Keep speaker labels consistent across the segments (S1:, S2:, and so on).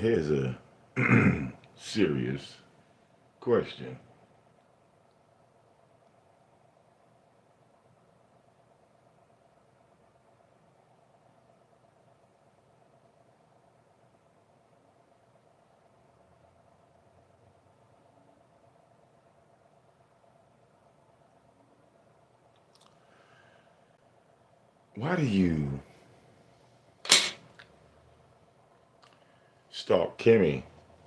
S1: Here's a serious question. Why do you stalk Kimmy,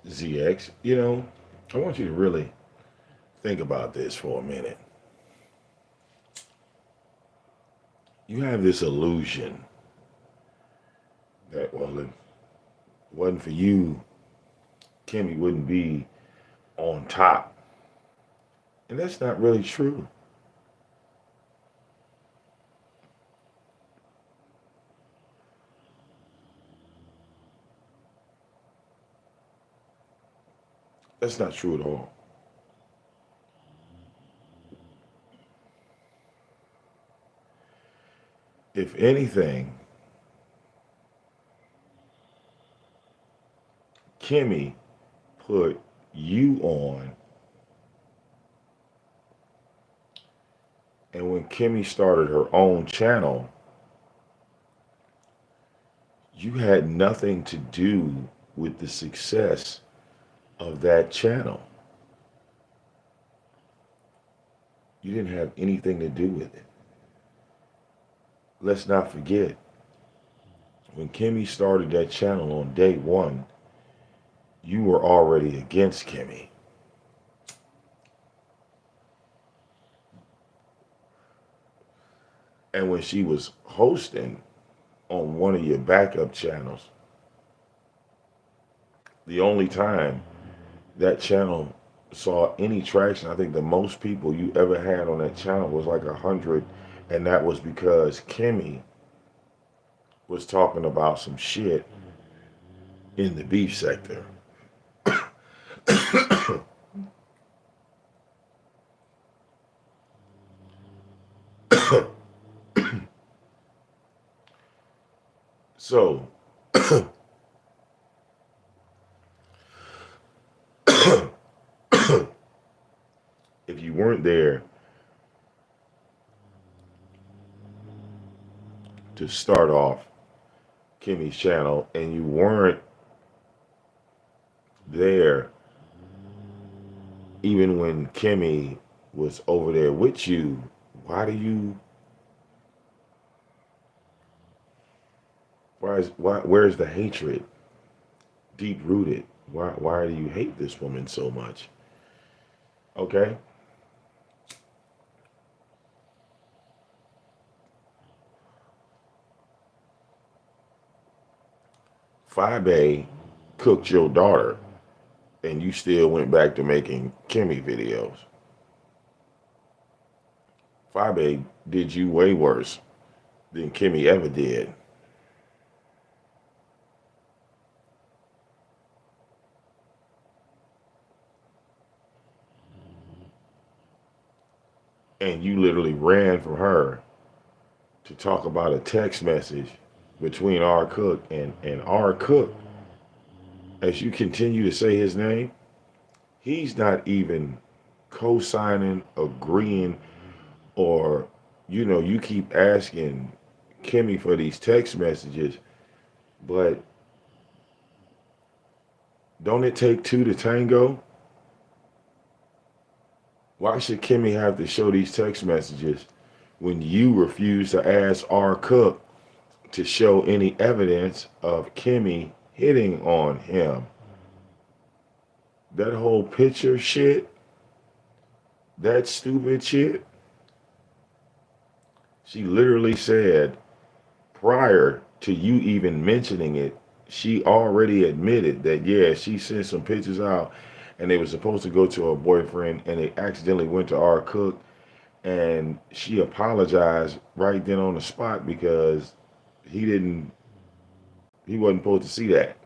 S1: ZX? I want you to really think about this for a minute. You have this illusion that, well, if it wasn't for you, Kimmy wouldn't be on top. And that's not really true. That's not true at all. If anything, Kimmy put you on, and when Kimmy started her own channel, you had nothing to do with the success of that channel. You didn't have anything to do with it. Let's not forget, when Kimmy started that channel on day one, you were already against Kimmy. And when she was hosting on one of your backup channels, the only time that channel saw any traction, I think the most people you ever had on that channel was like 100, and that was because Kimmy was talking about some shit in the beef sector. So, if you weren't there to start off Kimmy's channel and you weren't there even when Kimmy was over there with you, why do you where's the hatred deep rooted? Why do you hate this woman so much? Okay? Fabe cooked your daughter and you still went back to making Kimmy videos. Fabe did you way worse than Kimmy ever did. And you literally ran from her to talk about a text message between R. Cook and R. Cook. As you continue to say his name, he's not even co-signing, agreeing, or, you keep asking Kimmy for these text messages, but don't it take two to tango? Why should Kimmy have to show these text messages when you refuse to ask R. Cook to show any evidence of Kimmy hitting on him? That whole picture shit, that stupid shit, she literally said prior to you even mentioning it, she already admitted that, yeah, she sent some pictures out and they were supposed to go to her boyfriend and they accidentally went to R. Cook, and she apologized right then on the spot because he wasn't supposed to see that.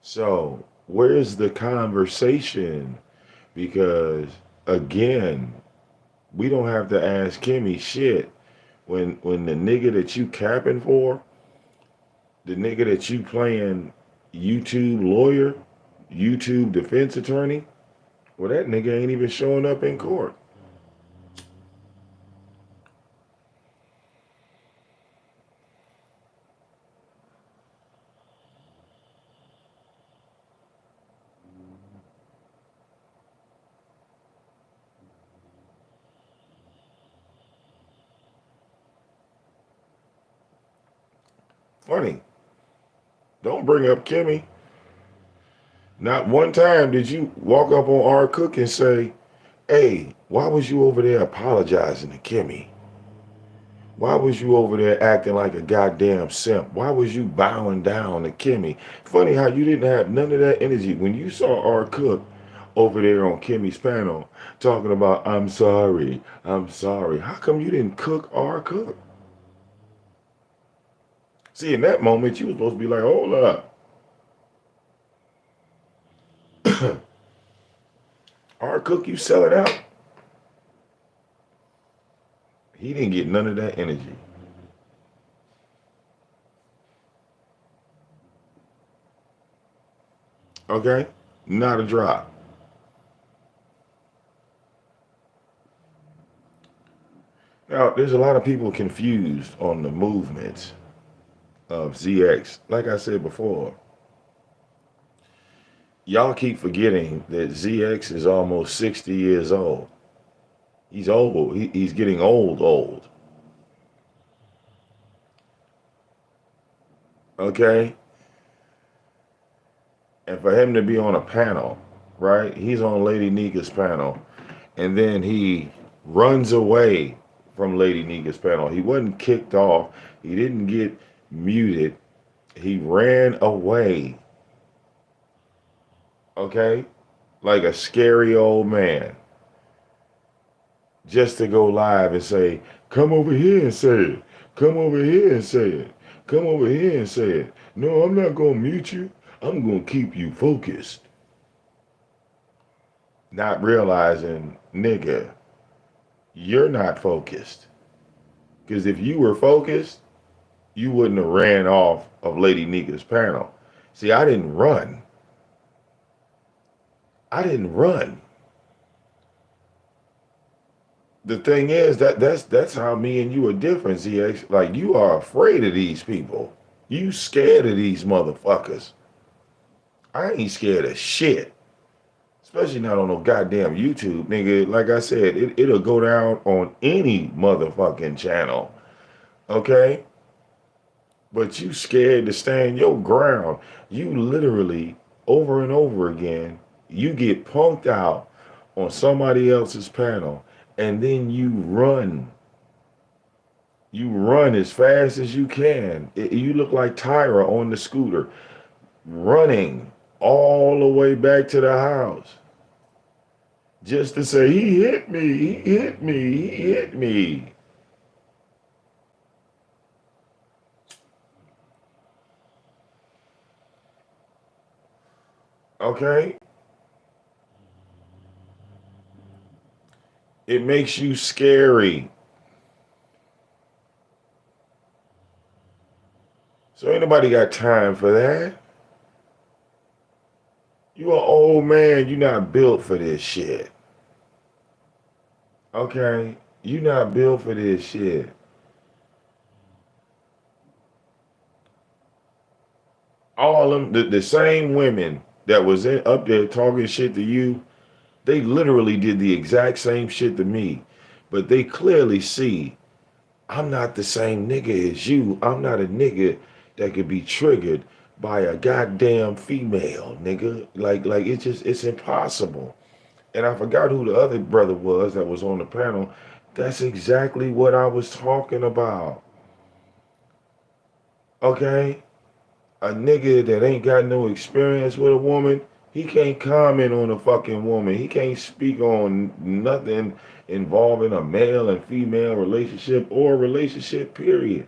S1: So where's the conversation? Because again, we don't have to ask Kimmy shit. When the nigga that you capping for, the nigga that you playing YouTube lawyer, YouTube defense attorney. Well, that nigga ain't even showing up in court. Funny. Don't bring up Kimmy. Not one time did you walk up on R. Cook and say, hey, why was you over there apologizing to Kimmy? Why was you over there acting like a goddamn simp? Why was you bowing down to Kimmy? Funny how you didn't have none of that energy when you saw R. Cook over there on Kimmy's panel talking about, I'm sorry, I'm sorry. How come you didn't cook R. Cook? See, in that moment, you was supposed to be like, hold up. R. Cook, you sell it out. He didn't get none of that energy. Okay? Not a drop. Now, there's a lot of people confused on the movements of ZX. Like I said before, y'all keep forgetting that ZX is almost 60 years old. He's old. He's getting old. Okay? And for him to be on a panel, right? He's on Lady Nika's panel. And then he runs away from Lady Nika's panel. He wasn't kicked off. He didn't get muted. He ran away. Okay? Like a scary old man. Just to go live and say, come over here and say it. Come over here and say it. Come over here and say it. No, I'm not going to mute you. I'm going to keep you focused. Not realizing, nigga, you're not focused. Because if you were focused, you wouldn't have ran off of Lady Nika's panel. See, I didn't run. I didn't run. The thing is that's how me and you are different, ZX. Like, you are afraid of these people. You scared of these motherfuckers. I ain't scared of shit. Especially not on no goddamn YouTube, nigga. Like I said, it'll go down on any motherfucking channel. Okay? But you scared to stand your ground. You literally, over and over again, you get punked out on somebody else's panel, and then you run. You run as fast as you can. You look like Tyra on the scooter, running all the way back to the house. Just to say, he hit me, he hit me, he hit me. Okay? It makes you scary. So ain't nobody got time for that. You an old man, you not built for this shit. Okay? You not built for this shit. All them, the same women that was up there talking shit to you, they literally did the exact same shit to me. But they clearly see, I'm not the same nigga as you. I'm not a nigga that could be triggered by a goddamn female, nigga. Like it's impossible. And I forgot who the other brother was that was on the panel. That's exactly what I was talking about. Okay? A nigga that ain't got no experience with a woman, he can't comment on a fucking woman. He can't speak on nothing involving a male and female relationship or relationship, period.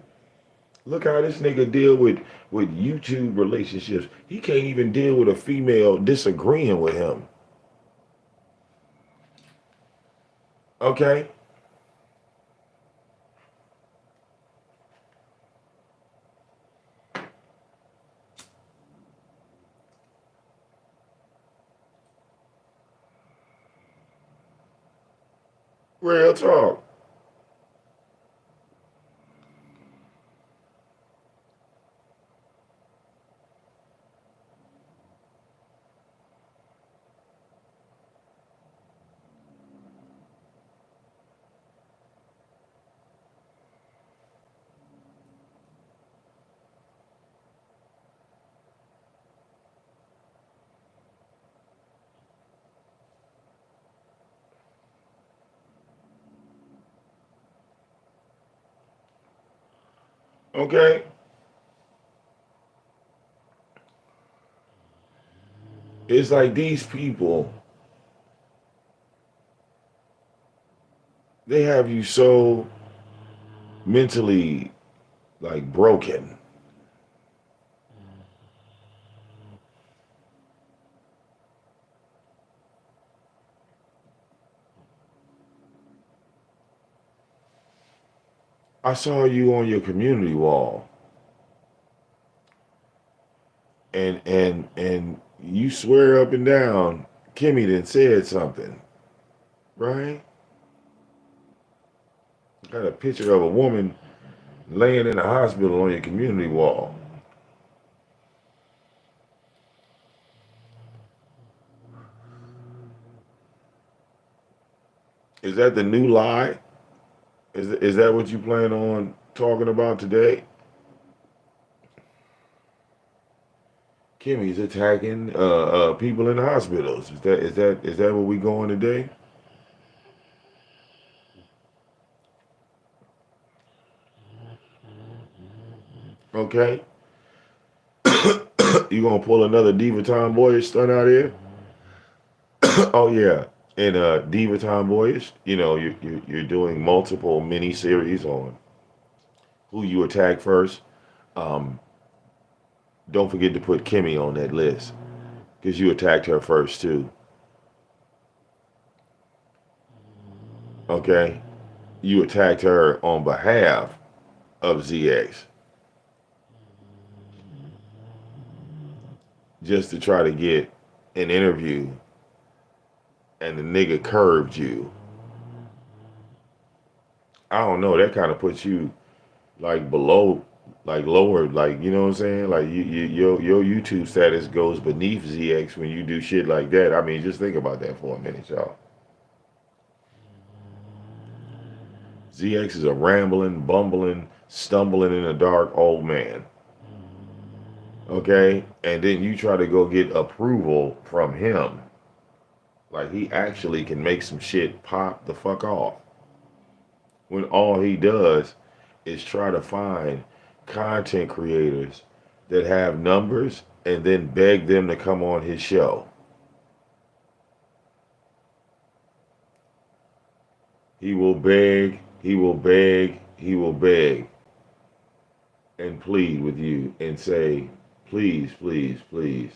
S1: Look how this nigga deal with YouTube relationships. He can't even deal with a female disagreeing with him. Okay? Real talk. Okay? It's like these people, they have you so mentally like broken. I saw you on your community wall, and you swear up and down Kimmy done said something, right? Got a picture of a woman laying in the hospital on your community wall. Is that the new lie? Is that what you plan on talking about today? Kimmy's attacking people in the hospitals. Is that where we going today? Okay. You gonna pull another Diva Tomboyish stunt out here? Oh yeah. And Diva Tomboyish, you're doing multiple mini series on who you attack first. Um, don't forget to put Kimmy on that list because you attacked her first too. Okay. You attacked her on behalf of ZX just to try to get an interview, and the nigga curved you. I don't know. That kind of puts you like below, like lower, like you know what I'm saying. Like your YouTube status goes beneath ZX when you do shit like that. I mean, just think about that for a minute, y'all. ZX is a rambling, bumbling, stumbling in the dark old man. Okay, and then you try to go get approval from him. Like he actually can make some shit pop the fuck off. When all he does is try to find content creators that have numbers and then beg them to come on his show. He will beg, he will beg, he will beg and plead with you and say, please, please, please,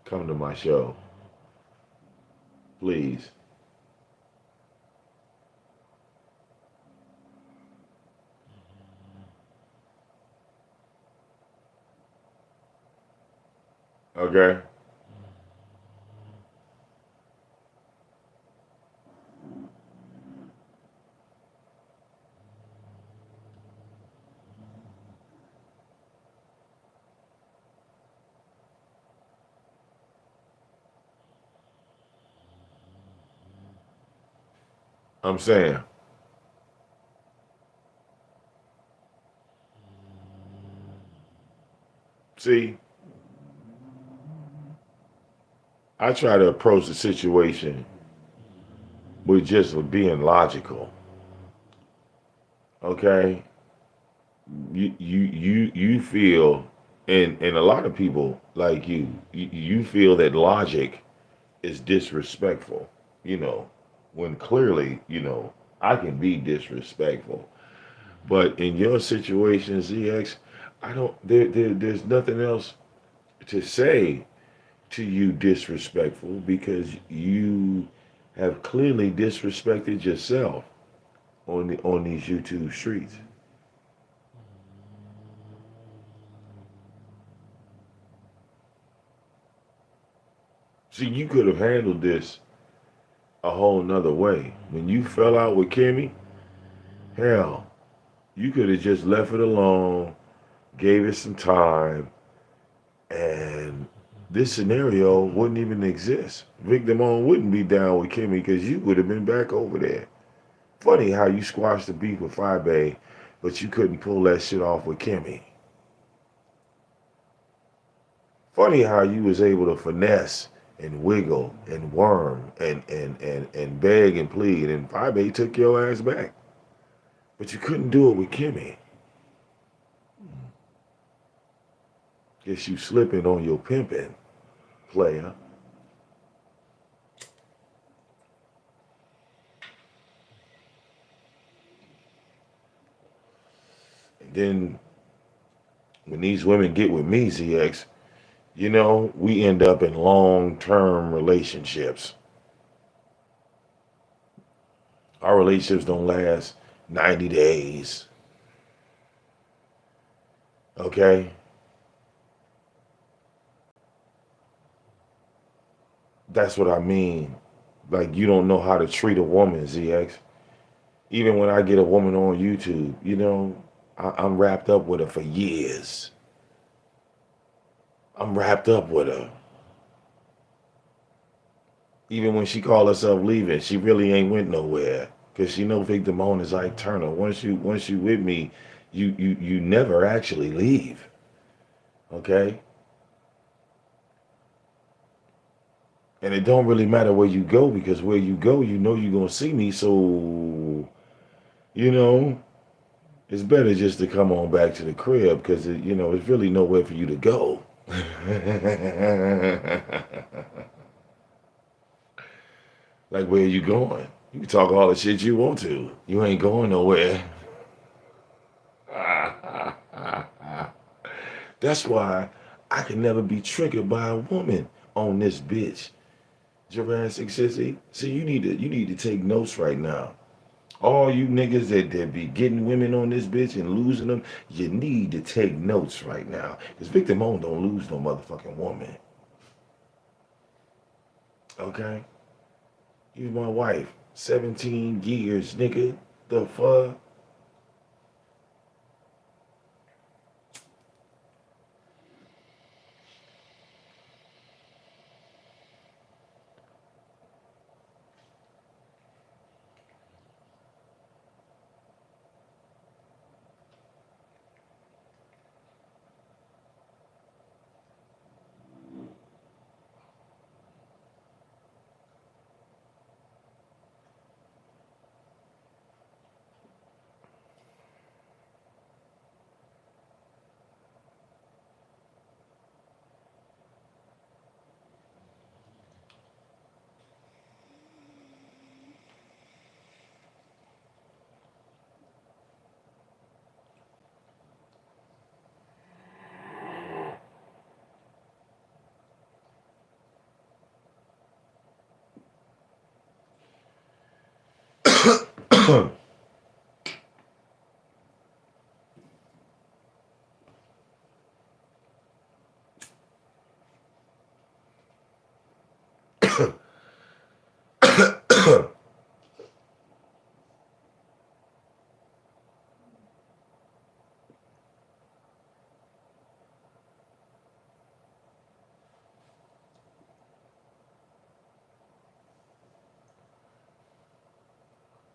S1: come to my show. Please. Okay? I'm saying, see, I try to approach the situation with just being logical. Okay? You feel, and a lot of people like you feel that logic is disrespectful, you know, when clearly, I can be disrespectful. But in your situation, ZX, I don't there's nothing else to say to you disrespectful because you have clearly disrespected yourself on these YouTube streets. See, you could have handled this a whole nother way. When you fell out with Kimmy, hell, you could have just left it alone, gave it some time, and this scenario wouldn't even exist. VicDamoane wouldn't be down with Kimmy because you would have been back over there. Funny how you squashed the beef with Fibe, but you couldn't pull that shit off with Kimmy. Funny how you was able to finesse and wiggle and worm and beg and plead, and Fibe took your ass back. But you couldn't do it with Kimmy. Guess you slipping on your pimping, player. And then when these women get with me, ZX, you know, we end up in long-term relationships. Our relationships don't last 90 days. Okay? That's what I mean. Like, you don't know how to treat a woman, ZX. Even when I get a woman on YouTube, you know, I'm wrapped up with her for years. I'm wrapped up with her. Even when she call herself leaving, she really ain't went nowhere. Cause she know VicDamoane is like Turner. Once you with me, you never actually leave. Okay? And it don't really matter where you go, because where you go, you know you're gonna see me. So, you know, it's better just to come on back to the crib, because you know, there's really nowhere for you to go. Like, where are you going? You can talk all the shit you want to. You ain't going nowhere. That's why I can never be triggered by a woman on this bitch. Jurassic Sissy. See, you need to take notes right now. All you niggas that be getting women on this bitch and losing them, you need to take notes right now. Because VicDamoane don't lose no motherfucking woman. Okay? You my wife. 17 years, nigga. The fuck?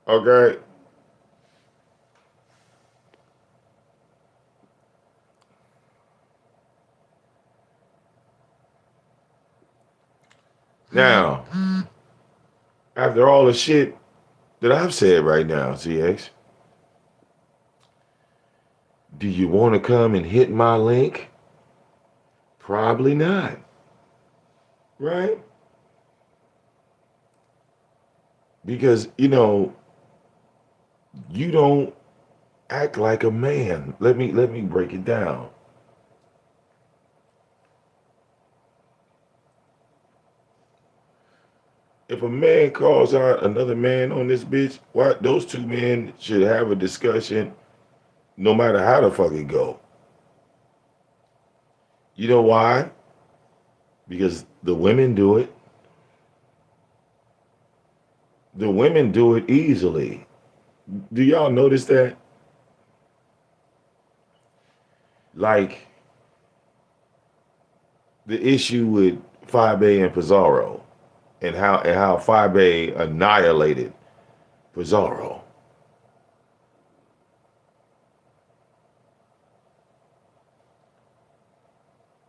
S1: Okay? Now, after all the shit that I've said right now, CX, do you want to come and hit my link? Probably not. Right? Because, you know, you don't act like a man. Let me break it down. If a man calls out another man on this bitch, what those two men should have a discussion no matter how the fuck it go. You know why? Because the women do it. The women do it easily. Do y'all notice that? Like the issue with Fabe and Pizarro, and how Fabe annihilated Pizarro.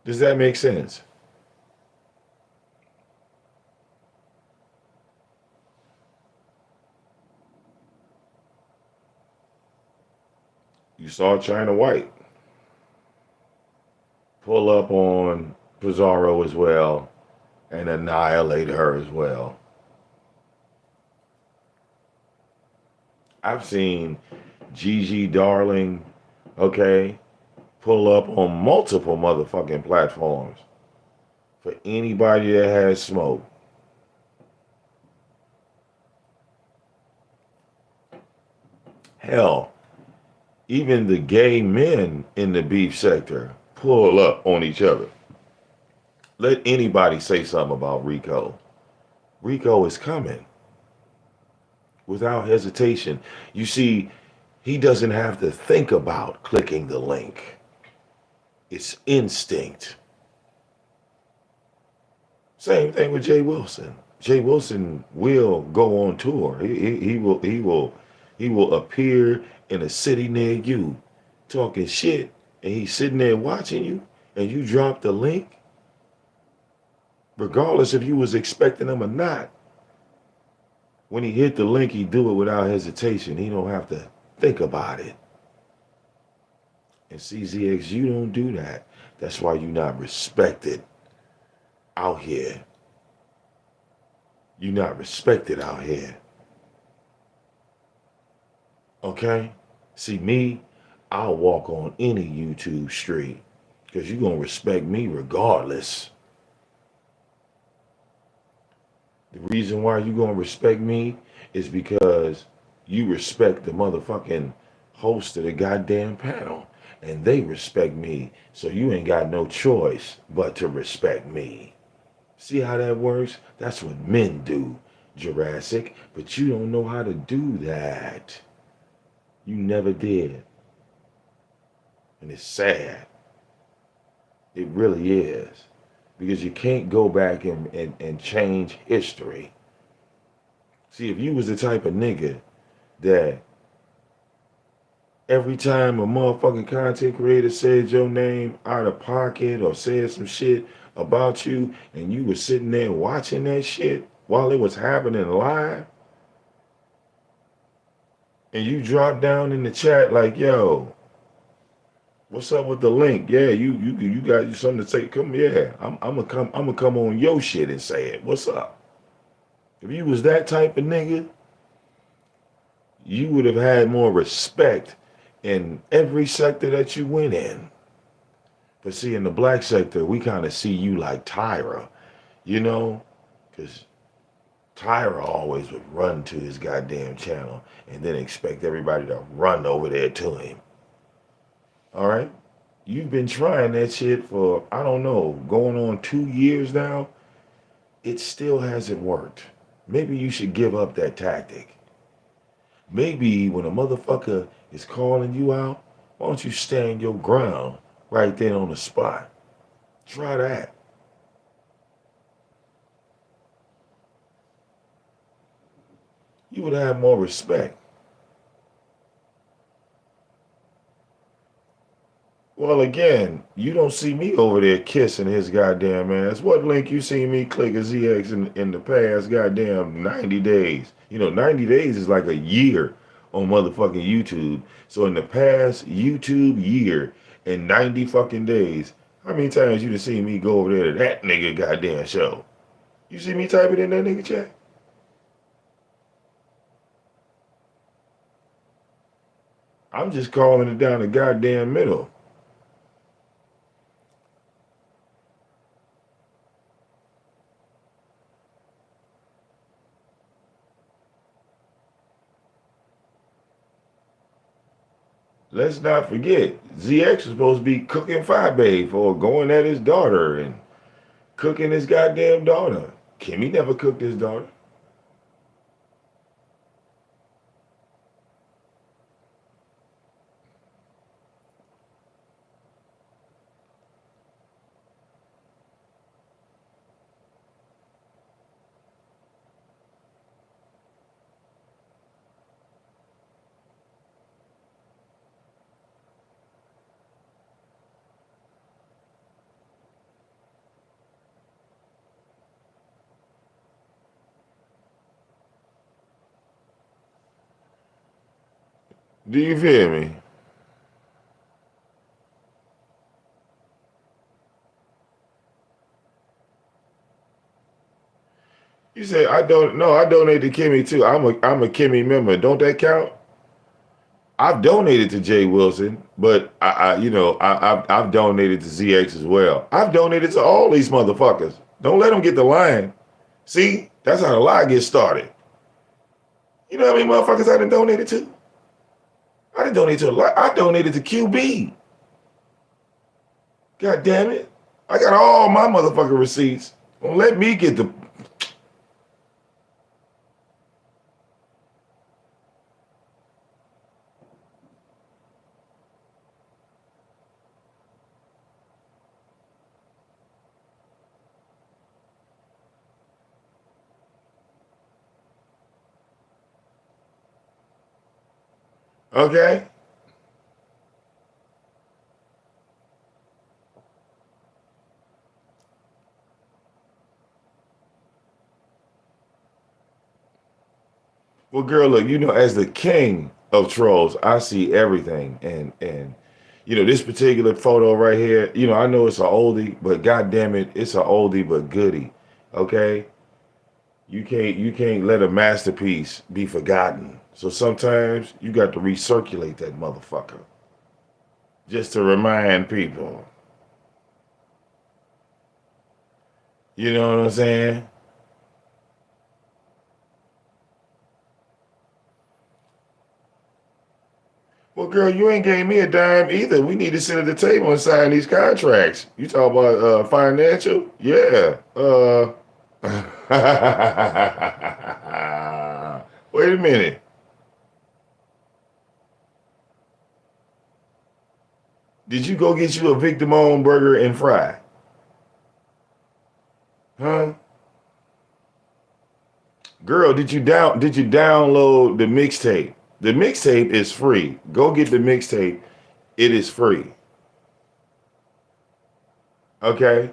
S1: Does that make sense? You saw China White pull up on Pizarro as well and annihilate her as well. I've seen Gigi Darling, okay, pull up on multiple motherfucking platforms for anybody that has smoke. Hell, even the gay men in the beef sector pull up on each other. Let anybody say something about Rico. Rico is coming without hesitation. You see, he doesn't have to think about clicking the link. It's instinct. Same thing with Jay Wilson. Jay Wilson will go on tour. He will appear in a city near you, talking shit, and he's sitting there watching you, and you drop the link, regardless if you was expecting him or not. When he hit the link, he do it without hesitation. He don't have to think about it. And CZX, you don't do that. That's why you're not respected out here. You're not respected out here. Okay? See me, I'll walk on any YouTube street because you're going to respect me regardless. The reason why you're going to respect me is because you respect the motherfucking host of the goddamn panel. And they respect me. So you ain't got no choice but to respect me. See how that works? That's what men do, Jurassic. But you don't know how to do that. You never did. And it's sad. It really is. Because you can't go back and change history. See, if you was the type of nigga that every time a motherfucking content creator said your name out of pocket or said some shit about you and you were sitting there watching that shit while it was happening live, and you dropped down in the chat like, yo, what's up with the link? Yeah, you got something to say. Come, yeah, I'm gonna come on your shit and say it. What's up? If you was that type of nigga, you would have had more respect in every sector that you went in. But see, in the black sector, we kind of see you like Tyra, you know? Because Tyra always would run to his goddamn channel and then expect everybody to run over there to him. All right? You've been trying that shit for, I don't know, going on 2 years now. It still hasn't worked. Maybe you should give up that tactic. Maybe when a motherfucker is calling you out, why don't you stand your ground right there on the spot? Try that. You would have more respect. Well, again, you don't see me over there kissing his goddamn ass. What link you see me click a ZX in the past goddamn 90 days? You know, 90 days is like a year on motherfucking YouTube. So in the past YouTube year and 90 fucking days, how many times you done seen me go over there to that nigga goddamn show? You see me type it in that nigga chat? I'm just calling it down the goddamn middle. Let's not forget, ZX was supposed to be cooking Fabe for going at his daughter and cooking his goddamn daughter. Kimmy never cooked his daughter. Do you feel me? You say I don't. No, I donated to Kimmy too. I'm a Kimmy member. Don't that count? I've donated to Jay Wilson, but I've donated to ZX as well. I've donated to all these motherfuckers. Don't let them get the line. See, that's how the lie gets started. You know how many motherfuckers I done donated to? I didn't donate to a lot. I donated to QB. God damn it. I got all my motherfucking receipts. Don't let me get the... Okay? Well, girl, look, as the king of trolls, I see everything. And this particular photo right here, I know it's an oldie, but god damn it, it's an oldie but goodie. Okay? You can't let a masterpiece be forgotten. So sometimes you got to recirculate that motherfucker. Just to remind people. You know what I'm saying? Well, girl, you ain't gave me a dime either. We need to sit at the table and sign these contracts. You talk about financial? Yeah. Wait a minute. Did you go get you a VicDamoane burger and fry? Huh? Girl, did you download the mixtape? The mixtape is free. Go get the mixtape. It is free. Okay?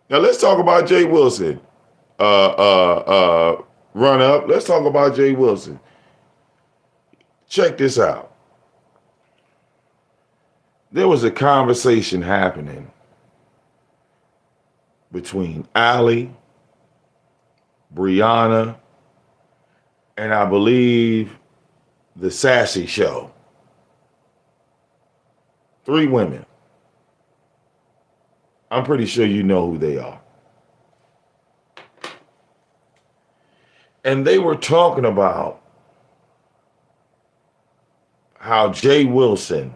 S1: Now let's talk about Jay Wilson. Run up. Let's talk about Jay Wilson. Check this out. There was a conversation happening between Allie, Brianna, and I believe the Sassy Show. 3 women. I'm pretty sure you know who they are. And they were talking about how Jay Wilson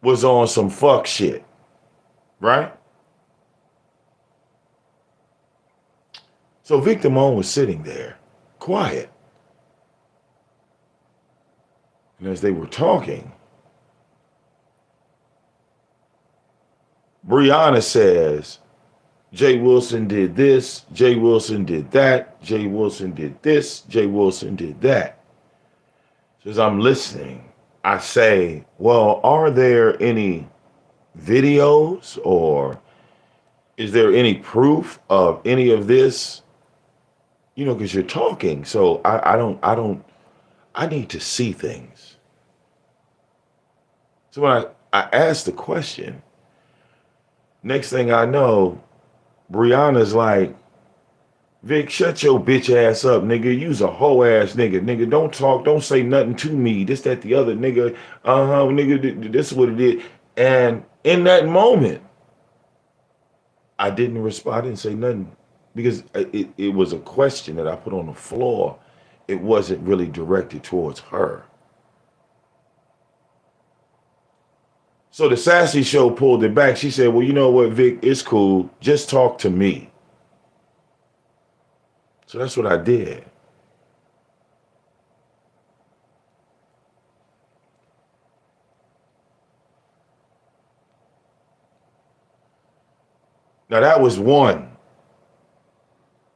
S1: was on some fuck shit, right? So VicDamoane was sitting there, quiet. And as they were talking, Brianna says, Jay Wilson did this, Jay Wilson did that, Jay Wilson did this, Jay Wilson did that. So as I'm listening, I say, well, are there any videos or is there any proof of any of this? Because you're talking. So I need to see things. So when I asked the question, next thing I know, Brianna's like, Vic, shut your bitch ass up, nigga. You's a hoe ass nigga. Nigga, don't talk, don't say nothing to me. This, that, the other, nigga. Nigga, this is what it is. And in that moment, I didn't respond. I didn't say nothing because it was a question that I put on the floor. It wasn't really directed towards her. So the Sassy Show pulled it back. She said, well, you know what, Vic, it's cool. Just talk to me. So that's what I did. Now that was one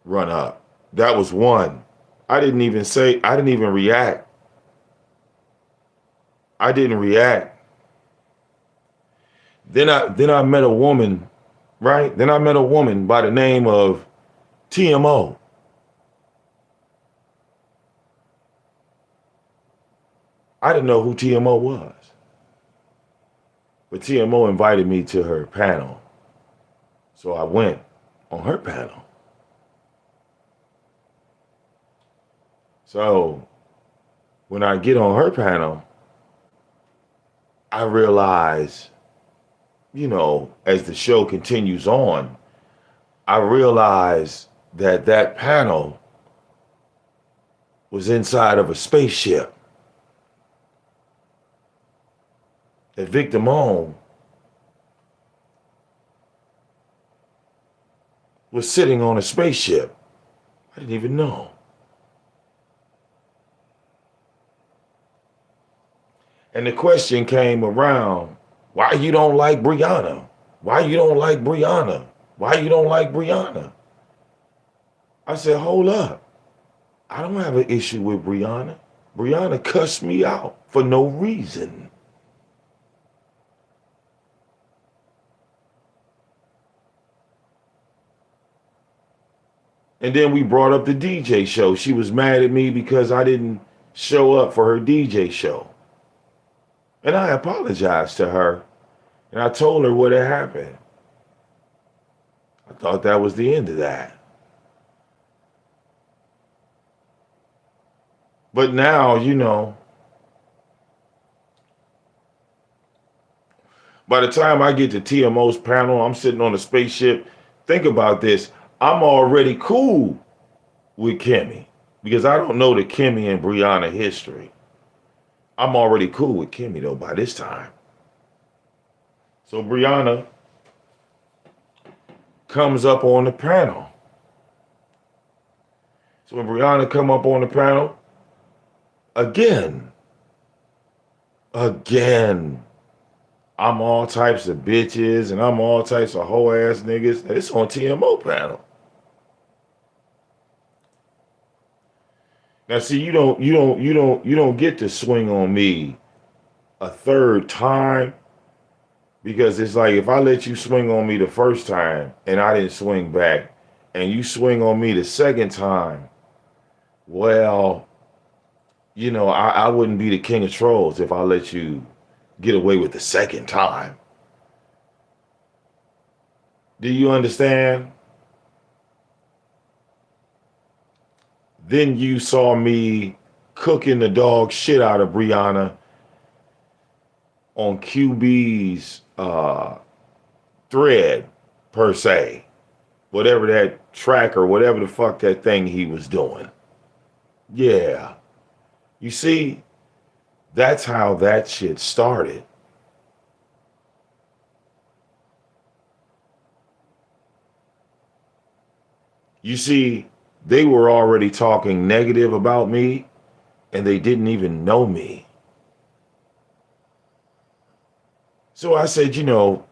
S1: run up. That was one. I didn't even react. I didn't react. Then I met a woman, right? Then I met a woman by the name of TMO. I didn't know who TMO was. But TMO invited me to her panel. So I went on her panel. So when I get on her panel, I realize, you know, as the show continues on, I realize that that panel was inside of a spaceship. That VicDamoane was sitting on a spaceship. I didn't even know. And the question came around, why you don't like Brianna? Why you don't like Brianna? Why you don't like Brianna? I said, hold up. I don't have an issue with Brianna. Brianna cussed me out for no reason. And then we brought up the DJ show. She was mad at me because I didn't show up for her DJ show. And I apologized to her. And I told her what had happened. I thought that was the end of that. But now, you know, by the time I get to TMO's panel, I'm sitting on a spaceship. Think about this. I'm already cool with KIMMIE because I don't know the KIMMIE and Brianna history. I'm already cool with KIMMIE though by this time. So Brianna comes up on the panel. So when Brianna come up on the panel, again, I'm all types of bitches and I'm all types of hoe ass niggas. It's on TMO panel. Now see, you don't get to swing on me a third time because it's like if I let you swing on me the first time and I didn't swing back and you swing on me the second time, well, you know, I wouldn't be the king of trolls if I let you get away with the second time. Do you understand? Then you saw me cooking the dog shit out of Brianna on QB's thread, per se. Whatever that track or whatever the fuck that thing he was doing. Yeah. You see, that's how that shit started. You see, they were already talking negative about me and they didn't even know me. So I said, you know,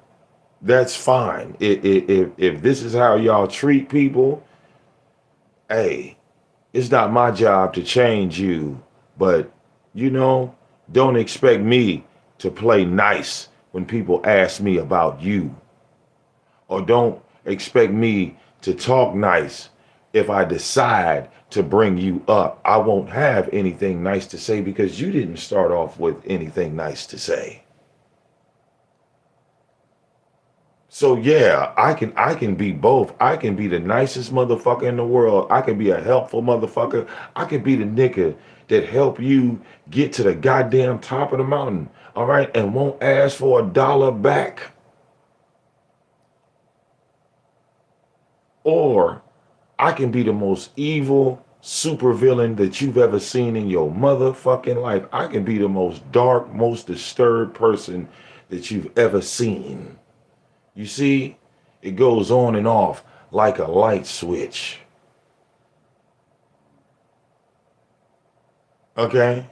S1: that's fine. If this is how y'all treat people, hey, it's not my job to change you, but, you know, don't expect me to play nice when people ask me about you. Or don't expect me to talk nice if I decide to bring you up. I won't have anything nice to say because you didn't start off with anything nice to say. So yeah, I can be both. I can be the nicest motherfucker in the world. I can be a helpful motherfucker. I can be the nigga that help you get to the goddamn top of the mountain, all right, and won't ask for $1 back. Or I can be the most evil supervillain that you've ever seen in your motherfucking life. I can be the most dark, most disturbed person that you've ever seen. You see, it goes on and off like a light switch. Okay?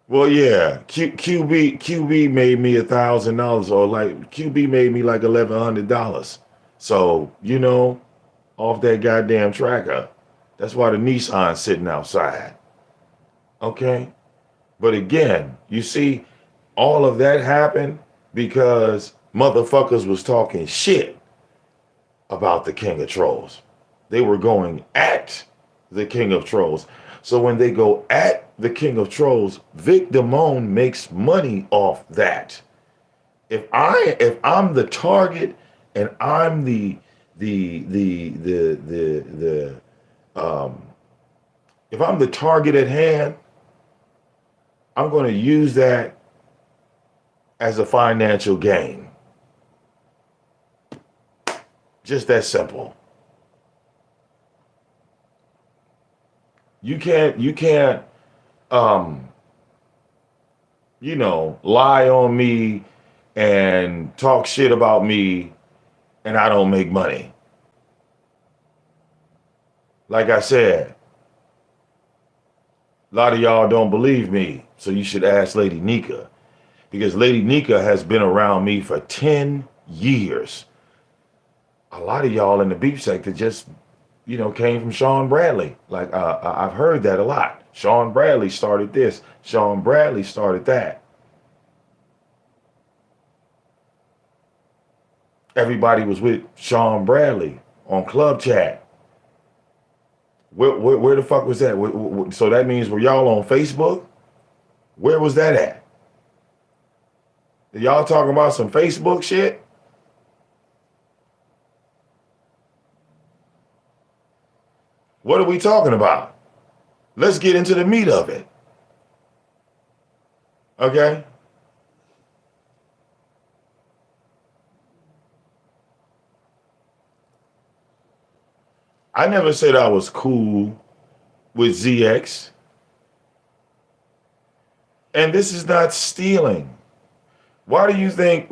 S1: Well, yeah, QB made me $1,000, or like QB made me like $1,100. So, you know, off that goddamn tracker. That's why the Nissan's sitting outside. Okay? But again, you see, all of that happened because motherfuckers was talking shit about the King of Trolls. They were going at the king of trolls. So when they go at the king of trolls, VicDamoane makes money off that. If I'm the target and I'm the if I'm the target at hand, I'm going to use that as a financial gain. Just that simple. You can't lie on me and talk shit about me and I don't make money. Like I said, a lot of y'all don't believe me, so you should ask Lady Nika. Because Lady Nika has been around me for 10 years. A lot of y'all in the beef sector just, came from Sean Bradley. Like, I've heard that a lot. Sean Bradley started this. Sean Bradley started that. Everybody was with Sean Bradley on Club Chat. Where the fuck was that? So that means, were y'all on Facebook? Where was that at? Y'all talking about some Facebook shit? What are we talking about? Let's get into the meat of it. Okay? I never said I was cool with ZX. And this is not stealing. Why do you think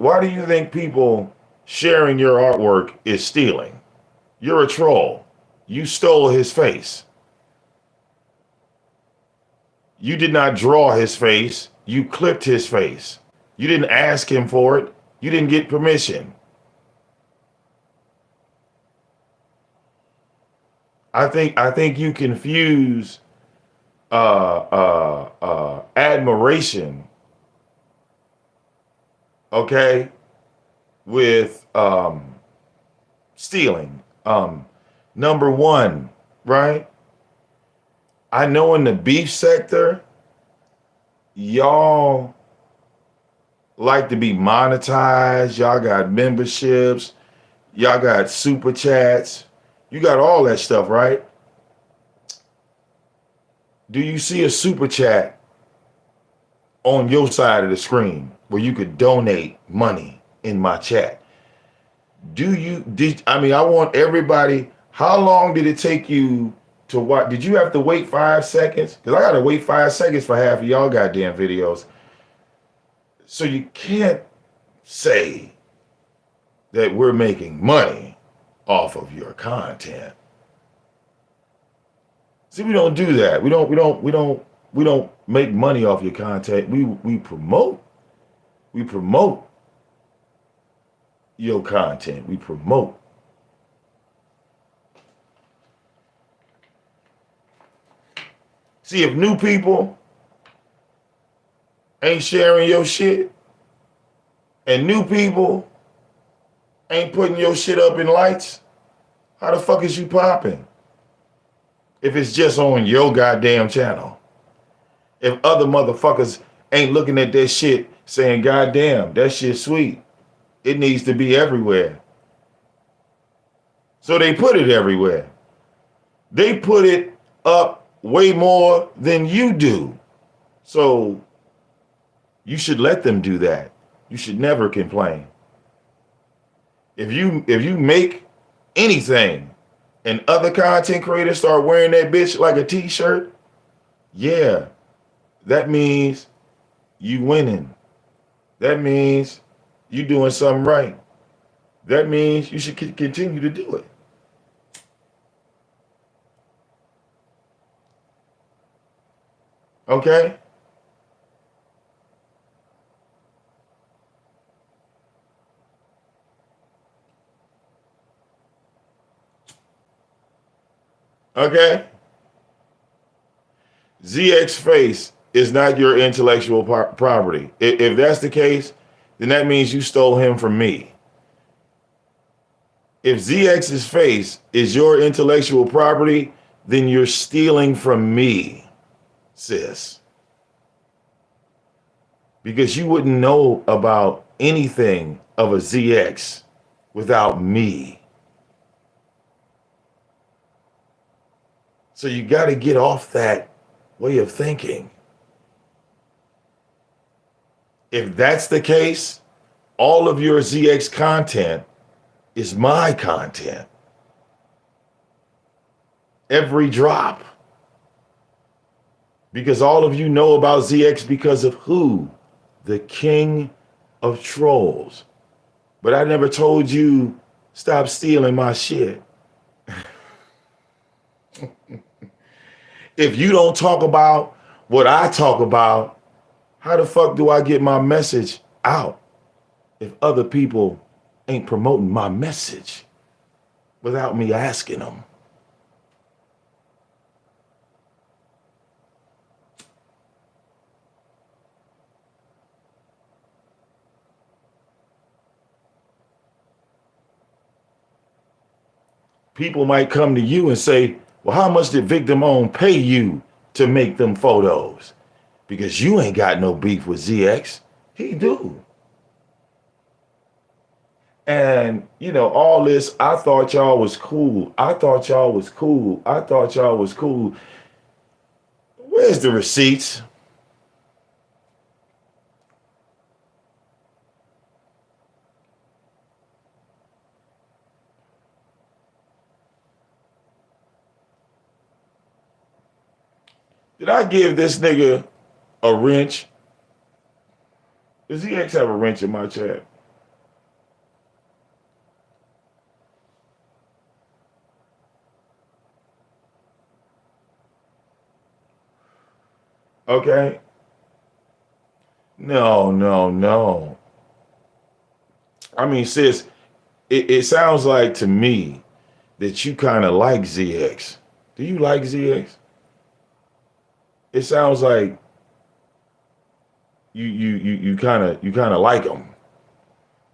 S1: people sharing your artwork is stealing? You're a troll. You stole his face. You did not draw his face. You clipped his face. You didn't ask him for it. You didn't get permission. I think you confuse admiration, okay, with stealing. Number one, right? I know in the beef sector, y'all like to be monetized. Y'all got memberships. Y'all got super chats. You got all that stuff, right? Do you see a super chat on your side of the screen where you could donate money in my chat? I want everybody, how long did it take you to watch? Did you have to wait 5 seconds? Because I got to wait 5 seconds for half of y'all goddamn videos. So you can't say that we're making money off of your content. See, we don't do that. We don't make money off your content. We promote your content. We promote. See, if new people ain't sharing your shit and new people ain't putting your shit up in lights, how the fuck is you popping? If it's just on your goddamn channel. If other motherfuckers ain't looking at that shit saying, goddamn, that shit's sweet. It needs to be everywhere. So they put it everywhere. They put it up way more than you do. So you should let them do that. You should never complain. If you make anything and other content creators start wearing that bitch like a t-shirt, yeah, that means you winning. That means you doing something right. That means you should continue to do it. Okay? Okay? ZX face is not your intellectual property. If that's the case, then that means you stole him from me. If ZX's face is your intellectual property, then you're stealing from me, sis. Because you wouldn't know about anything of a ZX without me. So you got to get off that way of thinking. If that's the case, all of your ZX content is my content. Every drop. Because all of you know about ZX because of who? The king of trolls. But I never told you stop stealing my shit. If you don't talk about what I talk about, how the fuck do I get my message out if other people ain't promoting my message without me asking them? People might come to you and say, well, how much did VicDamoane pay you to make them photos? Because you ain't got no beef with ZX. He do. And, you know, all this, I thought y'all was cool. I thought y'all was cool. I thought y'all was cool. Where's the receipts? Did I give this nigga a wrench? Does ZX have a wrench in my chat? Okay. No. I mean, sis, it sounds like to me that you kind of like ZX. Do you like ZX? It sounds like you kind of like him.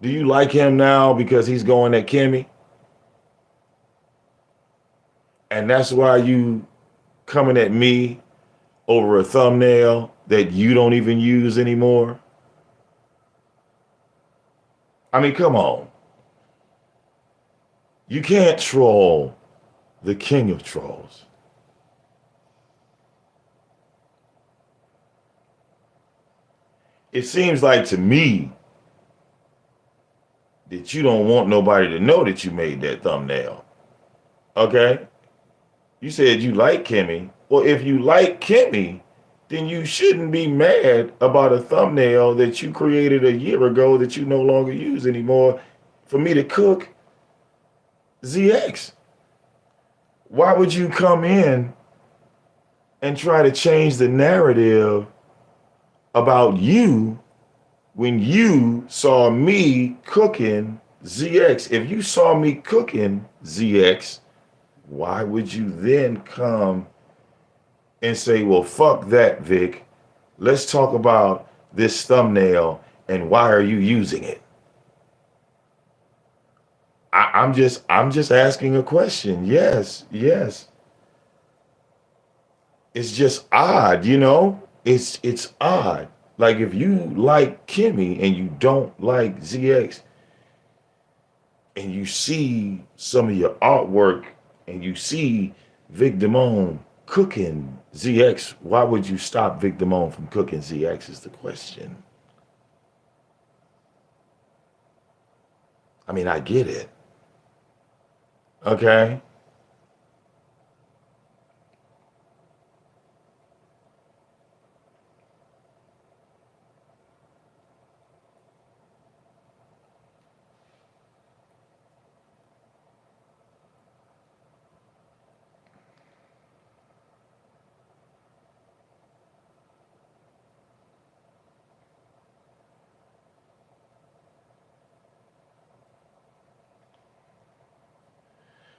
S1: Do you like him now because he's going at KIMMIE? And that's why you coming at me over a thumbnail that you don't even use anymore? I mean, come on. You can't troll the king of trolls. It seems like to me that you don't want nobody to know that you made that thumbnail. Okay? You said you like KIMMIE. Well, if you like KIMMIE, then you shouldn't be mad about a thumbnail that you created a year ago that you no longer use anymore for me to cook ZX. Why would you come in and try to change the narrative about you when you saw me cooking ZX? If you saw me cooking ZX, why would you then come and say, well, fuck that, Vic. Let's talk about this thumbnail and why are you using it? I'm just asking a question. Yes. It's just odd, you know? It's odd. Like if you like KIMMIE and you don't like ZX and you see some of your artwork and you see VicDamoane cooking ZX, why would you stop VicDamoane from cooking ZX is the question. I mean, I get it. Okay?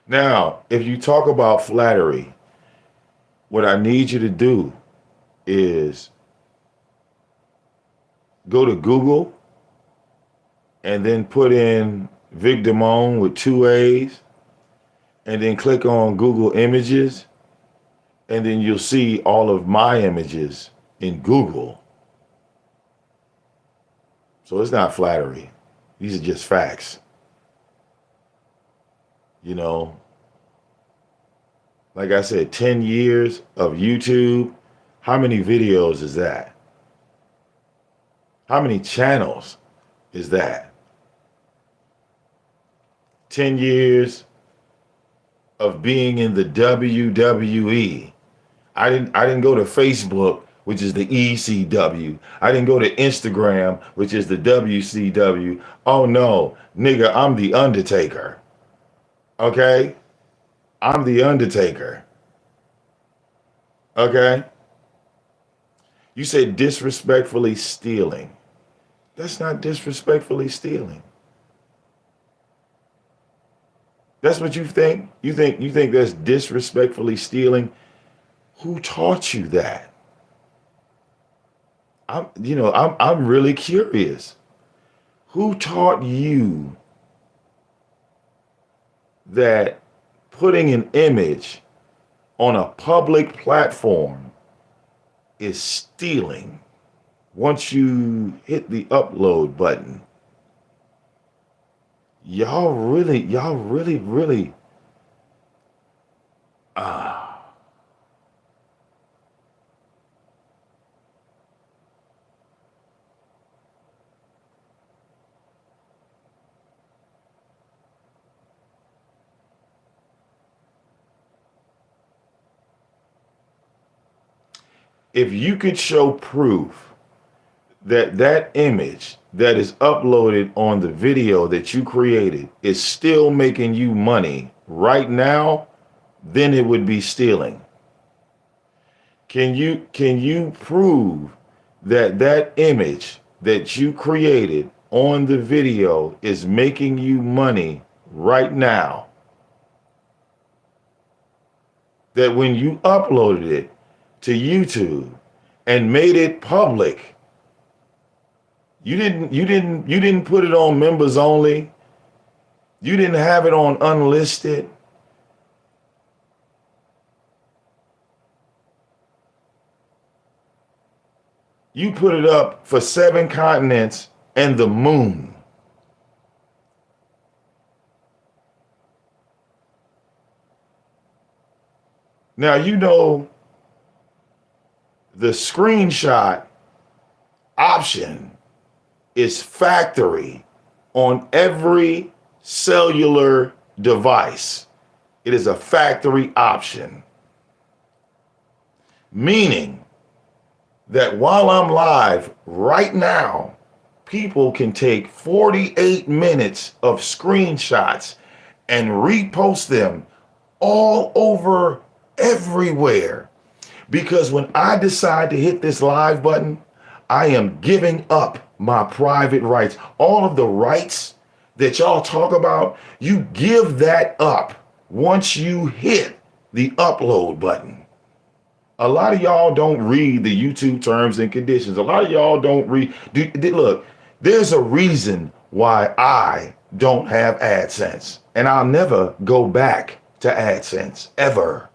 S1: Now, if you talk about flattery, what I need you to do is go to Google and then put in VicDamoane with 2 A's and then click on Google Images And then you'll see all of my images in Google. So it's not flattery. These are just facts. You know, like I said, 10 years of YouTube. How many videos is that? How many channels is that? 10 years of being in the WWE. I didn't go to Facebook, which is the ECW. I didn't go to Instagram, which is the WCW. Oh no, nigga, I'm the Undertaker. Okay? I'm the Undertaker. Okay? You said disrespectfully stealing. That's not disrespectfully stealing. That's what you think? You think that's disrespectfully stealing? Who taught you that? I'm really curious. Who taught you that putting an image on a public platform is stealing once you hit the upload button? Y'all really if you could show proof that that image that is uploaded on the video that you created is still making you money right now, then it would be stealing. Can you prove that that image that you created on the video is making you money right now? That when you uploaded it to YouTube and made it public, you didn't put it on members only. You didn't have it on unlisted. You put it up for 7 continents and the moon. Now, you know, the screenshot option is factory on every cellular device. It is a factory option, meaning that while I'm live right now, people can take 48 minutes of screenshots and repost them all over everywhere. Because when I decide to hit this live button, I am giving up my private rights. All of the rights that y'all talk about, you give that up once you hit the upload button. A lot of y'all don't read the YouTube terms and conditions. A lot of y'all don't read. Look, there's a reason why I don't have AdSense, and I'll never go back to AdSense ever.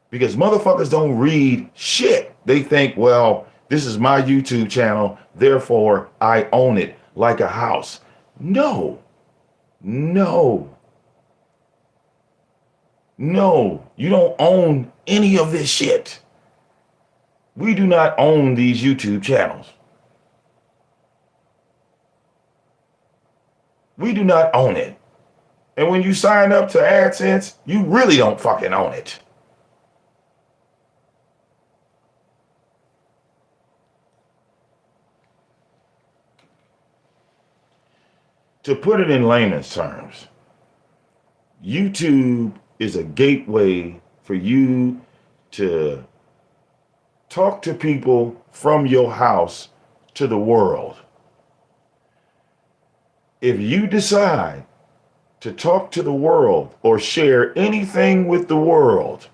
S1: Because motherfuckers don't read shit. They think, well, this is my YouTube channel, therefore I own it like a house. No, you don't own any of this shit. We do not own these YouTube channels. We do not own it. And when you sign up to AdSense, you really don't fucking own it. To put it in layman's terms, YouTube is a gateway for you to talk to people from your house to the world. If you decide to talk to the world or share anything with the world,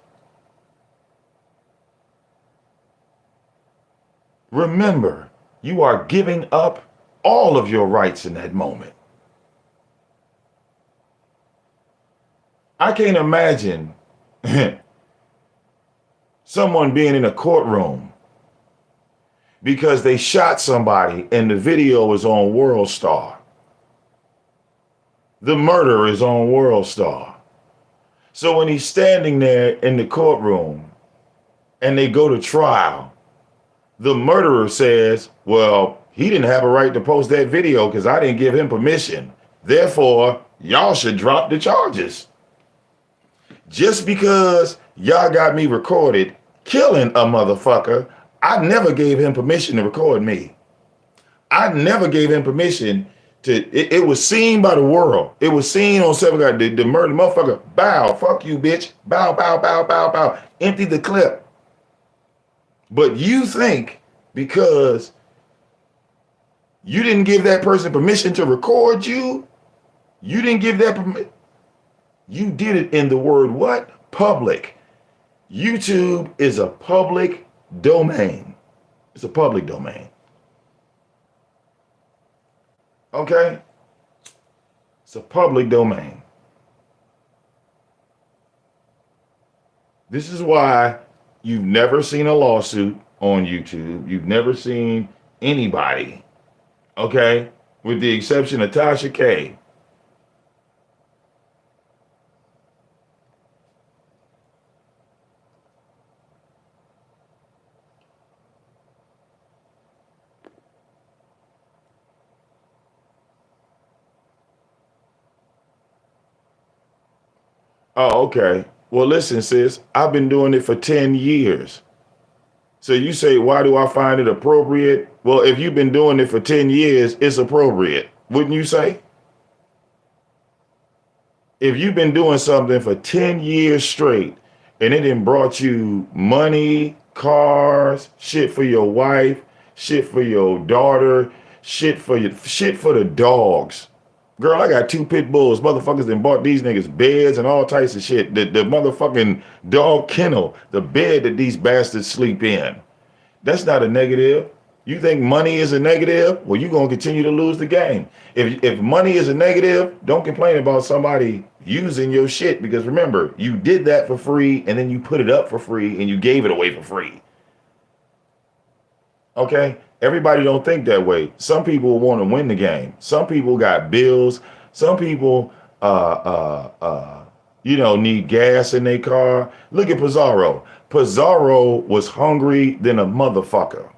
S1: remember, you are giving up all of your rights in that moment. I can't imagine someone being in a courtroom because they shot somebody and the video is on World Star. The murder is on World Star. So when he's standing there in the courtroom and they go to trial, the murderer says, well, he didn't have a right to post that video because I didn't give him permission. Therefore, y'all should drop the charges. Just because y'all got me recorded killing a motherfucker, I never gave him permission to record me. I never gave him permission to, it was seen by the world. It was seen on 7 God, the murder motherfucker, bow, fuck you, bitch. Bow, bow, bow, bow, bow. Empty the clip. But you think because you didn't give that person permission to record you, you didn't give that permission. You did it in the word what? Public. YouTube is a public domain. It's a public domain. Okay? It's a public domain. This is why you've never seen a lawsuit on YouTube. You've never seen anybody, okay? With the exception of Tasha K. Oh, okay. Well, listen, sis, I've been doing it for 10 years. So you say, why do I find it appropriate? Well, if you've been doing it for 10 years, it's appropriate. Wouldn't you say? If you've been doing something for 10 years straight and it done brought you money, cars, shit for your wife, shit for your daughter, shit for the dogs. Girl, I got 2 pit bulls. Motherfuckers done bought these niggas beds and all types of shit. The motherfucking dog kennel, the bed that these bastards sleep in. That's not a negative. You think money is a negative? Well, you're going to continue to lose the game. If money is a negative, don't complain about somebody using your shit, because remember, you did that for free and then you put it up for free and you gave it away for free. Okay? Everybody don't think that way. Some people want to win the game. Some people got bills. Some people, need gas in their car. Look at Pizarro. Pizarro was hungry than a motherfucker.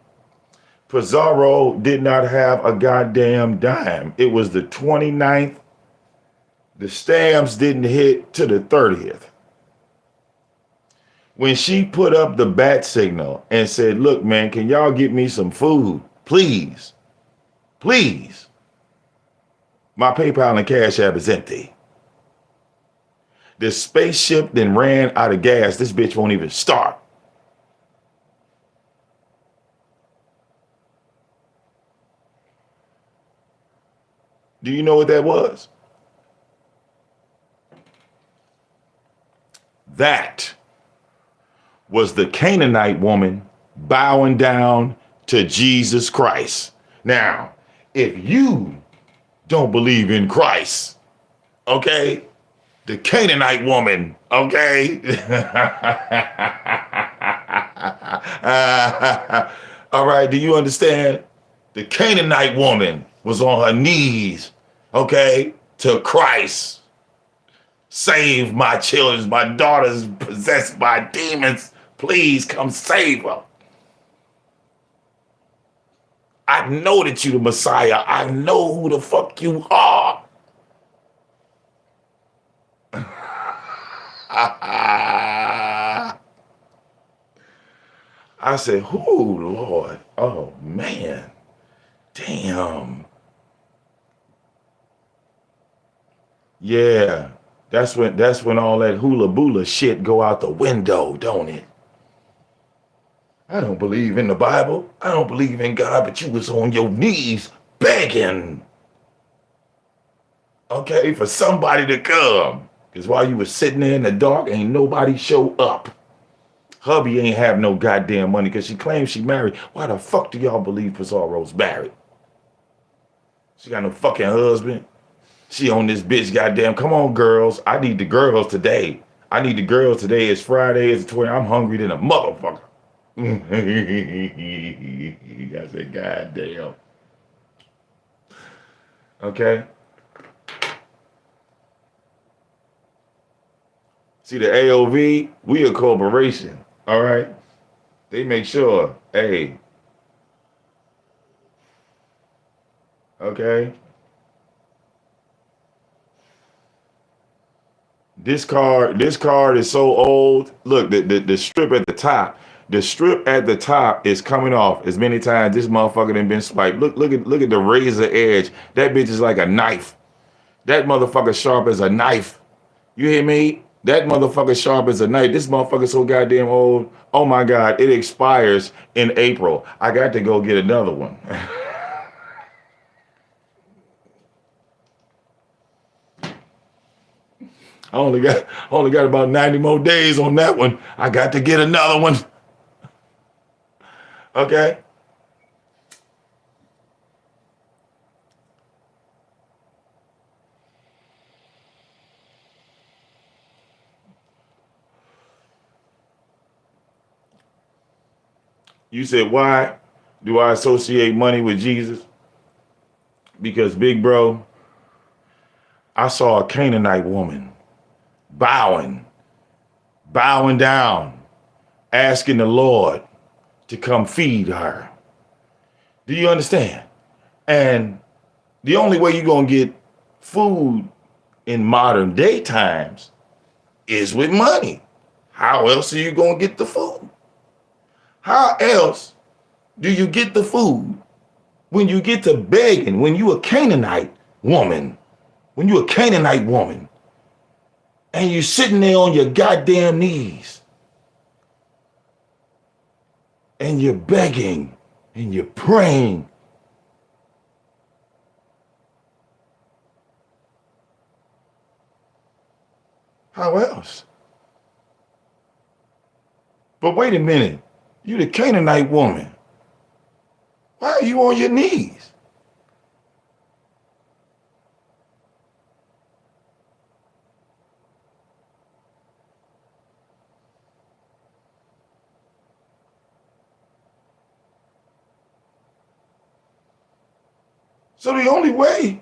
S1: Pizarro did not have a goddamn dime. It was the 29th. The stamps didn't hit to the 30th. When she put up the bat signal and said, look, man, can y'all get me some food? Please. Please. My PayPal and Cash App is empty. The spaceship then ran out of gas. This bitch won't even start. Do you know what that was? That was the Canaanite woman bowing down to Jesus Christ. Now, if you don't believe in Christ, okay, the Canaanite woman, okay? All right, do you understand? The Canaanite woman was on her knees, okay, to Christ. Save my children, my daughters possessed by demons. Please come save her. I know that you the Messiah. I know who the fuck you are. I said, who, Lord? Oh, man. Damn. Yeah. That's when all that hula boola shit go out the window, don't it? I don't believe in the Bible. I don't believe in God, but you was on your knees begging, okay, for somebody to come. Because while you was sitting there in the dark, ain't nobody show up. Hubby ain't have no goddamn money because she claims she married. Why the fuck do y'all believe Pizarro's married? She got no fucking husband. She on this bitch goddamn. Come on, girls. I need the girls today. I need the girls today. It's Friday. It's the 20th. I'm hungry than a motherfucker. I said, God damn. Okay. See, the AOV, we a corporation. All right. They make sure, hey, okay. This card is so old. Look, the strip at the top. The strip at the top is coming off as many times this motherfucker done been swiped. Look at the razor edge. That bitch is like a knife. That motherfucker sharp as a knife. You hear me? That motherfucker sharp as a knife. This motherfucker so goddamn old. Oh my God, it expires in April. I got to go get another one. I only got about 90 more days on that one. I got to get another one. Okay? You said, why do I associate money with Jesus? Because, big bro, I saw a Canaanite woman bowing down, asking the Lord to come feed her. Do you understand? And the only way you're going to get food in modern day times is with money. How else are you going to get the food? How else do you get the food when you get to begging, when you a Canaanite woman, and you sitting there on your goddamn knees and you're begging and you're praying? How else? But wait a minute, you the Canaanite woman. Why are you on your knees? So the only way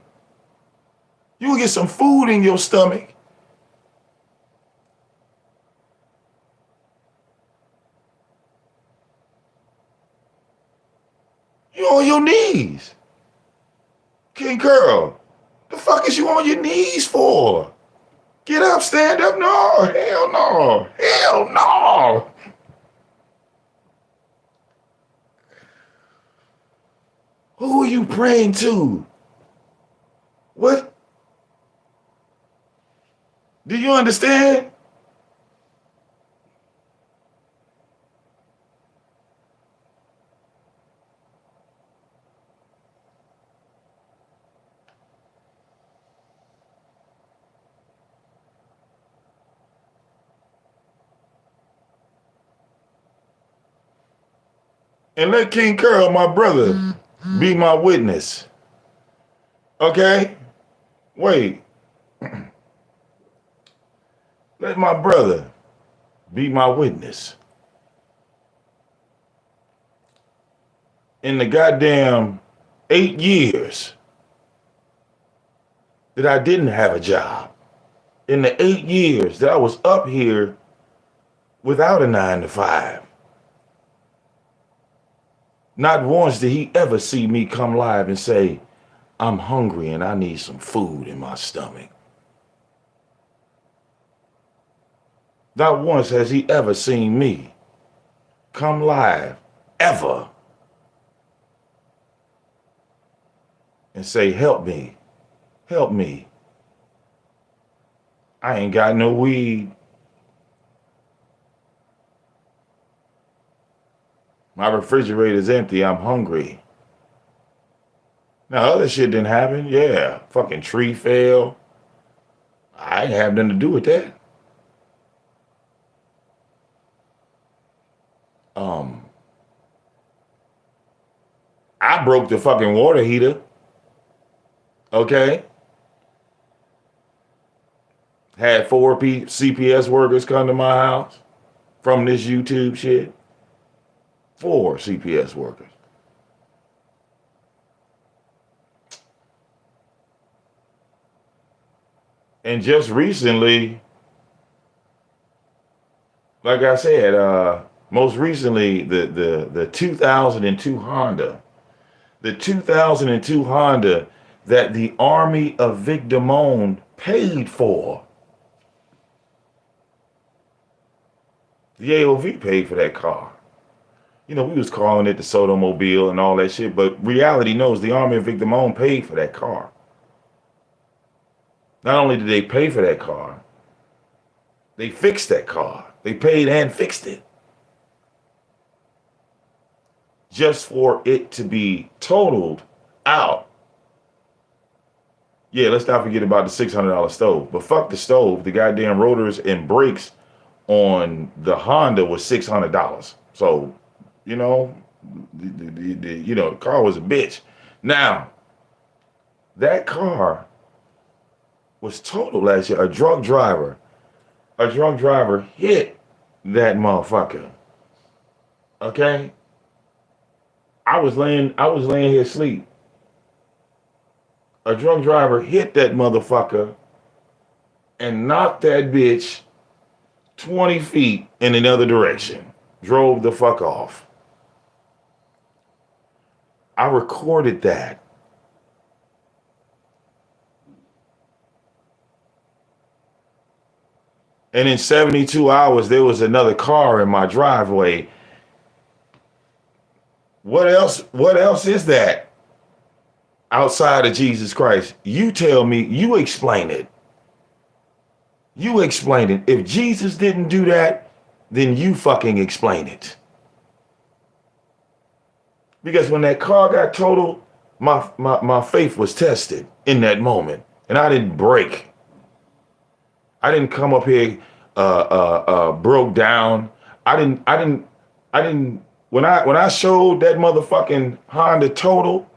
S1: you will get some food in your stomach, you on your knees. King Curl, the fuck is you on your knees for? Get up, stand up. No, hell no. Hell no. Who are you praying to? What? Do you understand? And let King Curl, my brother, be my witness. Okay? Wait. Let my brother be my witness. In the goddamn 8 years that I didn't have a job, in the 8 years that I was up here without a 9 to 5, not once did he ever see me come live and say, I'm hungry and I need some food in my stomach. Not once has he ever seen me come live, ever, and say, help me, help me. I ain't got no weed. My refrigerator's empty, I'm hungry. Now, other shit didn't happen. Yeah, fucking tree fell. I ain't have nothing to do with that. I broke the fucking water heater. Okay? Had 4 CPS workers come to my house from this YouTube shit. 4 CPS workers. And just recently, like I said, most recently, the 2002 Honda. The 2002 Honda that the Army of VicDamoane paid for. The AOV paid for that car. You know, we was calling it the Sotomobile and all that shit, but reality knows the Army of VicDamoane paid for that car. Not only did they pay for that car, they fixed that car. They paid and fixed it. Just for it to be totaled out. Yeah, let's not forget about the $600 stove. But fuck the stove. The goddamn rotors and brakes on the Honda was $600. So, you know, the car was a bitch. Now, that car was totaled last year. A drunk driver hit that motherfucker. Okay? I was laying here asleep. A drunk driver hit that motherfucker and knocked that bitch 20 feet in another direction. Drove the fuck off. I recorded that. And in 72 hours, there was another car in my driveway. What else is that outside of Jesus Christ? You tell me, you explain it. You explain it. If Jesus didn't do that, then you fucking explain it. Because when that car got totaled, my faith was tested in that moment. And I didn't break. I didn't come up here broke down. I didn't when I showed that motherfucking Honda total,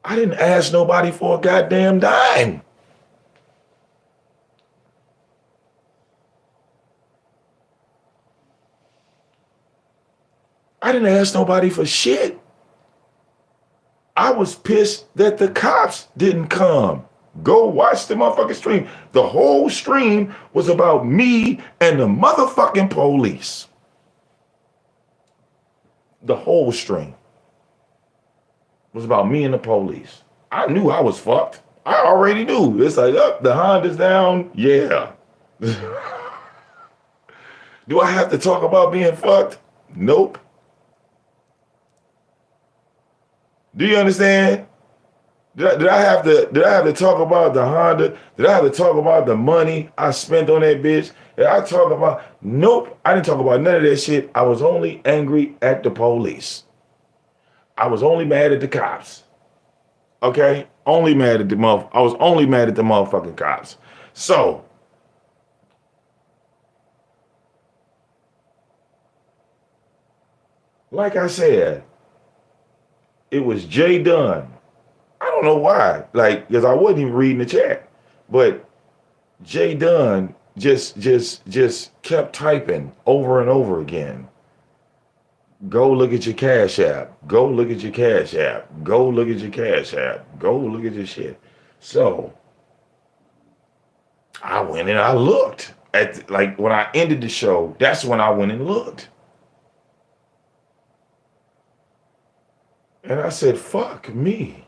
S1: I didn't ask nobody for a goddamn dime. I didn't ask nobody for shit. I was pissed that the cops didn't come. Go watch the motherfucking stream. The whole stream was about me and the motherfucking police. The whole stream was about me and the police. I knew I was fucked. I already knew. It's like, oh, the Honda's down. Yeah. Do I have to talk about being fucked? Nope. Do you understand? Did I have to talk about the Honda? Did I have to talk about the money I spent on that bitch? Did I talk about? Nope. I didn't talk about none of that shit. I was only angry at the police. I was only mad at the cops. Okay? Only mad at I was only mad at the motherfucking cops. So, like I said, it was Jay Dunn. I don't know why, like, because I wasn't even reading the chat, but Jay Dunn just kept typing over and over again. Go look at your Cash App. Go look at your Cash App. Go look at your Cash App. Go look at your shit. So I went and I looked at, like, when I ended the show, that's when I went and looked. And I said, fuck me.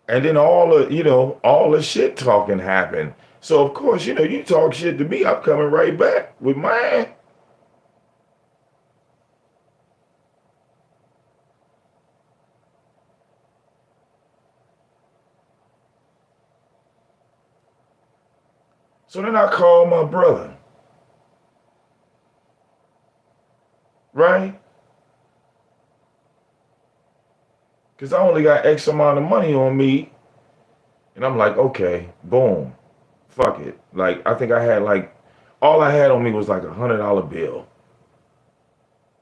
S1: And then all the shit talking happened. So of course, you talk shit to me, I'm coming right back with mine. So then I called my brother. Right? Because I only got X amount of money on me. And I'm like, okay, boom. Fuck it. Like, I think I had all I had on me was like $100 bill.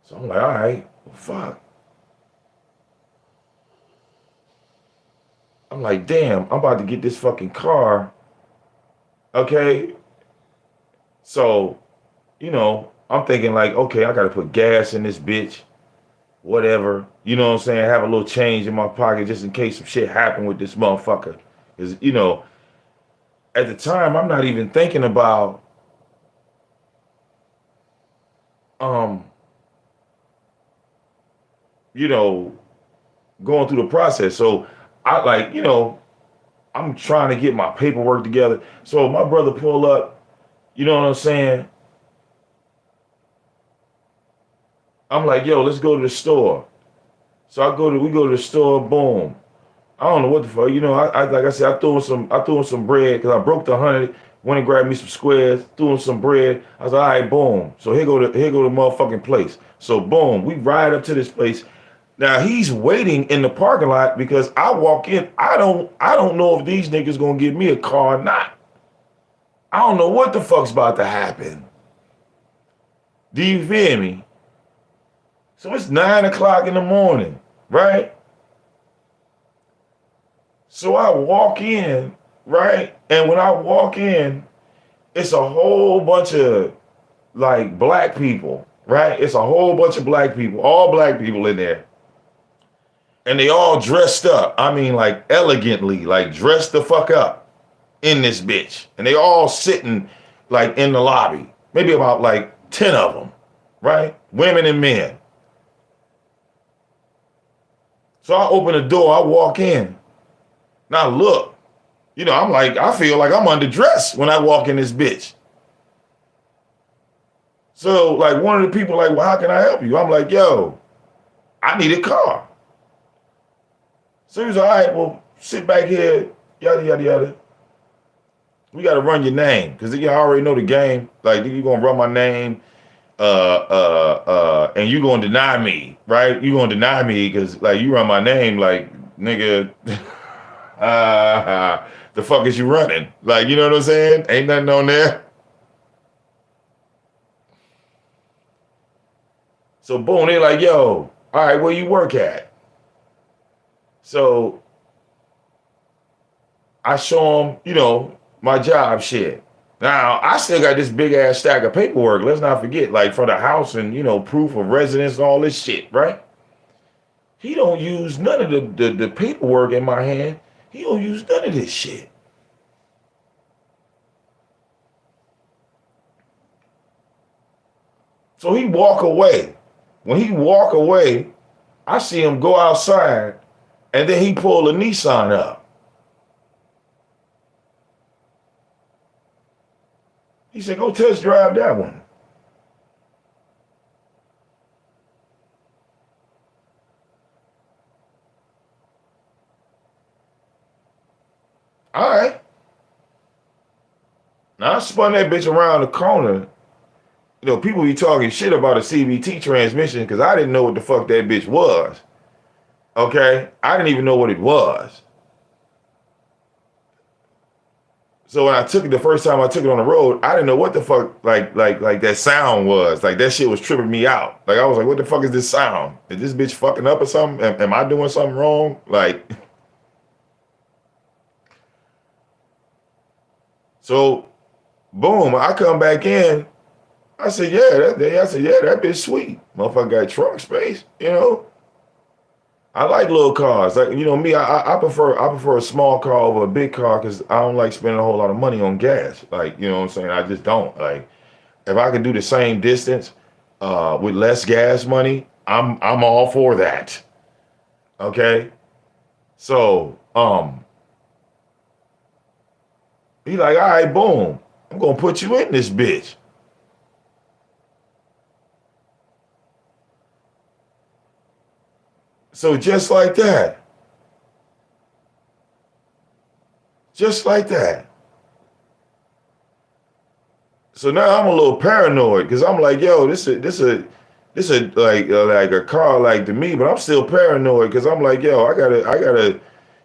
S1: So I'm like, all right, well, fuck. I'm like, damn, I'm about to get this fucking car. Okay. So, I'm thinking like, okay, I gotta put gas in this bitch, whatever. You know what I'm saying? Have a little change in my pocket just in case some shit happen with this motherfucker. Cause at the time I'm not even thinking about um, you know, going through the process. So I like, I'm trying to get my paperwork together. So my brother pull up, you know what I'm saying? I'm like, yo, let's go to the store. So we go to the store, boom. I don't know what the fuck, I like I said, I threw him some bread because I broke the 100, went and grabbed me some squares, threw him some bread. I was like, all right, boom. So here go the motherfucking place. So boom, we ride up to this place. Now he's waiting in the parking lot because I walk in. I don't know if these niggas gonna give me a car or not. I don't know what the fuck's about to happen. Do you feel me? So it's 9 o'clock in the morning, right? So I walk in, right? And when I walk in, it's a whole bunch of like black people, right? It's a whole bunch of black people, all black people in there. And they all dressed up. I mean, like elegantly, like dressed the fuck up in this bitch. And they all sitting like in the lobby. Maybe about like 10 of them, right? Women and men. So I open the door, I walk in. Now look, I'm like, I feel like I'm underdressed when I walk in this bitch. So like one of the people like, well, how can I help you? I'm like, yo, I need a car. So he was like, all right, well, sit back here, yada, yada, yada. We got to run your name because you already know the game. Like, you're going to run my name and you're going to deny me, right? You're going to deny me because, like, you run my name, like, nigga, the fuck is you running? Like, you know what I'm saying? Ain't nothing on there. So, boom, they like, yo, all right, where you work at? So I show them, my job shit. Now, I still got this big ass stack of paperwork. Let's not forget, like for the house and, proof of residence and all this shit, right? He don't use none of the paperwork in my hand. He don't use none of this shit. So he walk away. When he walk away, I see him go outside and then he pull a Nissan up. He said, go test drive that one. All right. Now I spun that bitch around the corner. People be talking shit about a CVT transmission because I didn't know what the fuck that bitch was. Okay? I didn't even know what it was. So when I took it the first time I took it on the road, I didn't know what the fuck like that sound was. Like that shit was tripping me out. Like I was like, what the fuck is this sound? Is this bitch fucking up or something? Am I doing something wrong? Like, so boom, I come back in. I said, yeah, that bitch sweet. Motherfucker got trunk space, I like little cars. Like, me, I prefer a small car over a big car because I don't like spending a whole lot of money on gas. Like, you know what I'm saying? I just don't. Like, if I could do the same distance with less gas money, I'm all for that. Okay? So, he like, all right, boom. I'm gonna put you in this bitch. So just like that. Just like that. So now I'm a little paranoid because I'm like, yo, this is like a car like to me, but I'm still paranoid because I'm like, yo, I gotta,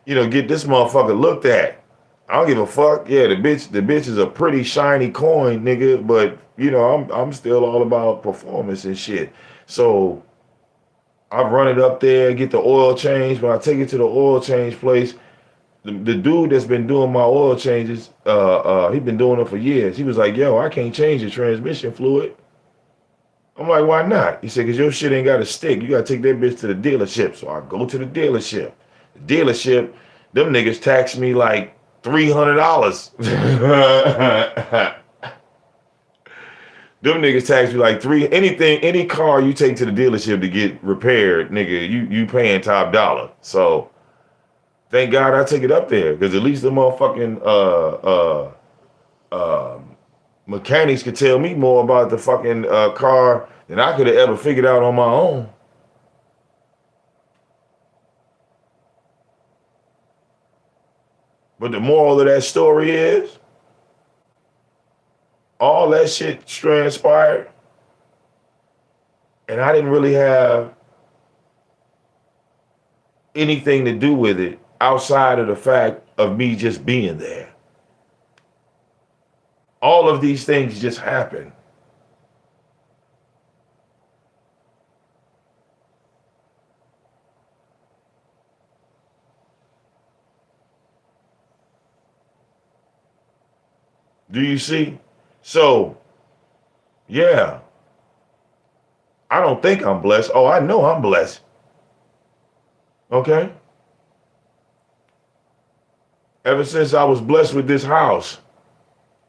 S1: get this motherfucker looked at. I don't give a fuck. Yeah, the bitch is a pretty shiny coin, nigga, but I'm still all about performance and shit. So I run it up there, get the oil change. When I take it to the oil change place, the dude that's been doing my oil changes, he been doing it for years. He was like, yo, I can't change the transmission fluid. I'm like, why not? He said, because your shit ain't got to stick. You got to take that bitch to the dealership. So I go to the dealership. The dealership, them niggas tax me like $300. Them niggas tax me like any car you take to the dealership to get repaired, nigga, you paying top dollar. So thank God I took it up there, because at least the motherfucking mechanics could tell me more about the fucking car than I could have ever figured out on my own. But the moral of that story is, all that shit transpired, and I didn't really have anything to do with it outside of the fact of me just being there. All of these things just happened. Do you see? So, yeah, I don't think I'm blessed. Oh, I know I'm blessed. Okay? Ever since I was blessed with this house,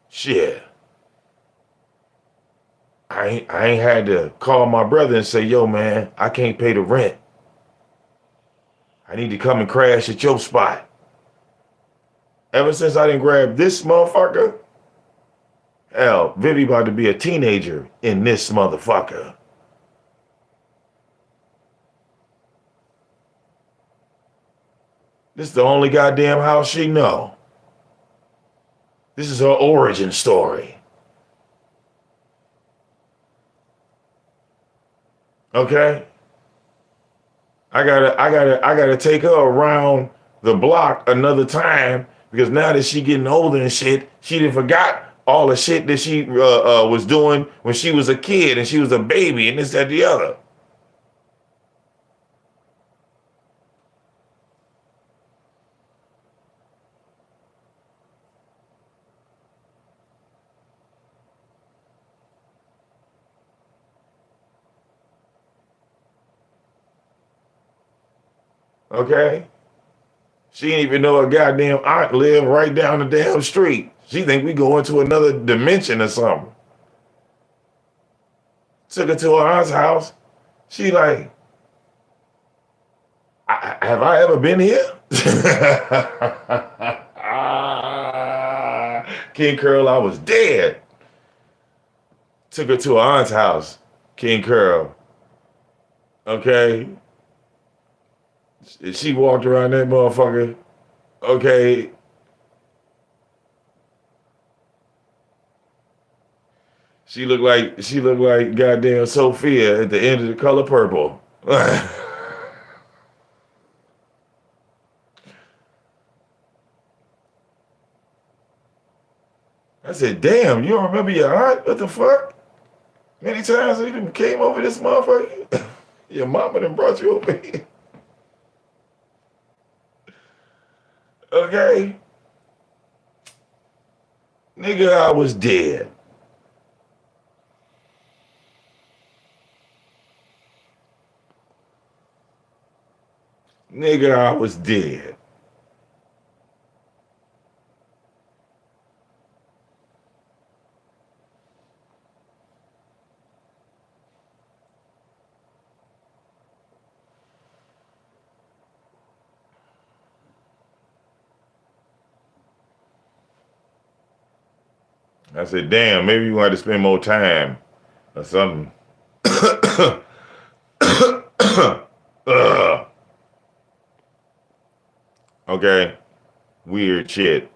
S1: shit, I ain't had to call my brother and say, yo, man, I can't pay the rent. I need to come and crash at your spot. Ever since I didn't grab this motherfucker, hell, Vivi about to be a teenager in this motherfucker. This is the only goddamn house she know. This is her origin story. Okay? I gotta take her around the block another time, because now that she getting older and shit, she done forgot all the shit that she was doing when she was a kid and she was a baby and this, that, the other. Okay? She didn't even know her goddamn aunt lived right down the damn street. She think we go into another dimension or something. Took her to her aunt's house. She like, have I ever been here? King Curl, I was dead. Took her to her aunt's house, King Curl. Okay? She walked around that motherfucker. Okay? She looked like goddamn Sophia at the end of The Color Purple. I said, damn, you don't remember your aunt? What the fuck? Many times we done came over this motherfucker. Your mama done brought you over here. Okay? Nigga, I was dead. Nigga, I was dead. I said, damn, maybe you want to spend more time or something. Okay? Weird shit.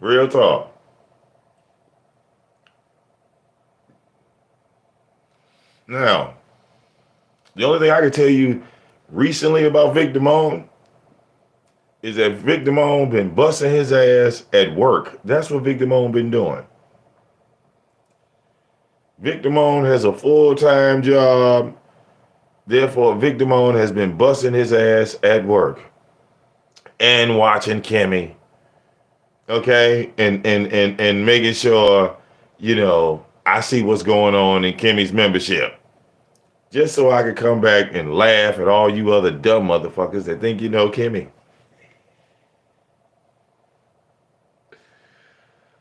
S1: Real talk. Now, the only thing I can tell you recently about VicDamoane is that VicDamoane been busting his ass at work. That's what VicDamoane been doing. VicDamoane has a full-time job. Therefore, VicDamoane has been busting his ass at work and watching KIMMIE, okay, and making sure, I see what's going on in KIMMIE's membership, just so I could come back and laugh at all you other dumb motherfuckers that think you know KIMMIE.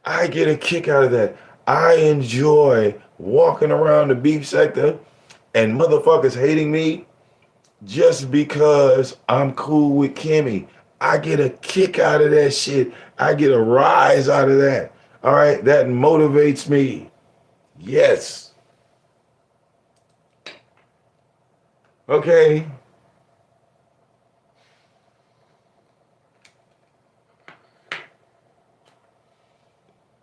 S1: I get a kick out of that. I enjoy walking around the beef sector and motherfuckers hating me just because I'm cool with KIMMIE. I get a kick out of that shit. I get a rise out of that. All right, that motivates me. Yes. Okay.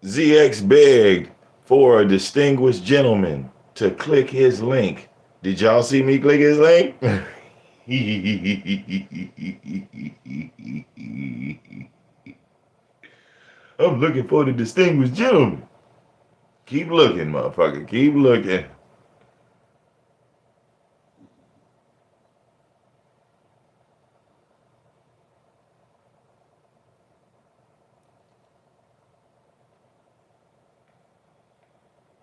S1: ZX begged for a distinguished gentleman to click his link. Did y'all see me click his link? I'm looking for the distinguished gentleman. Keep looking, motherfucker. Keep looking.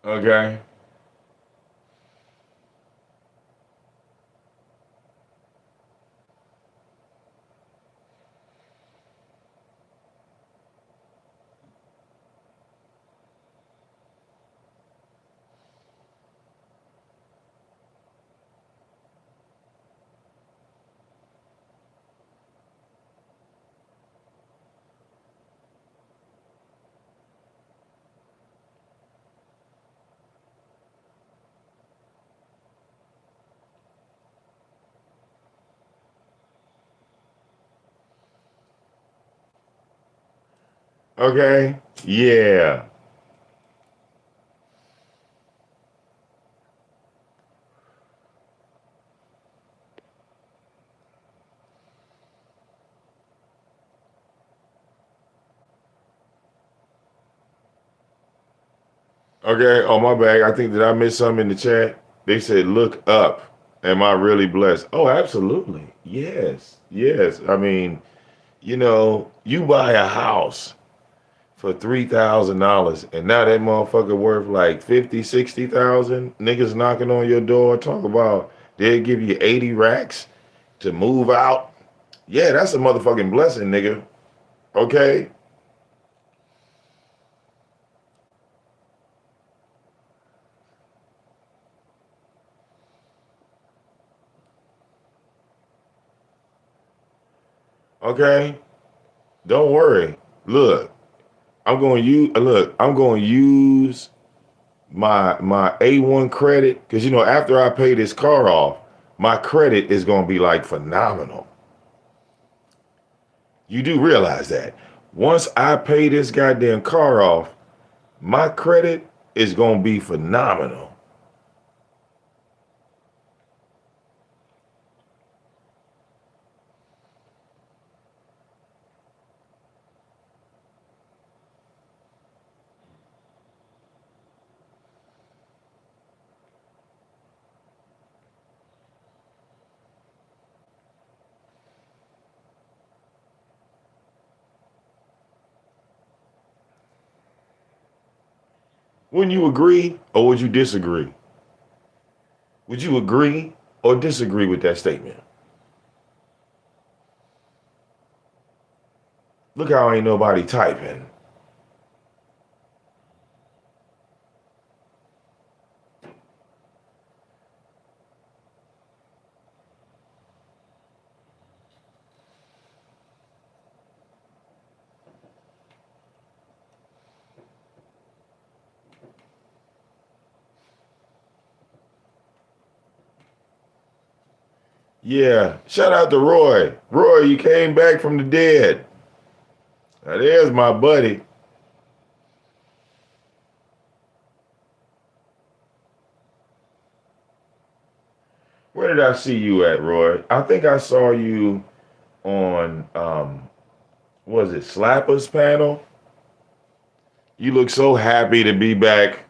S1: Okay. Okay. Yeah. Okay. Oh, my bad. I think that I missed something in the chat. They said, look up. Am I really blessed? Oh, absolutely. Yes. Yes. I mean, you buy a house for $3,000 and now that motherfucker worth like 50, 60,000. Niggas knocking on your door, talk about they'll give you 80 racks to move out. Yeah, that's a motherfucking blessing, nigga. Okay? Okay? Don't worry. Look, I'm going to use my A1 credit cuz after I pay this car off, my credit is going to be like phenomenal. You do realize that. Once I pay this goddamn car off, my credit is going to be phenomenal. Wouldn't you agree or would you disagree? Would you agree or disagree with that statement? Look how ain't nobody typing. Yeah, shout out to Roy. Roy, you came back from the dead. Now, there's my buddy. Where did I see you at, Roy? I think I saw you on was it Slappers panel? You look so happy to be back.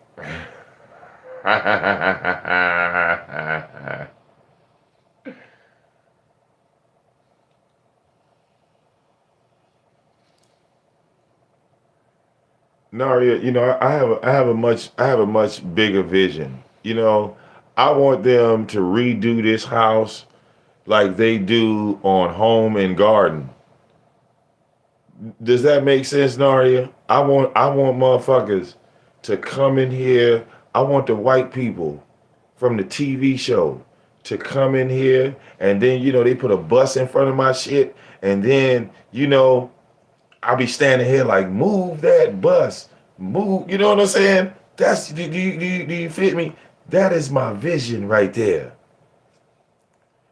S1: Naria, I have a much bigger vision. I want them to redo this house like they do on Home and Garden. Does that make sense, Naria? I want motherfuckers to come in here. I want the white people from the TV show to come in here, and then they put a bus in front of my shit, and then I'll be standing here like, move that bus, move. You know what I'm saying? Do you fit me? That is my vision right there.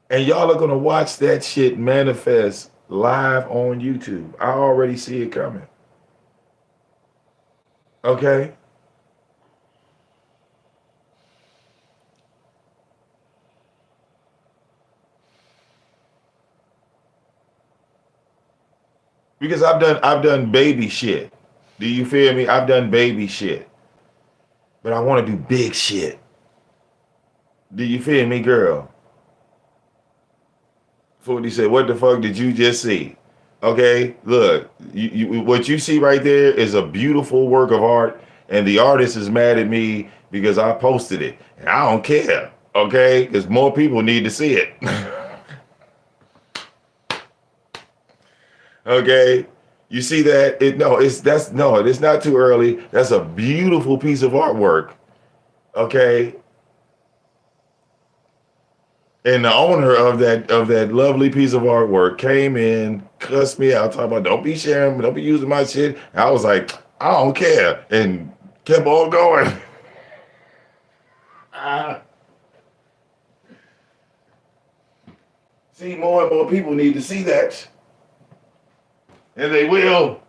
S1: And y'all are gonna watch that shit manifest live on YouTube. I already see it coming. Okay? Because I've done baby shit. Do you feel me? I've done baby shit. But I want to do big shit. Do you feel me, girl? Forty said, "What the fuck did you just see?" Okay, look, what you see right there is a beautiful work of art, and the artist is mad at me because I posted it, and I don't care. Okay, because more people need to see it. Okay, you see that? It's not too early. That's a beautiful piece of artwork. Okay, and the owner of that lovely piece of artwork came in, cussed me out, talking about don't be sharing, don't be using my shit. And I was like, I don't care, and kept on going. Ah, see, more and more people need to see that, and they will,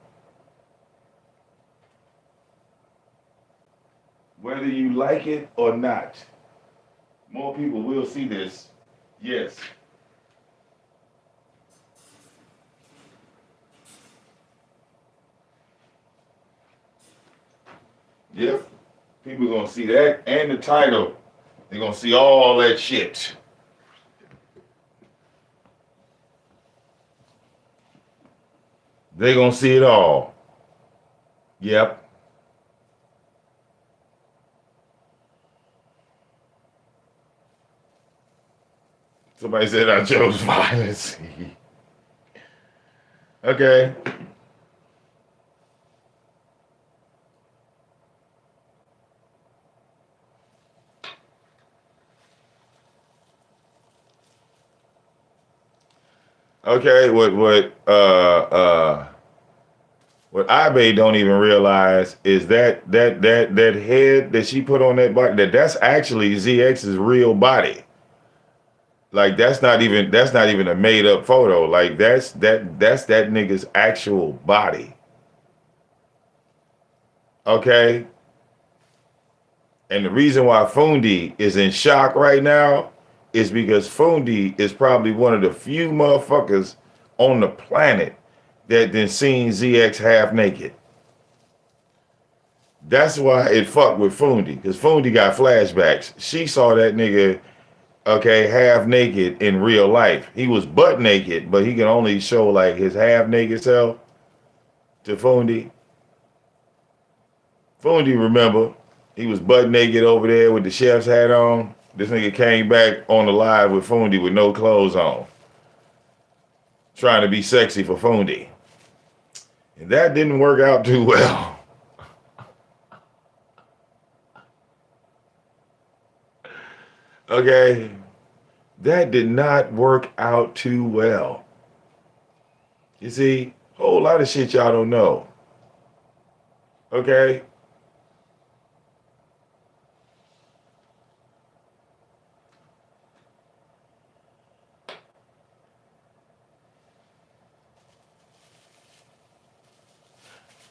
S1: whether you like it or not. More people will see this. Yes. Yep. People gonna see that and the title. They're gonna see all that shit. They're gonna see it all. Yep. Somebody said I chose violence. Okay. Okay. What Ibe don't even realize is that head that she put on that body, that's actually ZX's real body. Like that's not even a made up photo. Like that's that nigga's actual body. Okay? And the reason why Fundi is in shock right now is because Fundi is probably one of the few motherfuckers on the planet that then seen ZX half naked. That's why it fucked with Fundi, because Fundi got flashbacks. She saw that nigga, okay, half naked in real life. He was butt naked, but he can only show like his half naked self to Fundi. Fundi, remember, he was butt naked over there with the chef's hat on. This nigga came back on the live with Fundi with no clothes on, trying to be sexy for Fundi. And that didn't work out too well. Okay? That did not work out too well. You see, whole lot of shit y'all don't know. Okay?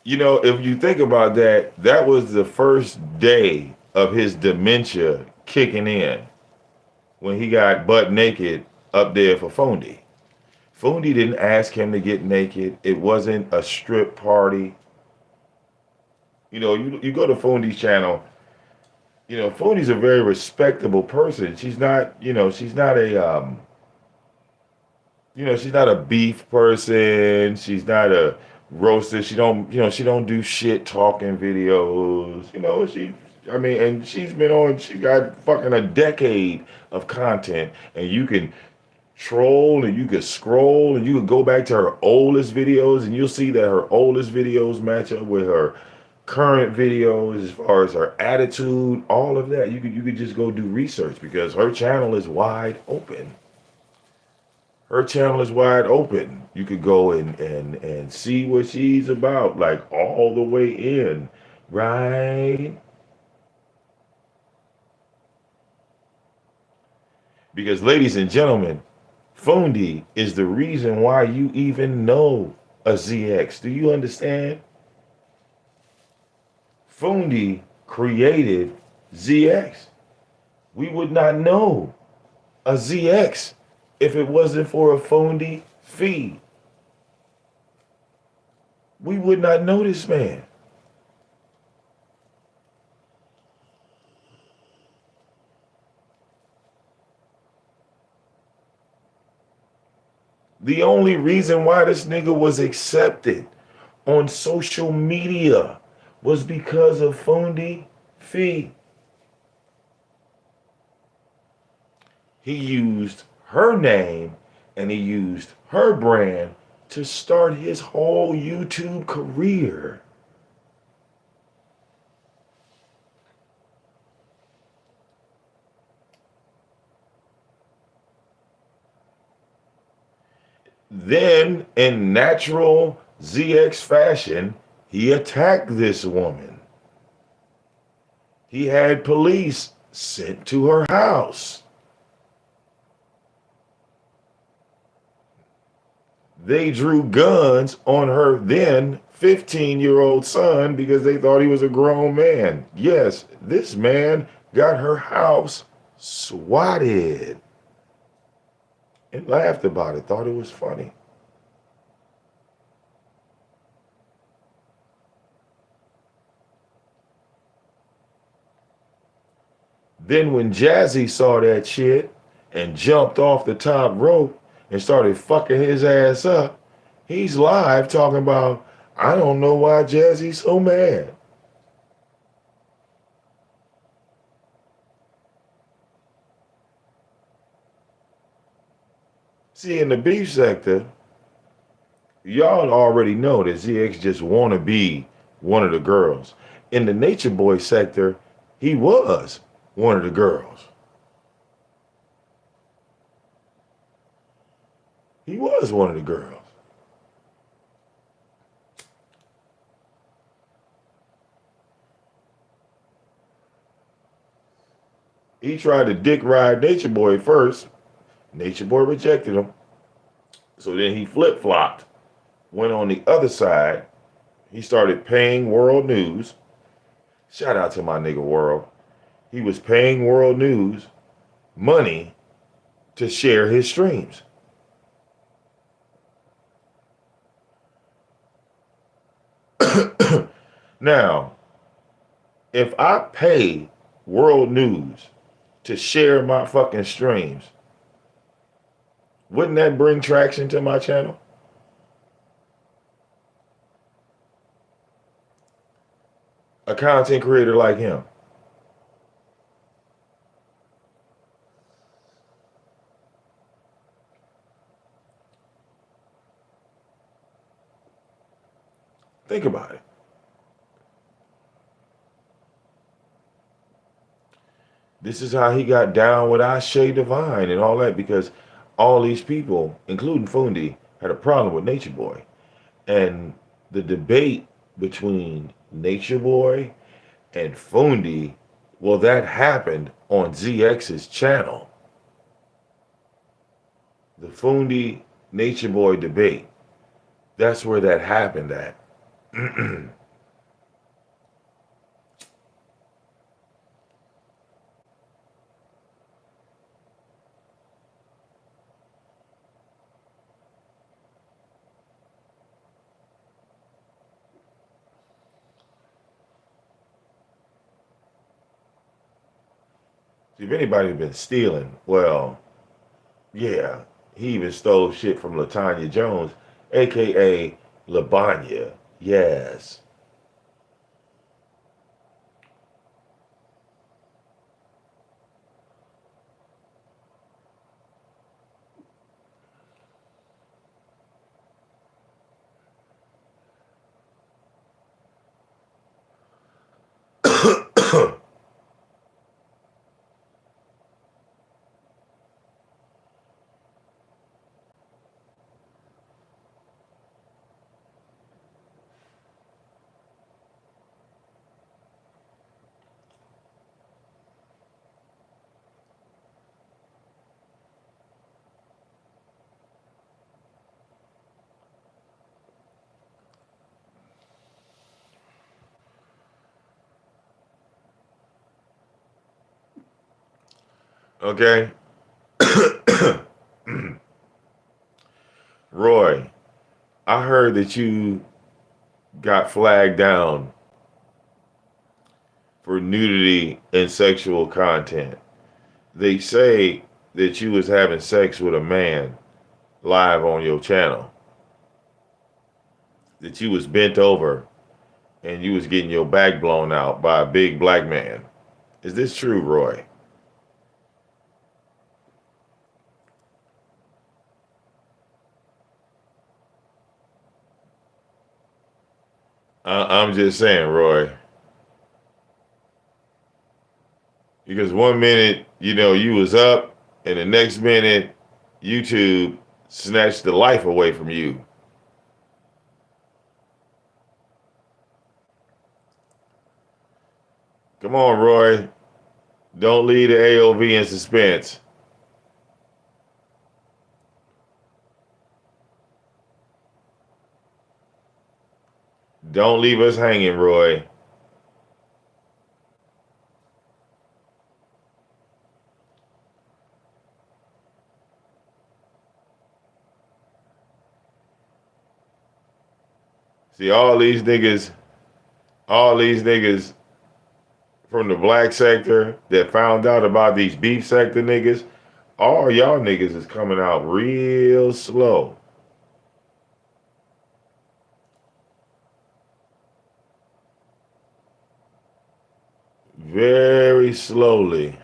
S1: You know, if you think about that, that was the first day of his dementia kicking in when he got butt naked up there for Fondy. Fondy didn't ask him to get naked. It wasn't a strip party. You know, you go to Fondy's channel, you know, Fondy's a very respectable person. She's not, you know, she's not a you know, she's not a beef person. She's not a roaster. She don't, you know, she don't do shit talking videos. You know, I mean, and she's been on, she got fucking a decade of content, and you can troll and you can scroll and you can go back to her oldest videos and you'll see that her oldest videos match up with her current videos as far as her attitude, all of that. You could just go do research because her channel is wide open. Her channel is wide open. You could go and see what she's about, like all the way in, right? Because ladies and gentlemen, Fundi is the reason why you even know a ZX. Do you understand? Fundi created ZX. We would not know a ZX if it wasn't for a Fundi feed. We would not know this man. The only reason why this nigga was accepted on social media was because of Fundi Fee. He used her name and he used her brand to start his whole YouTube career. Then, in natural ZX fashion, he attacked this woman. He had police sent to her house. They drew guns on her then 15-year-old son because they thought he was a grown man. Yes, this man got her house swatted and laughed about it, thought it was funny. Then when Jazzy saw that shit and jumped off the top rope and started fucking his ass up, he's live talking about, I don't know why Jazzy's so mad. See, in the beef sector, y'all already know that ZX just want to be one of the girls. In the Nature Boy sector, he was one of the girls. He was one of the girls. He tried to dick ride Nature Boy first. Nature Boy rejected him. So then he flip-flopped, went on the other side. He started paying World News. Shout out to my nigga World. He was paying World News money to share his streams. Now, if I pay World News to share my fucking streams, wouldn't that bring traction to my channel? A content creator like him. Think about it. This is how he got down with Ashay Divine and all that, because all these people, including Fundi, had a problem with Nature Boy. And the debate between Nature Boy and Fundi, well, that happened on ZX's channel. The Fundi Nature Boy debate. That's where that happened at. If anybody's been stealing, well, yeah, he even stole shit from Latanya Jones, aka Labanya. Yes. Okay. Roy, I heard that you got flagged down for nudity and sexual content. They say that you was having sex with a man live on your channel. That you was bent over and you was getting your back blown out by a big black man. Is this true, Roy? I'm just saying, Roy. Because one minute, you was up, and the next minute, YouTube snatched the life away from you. Come on, Roy. Don't leave the AOV in suspense. Don't leave us hanging, Roy. See, all these niggas from the black sector that found out about these beef sector niggas, all y'all niggas is coming out real slow. Very slowly.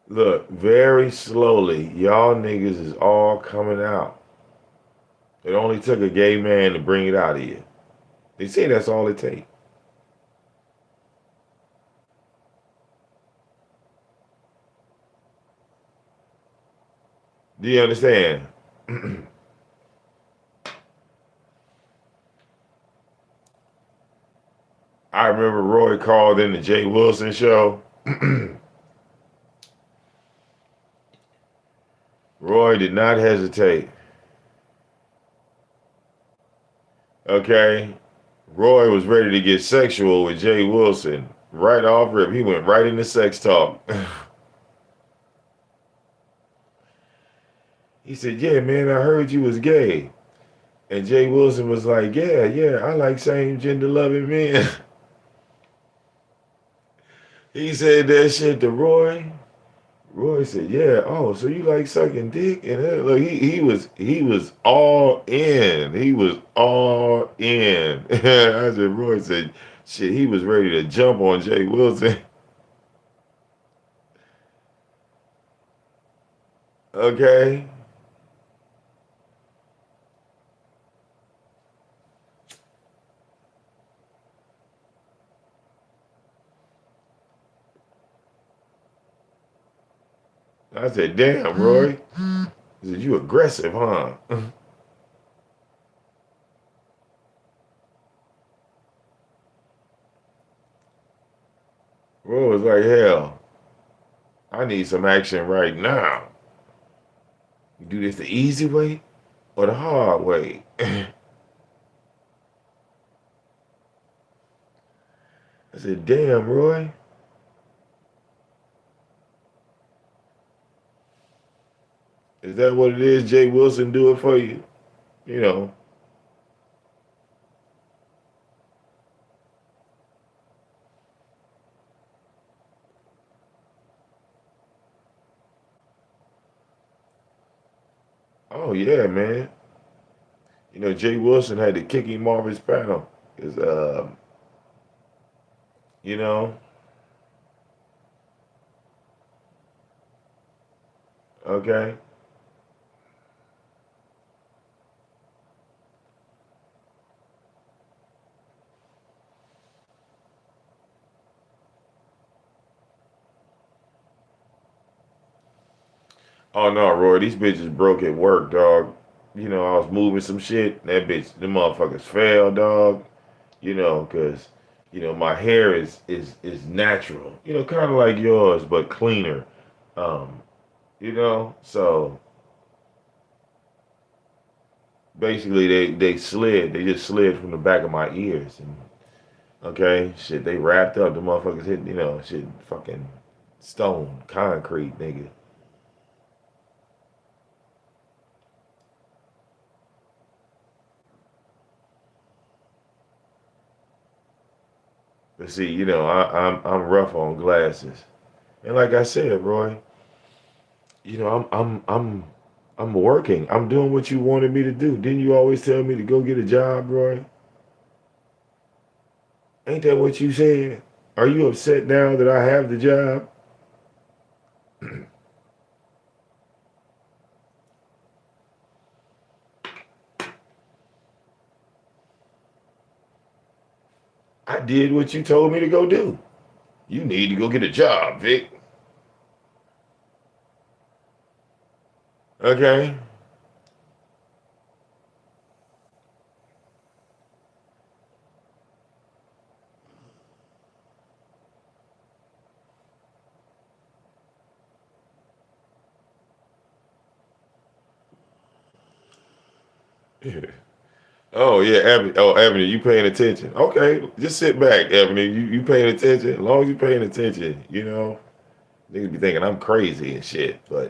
S1: Look, very slowly, y'all niggas is all coming out. It only took a gay man to bring it out of you. They say that's all it takes. Do you understand? I remember Roy called in the Jay Wilson show. Roy did not hesitate. Okay? Roy was ready to get sexual with Jay Wilson. Right off rip. He went right into sex talk. He said, "Yeah, man, I heard you was gay." And Jay Wilson was like, "Yeah, yeah, I like same gender loving men." He said that shit to Roy. Roy said, "Yeah, oh, so you like sucking dick?" And look, he was all in. He was all in. I said, Roy said, "Shit, he was ready to jump on Jay Wilson." Okay, I said, "Damn, Roy." He said, "You aggressive, huh?" Roy was like, "Hell, I need some action right now. You do this the easy way, or the hard way. I said, damn, Roy. Is that what it is? Jay Wilson do it for you? You know. Oh yeah, man. You know, Jay Wilson had to kick him off his panel. Cause you know, okay. Oh no, Roy, these bitches broke at work, dog. You know, I was moving some shit. That bitch, the motherfuckers fell, dog. You know, cause my hair is natural. You know, kind of like yours, but cleaner. Um, so basically they slid. They just slid from the back of my ears, and okay, shit, they wrapped up. The motherfuckers hit, shit, fucking stone, concrete, nigga. But see, I'm rough on glasses, and like I said, Roy, I'm working. I'm doing what you wanted me to do. Didn't you always tell me to go get a job, Roy? Ain't that what you said? Are you upset now that I have the job? I did what you told me to go do. You need to go get a job, Vic. Okay. Oh yeah, Ebony. Oh, Ebony, you paying attention? Okay, just sit back, Ebony. You paying attention? As long as you paying attention, niggas be thinking I'm crazy and shit, but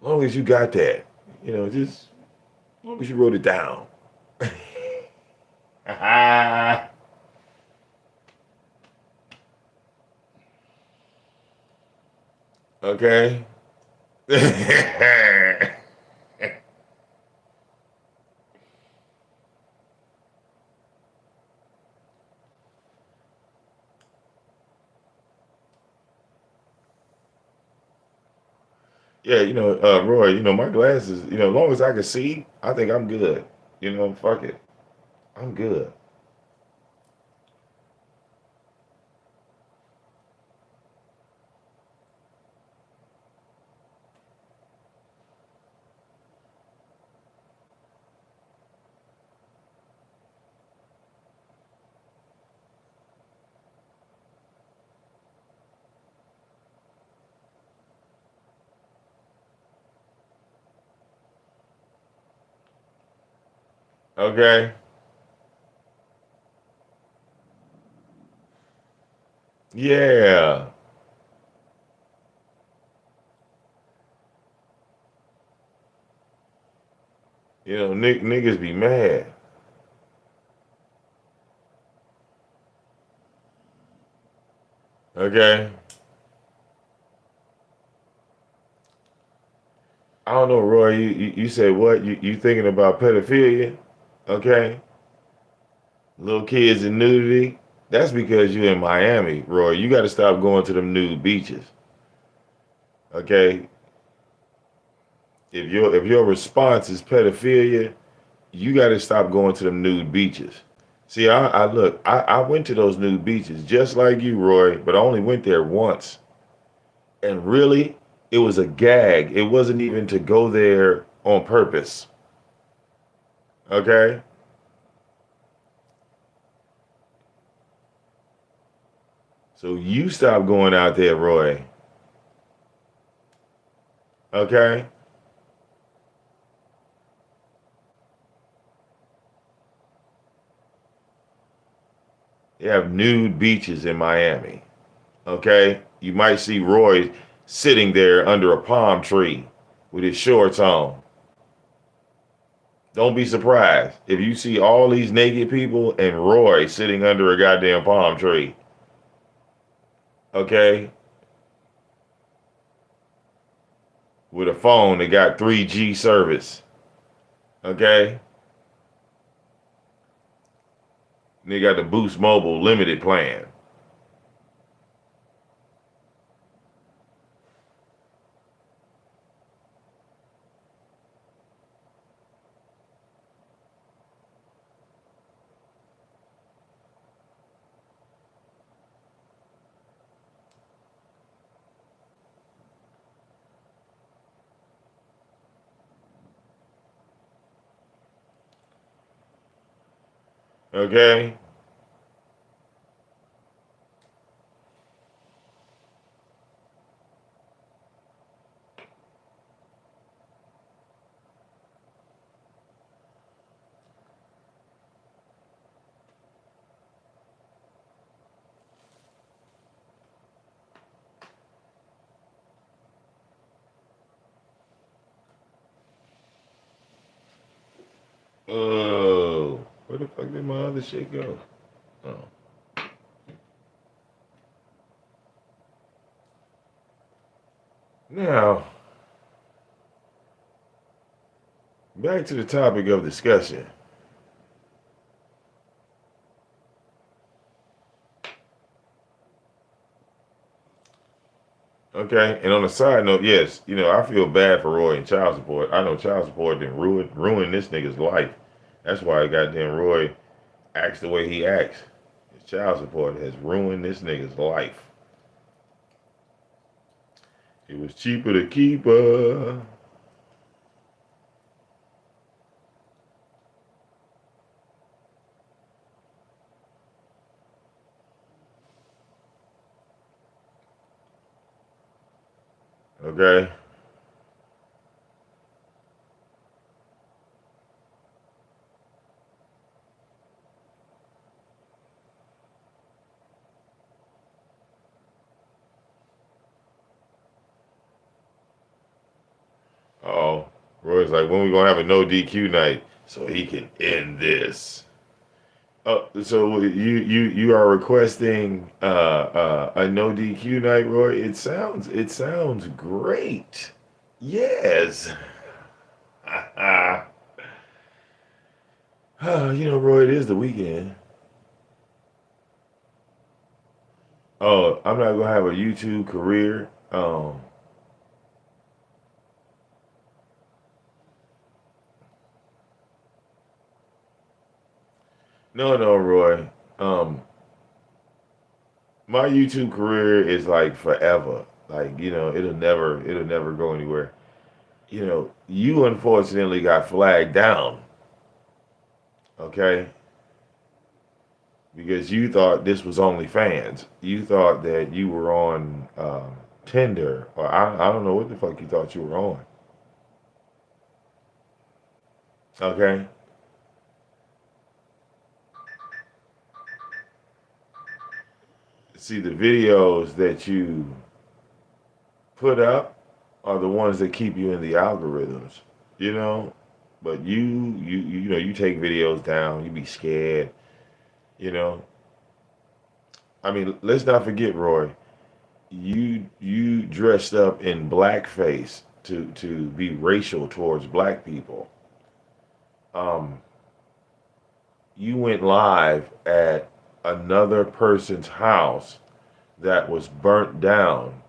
S1: as long as you got that, just as long as you wrote it down. Okay. Yeah, Roy, my glasses, as long as I can see, I think I'm good. Fuck it. I'm good. Okay. Yeah. Niggas be mad. Okay. I don't know, Roy. You said what? You thinking about pedophilia? Okay. Little kids and nudity. That's because you in Miami, Roy. You got to stop going to them nude beaches. Okay. If your response is pedophilia, you got to stop going to them nude beaches. See, I went to those nude beaches just like you, Roy, but I only went there once. And really, it was a gag. It wasn't even to go there on purpose. Okay? So you stop going out there, Roy. Okay? They have nude beaches in Miami. Okay? You might see Roy sitting there under a palm tree with his shorts on. Don't be surprised if you see all these naked people and Roy sitting under a goddamn palm tree. Okay? With a phone that got 3G service. Okay? And they got the Boost Mobile limited plan. Okay? Oh, where the fuck did my other shit go? Oh. Now, back to the topic of discussion. Okay, and on a side note, yes, I feel bad for Roy and child support. I know child support didn't ruin this nigga's life. That's why goddamn Roy acts the way he acts. His child support has ruined this nigga's life. It was cheaper to keep her. Okay. Oh, Roy's like, when we gonna have a no DQ night so he can end this? So you are requesting a no DQ night, Roy? It sounds great. Yes. Roy, it is the weekend. Oh, I'm not gonna have a YouTube career. No, no, Roy. Um, my YouTube career is like forever. Like, it'll never go anywhere. You unfortunately got flagged down, okay? Because you thought this was OnlyFans. You thought that you were on Tinder, or I don't know what the fuck you thought you were on, okay? See, the videos that you put up are the ones that keep you in the algorithms, you know? But you take videos down, you be scared, you know? I mean, let's not forget, Roy, you dressed up in blackface to be racial towards black people. Um, you went live at another person's house that was burnt down,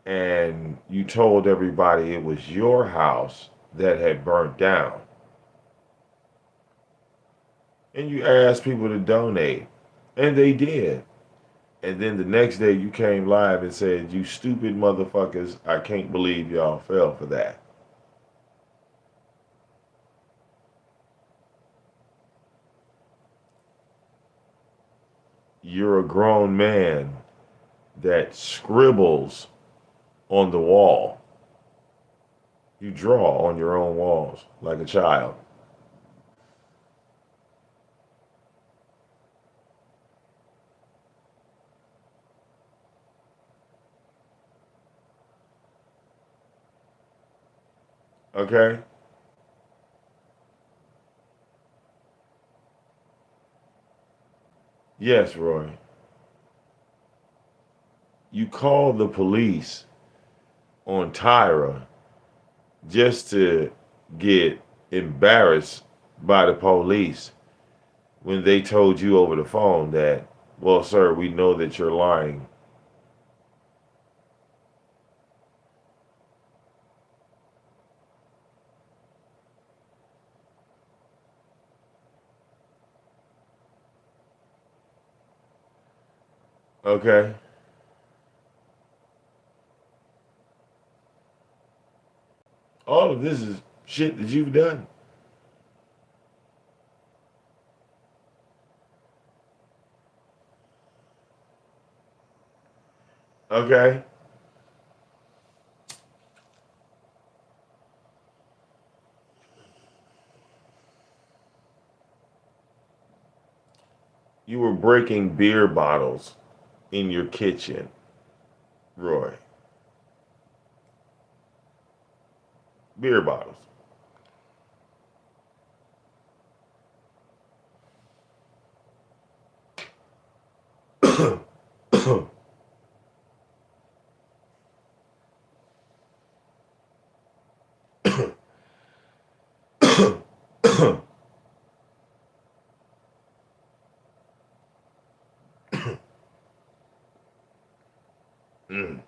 S1: and you told everybody it was your house that had burnt down. And you asked people to donate, and they did. And then the next day you came live and said, "You stupid motherfuckers, I can't believe y'all fell for that." You're a grown man that scribbles on the wall. You draw on your own walls like a child. Okay? Yes, Roy. You call the police on Tyra just to get embarrassed by the police when they told you over the phone that, well, sir, we know that you're lying. Okay? All of this is shit that you've done. Okay? You were breaking beer bottles in your kitchen, Roy. Beer bottles. Mm.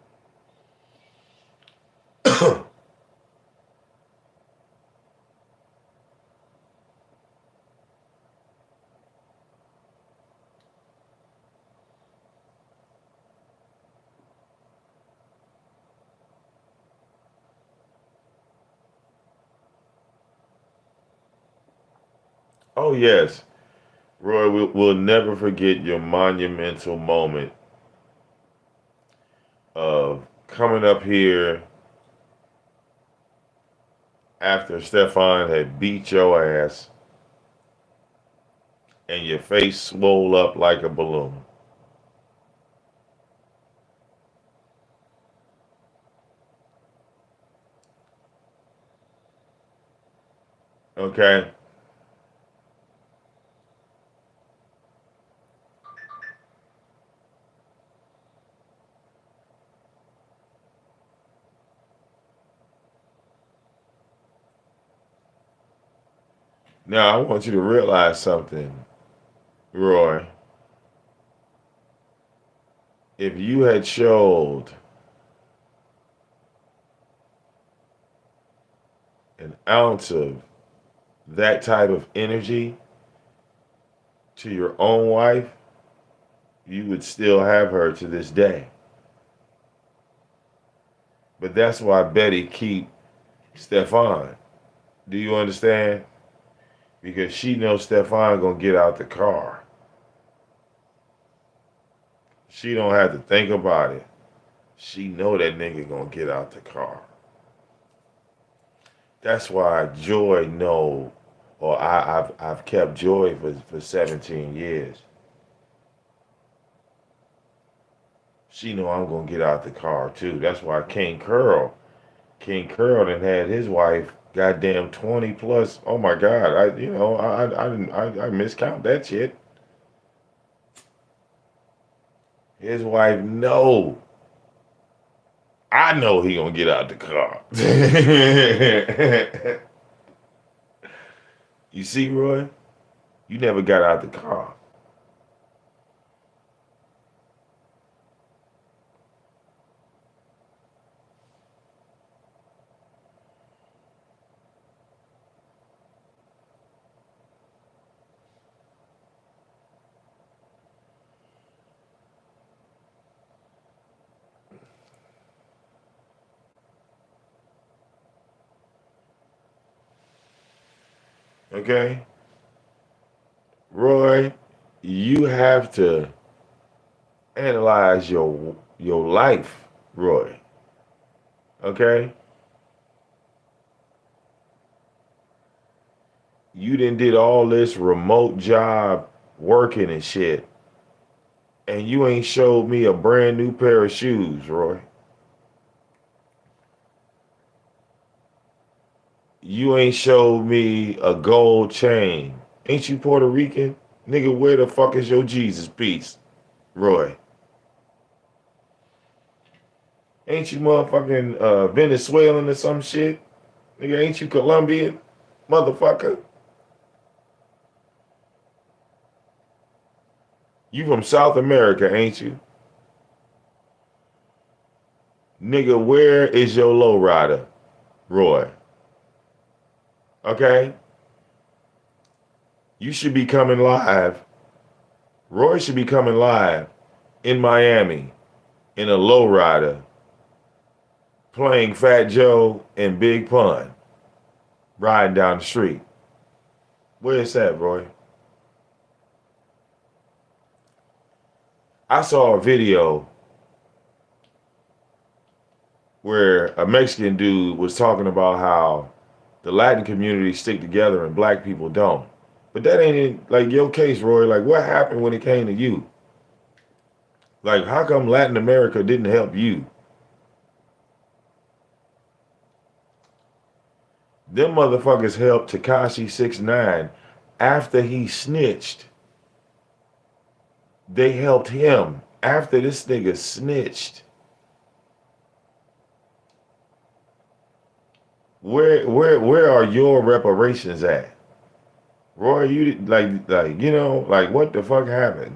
S1: Oh, yes. Roy, we'll never forget your monumental moment of coming up here after Stefan had beat your ass and your face swole up like a balloon. Okay? Now, I want you to realize something, Roy. If you had showed an ounce of that type of energy to your own wife, you would still have her to this day. But that's why Betty keep Stefan. Do you understand? Because she knows Stefan gonna get out the car. She don't have to think about it. She know that nigga gonna get out the car. That's why Joy know, or I've kept Joy for 17 years. She know I'm gonna get out the car too. That's why King Curl done had his wife goddamn 20 plus. Oh my God, I didn't I miscount that shit. His wife know. I know he gonna get out the car. You see, Roy? You never got out the car. Okay? Roy, you have to analyze your life, Roy. Okay? You done did all this remote job working and shit, and you ain't showed me a brand new pair of shoes, Roy. You ain't showed me a gold chain. Ain't you Puerto Rican? Nigga, where the fuck is your Jesus piece, Roy? Ain't you motherfucking Venezuelan or some shit? Nigga, ain't you Colombian? Motherfucker. You from South America, ain't you? Nigga, where is your lowrider, Roy? Okay? You should be coming live. Roy should be coming live in Miami in a lowrider playing Fat Joe and Big Pun riding down the street. Where is that, Roy? I saw a video where a Mexican dude was talking about how the Latin community stick together and black people don't. But that ain't like your case, Roy. Like, what happened when it came to you? Like, how come Latin America didn't help you? Them motherfuckers helped Tekashi 6ix9ine after he snitched. They helped him after this nigga snitched. Where are your reparations at? Roy, you like what the fuck happened?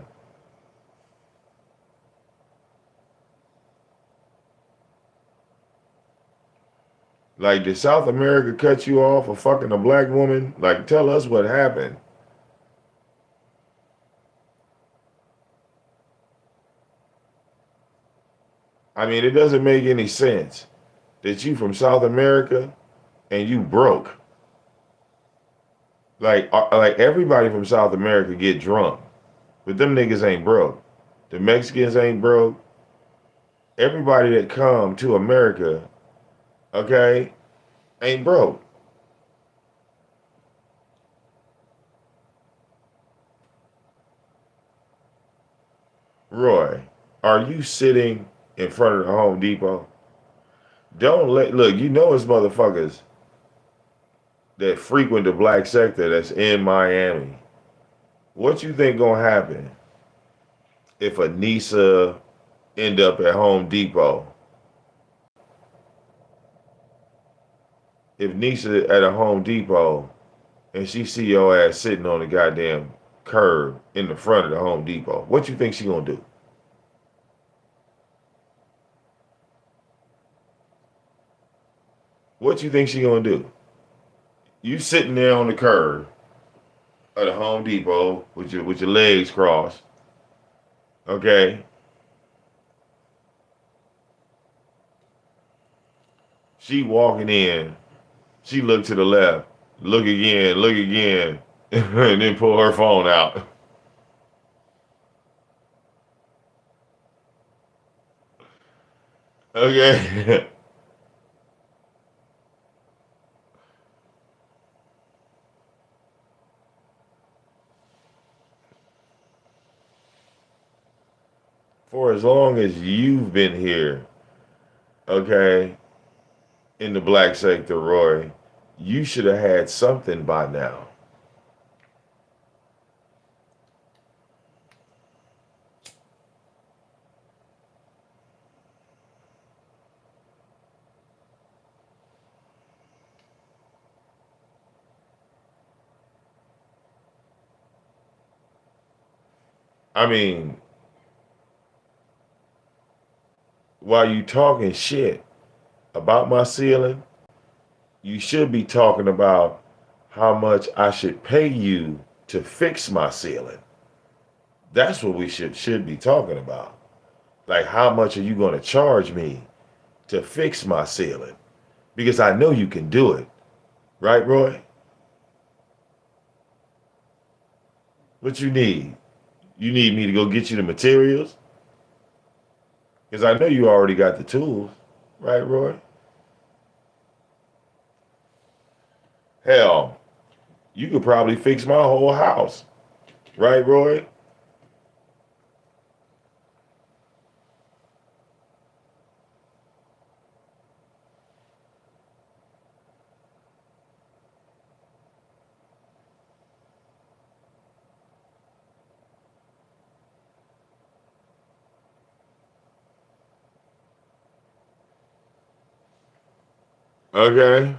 S1: Like, did South America cut you off for fucking a black woman? Like, tell us what happened. I mean, it doesn't make any sense that you from South America and you broke. Like everybody from South America get drunk, but them niggas ain't broke. The Mexicans ain't broke. Everybody that come to America, okay, ain't broke. Roy, are you sitting in front of the Home Depot? Look, you know it's motherfuckers that frequent the black sector that's in Miami. What you think gonna happen if a Nisa end up at Home Depot? If Nisa at a Home Depot and she see your ass sitting on the goddamn curb in the front of the Home Depot, what you think she gonna do? What you think she gonna do? You sitting there on the curb of the Home Depot with your legs crossed, okay? She walking in, she look to the left, look again, and then pull her phone out. Okay. For as long as you've been here, okay, in the black sector, Roy, you should have had something by now. I mean, while you talking shit about my ceiling, you should be talking about how much I should pay you to fix my ceiling. That's what we should be talking about. Like, how much are you going to charge me to fix my ceiling? Because I know you can do it. Right, Roy? What you need? You need me to go get you the materials? Because I know you already got the tools. Right, Roy? Hell, you could probably fix my whole house. Right, Roy? Okay.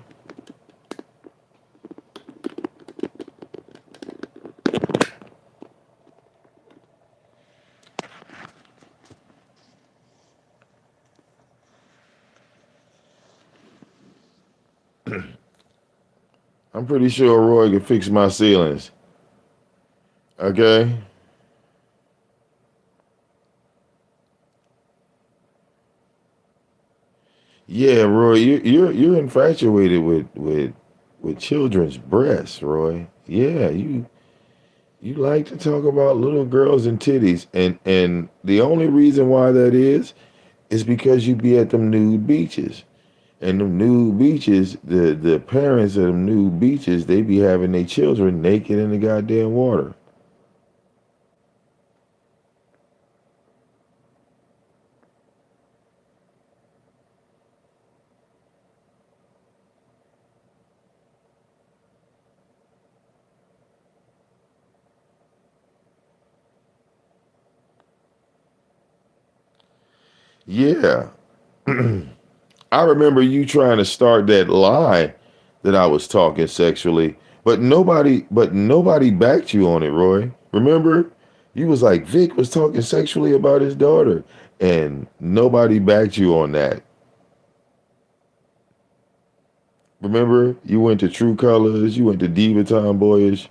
S1: I'm pretty sure Roy can fix my ceilings. Okay. Yeah, Roy, you're infatuated with children's breasts, Roy. Yeah, you like to talk about little girls and titties, and the only reason why that is because you be at them nude beaches. And them nude beaches, the parents of them nude beaches, they be having their children naked in the goddamn water. Yeah. I remember you trying to start that lie that I was talking sexually, but nobody backed you on it, Roy. Remember? You was like, Vic was talking sexually about his daughter, and nobody backed you on that. Remember? You went to True Colors, you went to Diva Tomboyish.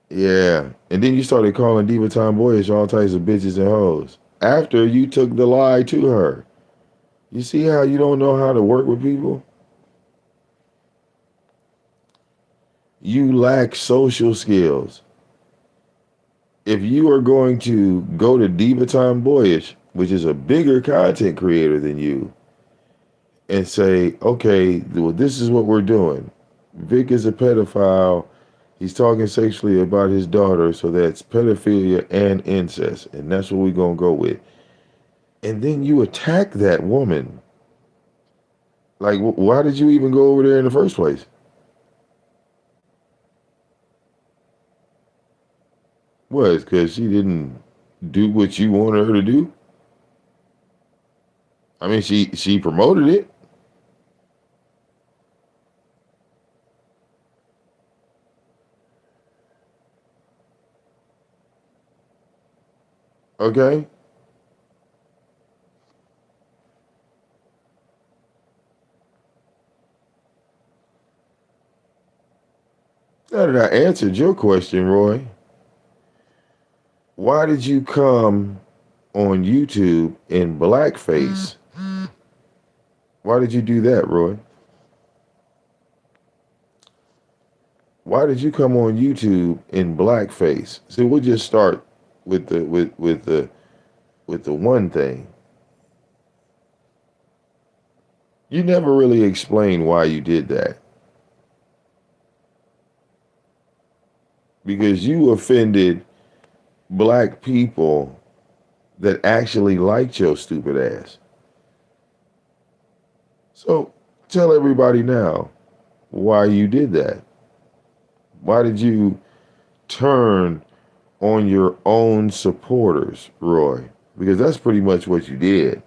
S1: Yeah. And then you started calling Diva Tomboyish all types of bitches and hoes. After you took the lie to her. You see how you don't know how to work with people? You lack social skills. If you are going to go to Diva Tomboyish, which is a bigger content creator than you, and say, okay, well, this is what we're doing. Vic is a pedophile. He's talking sexually about his daughter, so that's pedophilia and incest, and that's what we're gonna go with. And then you attack that woman. Like, why did you even go over there in the first place? Was because she didn't do what you wanted her to do? I mean, she promoted it. Okay. Now that I answered your question, Roy, why did you come on YouTube in blackface? Why did you do that, Roy? Why did you come on YouTube in blackface? See, we'll just start with the one thing. You never really explained why you did that. Because you offended black people that actually liked your stupid ass. So tell everybody now why you did that. Why did you turn on your own supporters, Roy? Because that's pretty much what you did.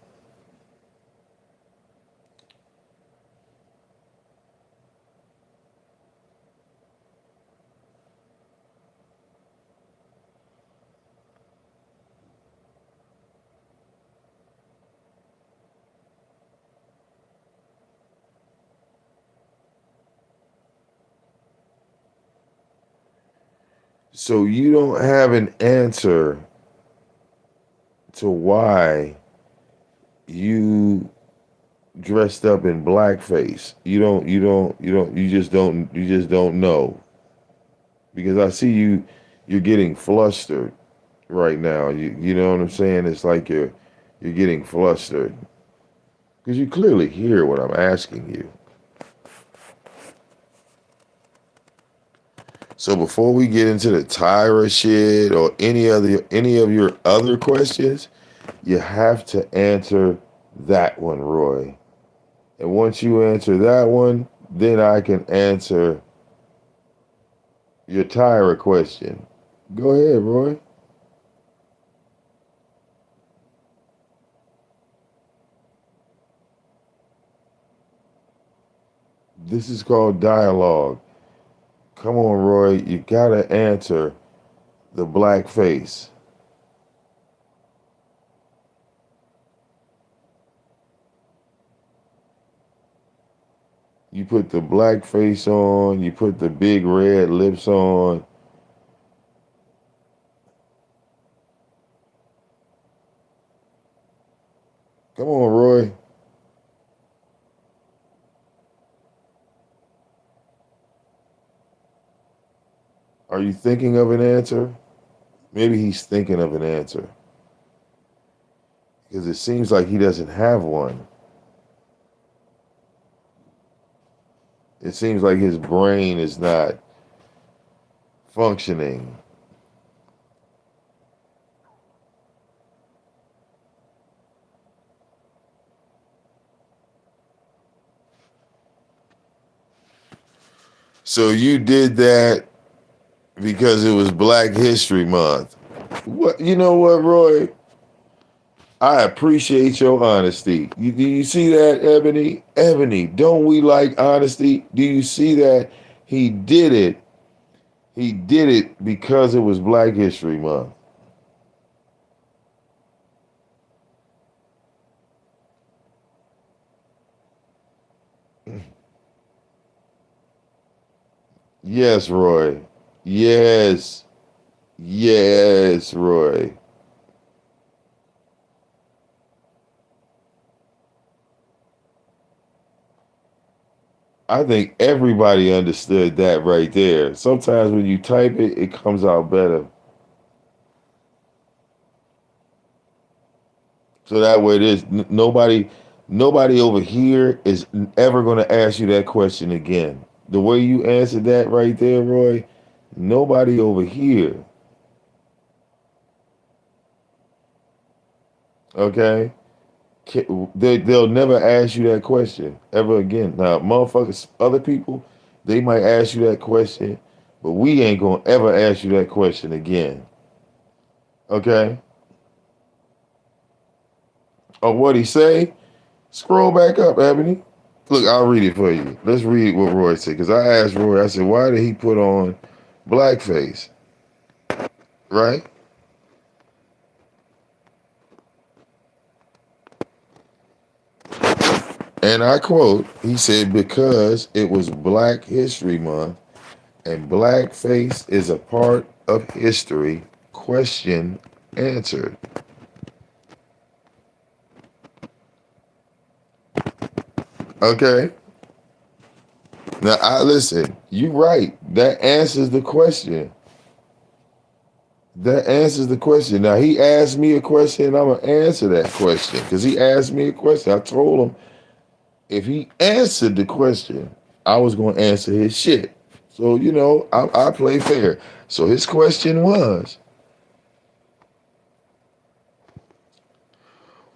S1: So you don't have an answer to why you dressed up in blackface. You just don't know. Because I see you're getting flustered right now. You know what I'm saying? It's like you're getting flustered. Because you clearly hear what I'm asking you. So before we get into the Tyra shit or any of your other questions, you have to answer that one, Roy. And once you answer that one, then I can answer your Tyra question. Go ahead, Roy. This is called dialogue. Come on, Roy. You gotta answer the black face. You put the black face on, you put the big red lips on. Come on, Roy. Are you thinking of an answer? Maybe he's thinking of an answer because it seems like he doesn't have one. It seems like his brain is not functioning. So you did that because it was Black History Month. What, you know what, Roy? I appreciate your honesty. Do you see that, Ebony? Ebony, don't we like honesty? Do you see that? He did it. He did it because it was Black History Month. Yes, Roy. Yes. Yes, Roy. I think everybody understood that right there. Sometimes when you type it, it comes out better. So that way, nobody over here is ever going to ask you that question again. The way you answered that right there, Roy, nobody over here, okay, they'll never ask you that question ever again. Now, motherfuckers, other people, they might ask you that question, but we ain't gonna ever ask you that question again. Okay? Oh, what he say? Scroll back up, Ebony. Look, I'll read it for you. Let's read what Roy said. Because I asked Roy, I said, why did he put on blackface? Right? And I quote, he said, because it was Black History Month and blackface is a part of history, question answered. Okay? Now, I listen, you right. That answers the question. That answers the question. Now, he asked me a question, and I'm going to answer that question because he asked me a question. I told him if he answered the question, I was going to answer his shit. So, I play fair. So his question was,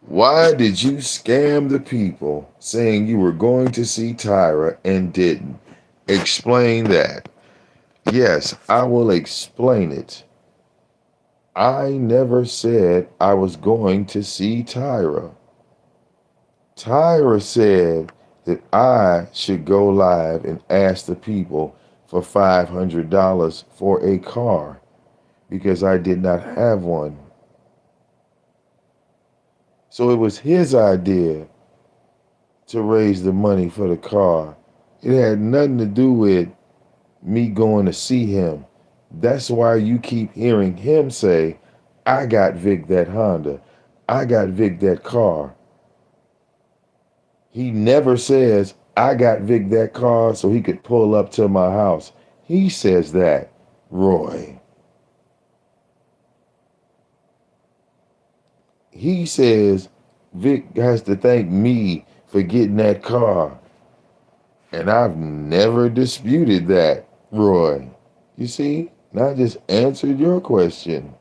S1: why did you scam the people saying you were going to see Tyra and didn't? Explain that. Yes, I will explain it. I never said I was going to see Tyra. Tyra said that I should go live and ask the people for $500 for a car because I did not have one. So it was his idea to raise the money for the car. It had nothing to do with me going to see him. That's why you keep hearing him say, I got Vic that Honda. I got Vic that car. He never says, I got Vic that car so he could pull up to my house. He says that, Roy. He says Vic has to thank me for getting that car. And I've never disputed that, Roy. You see, and I just answered your question.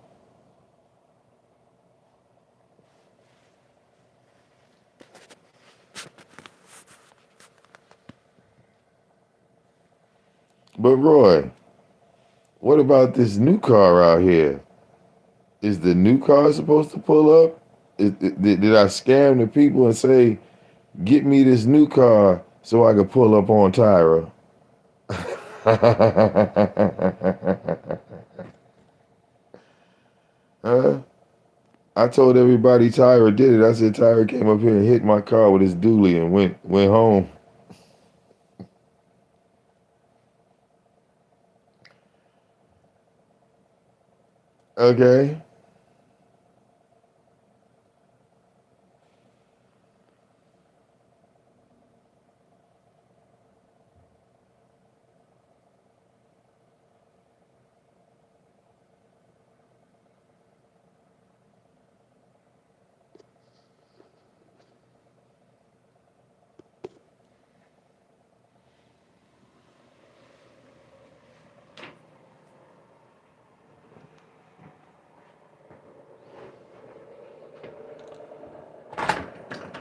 S1: But Roy, what about this new car out here? Is the new car supposed to pull up? Did I scam the people and say, get me this new car so I could pull up on Tyra. Huh? I told everybody Tyra did it. I said Tyra came up here and hit my car with his dually and went home. Okay.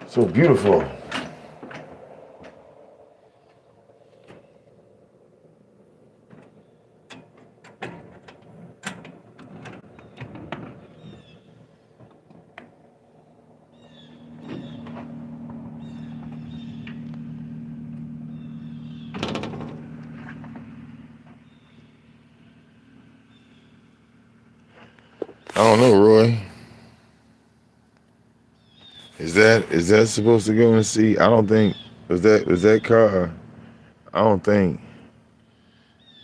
S1: So beautiful. I don't know, Roy. Is that supposed to go and see? I don't think was that car. I don't think.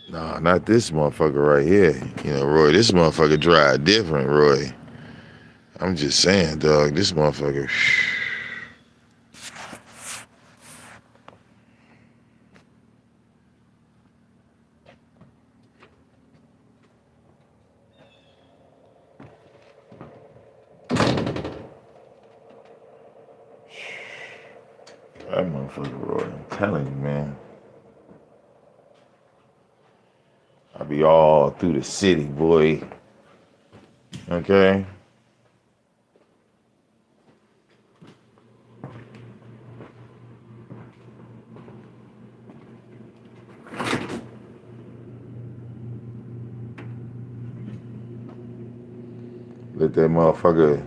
S1: Nah, not this motherfucker right here. You know, Roy, this motherfucker drive different, Roy. I'm just saying, dog, this motherfucker. That motherfucker, Roy. I'm telling you, man. I be all through the city, boy. Okay? Let that motherfucker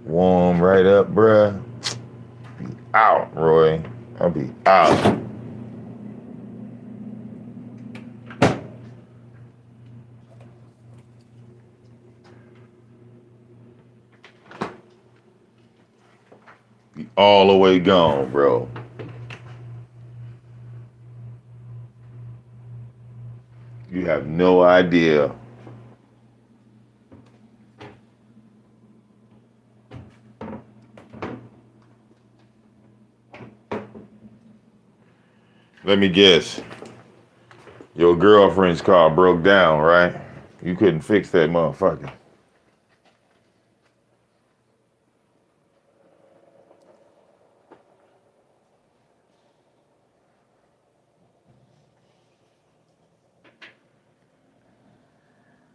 S1: warm right up, bruh. Be out, Roy. I'll be out. Be all the way gone, bro. You have no idea. Let me guess. Your girlfriend's car broke down, right? You couldn't fix that motherfucker.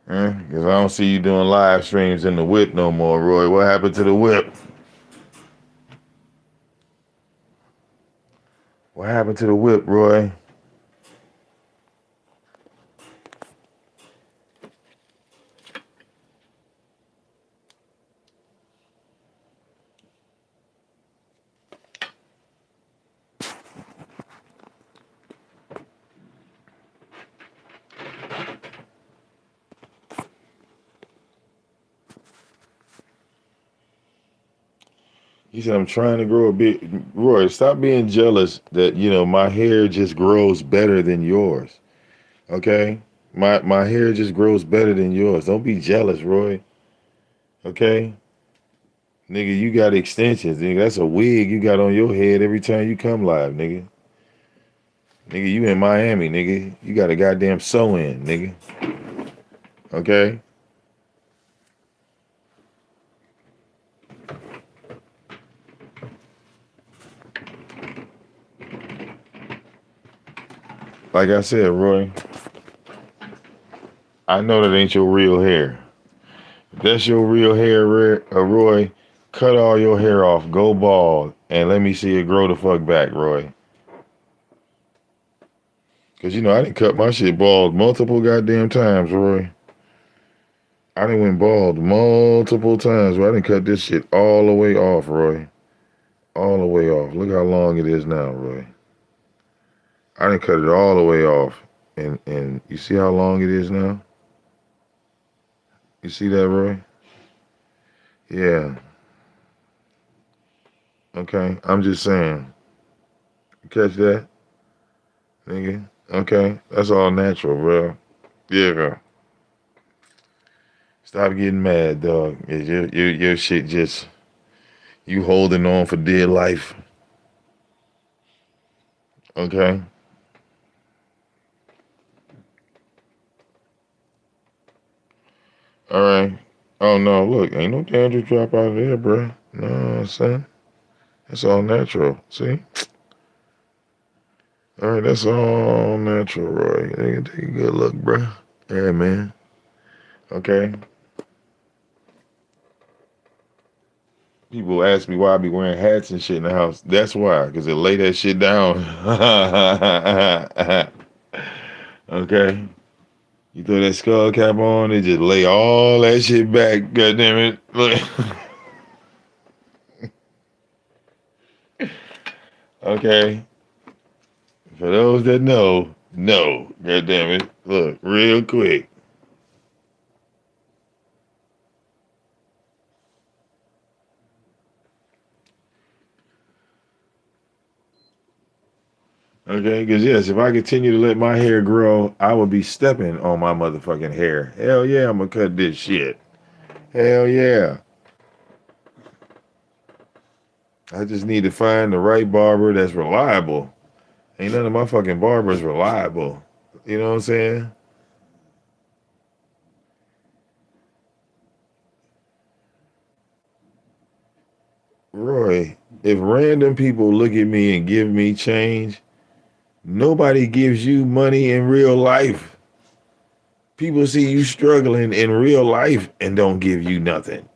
S1: Because I don't see you doing live streams in the whip no more, Roy. What happened to the whip? What happened to the whip, Roy? He said, I'm trying to grow a bit. Roy, stop being jealous that, my hair just grows better than yours. Okay? My hair just grows better than yours. Don't be jealous, Roy. Okay? Nigga, you got extensions, nigga. That's a wig you got on your head every time you come live, nigga. Nigga, you in Miami, nigga. You got a goddamn sew-in, nigga. Okay? Like I said, Roy, I know that ain't your real hair. If that's your real hair, Roy, cut all your hair off, go bald, and let me see it grow the fuck back, Roy. Because, I didn't cut my shit bald multiple goddamn times, Roy. I done went bald multiple times, Roy. I done cut this shit all the way off, Roy. All the way off. Look how long it is now, Roy. I didn't cut it all the way off. And you see how long it is now? You see that, Roy? Yeah. Okay. I'm just saying. You catch that, nigga? Okay. That's all natural, bro. Yeah. Stop getting mad, dog. Your shit just, you holding on for dear life. Okay? All right. Oh, no, look. Ain't no danger drop out of there, bro. No, son. That's all natural. See? All right, that's all natural, Roy. Take a good look, bro. Yeah, man. Okay. People ask me why I be wearing hats and shit in the house. That's why, because it lay that shit down. Okay. You throw that skull cap on, it just lay all that shit back. God damn it. Look. Okay. For those that know, no. God damn it. Look, real quick. Okay, because yes, if I continue to let my hair grow, I will be stepping on my motherfucking hair. Hell yeah, I'm gonna cut this shit. Hell yeah. I just need to find the right barber that's reliable. Ain't none of my fucking barbers reliable. You know what I'm saying? Roy, if random people look at me and give me change, nobody gives you money in real life. People see you struggling in real life and don't give you nothing.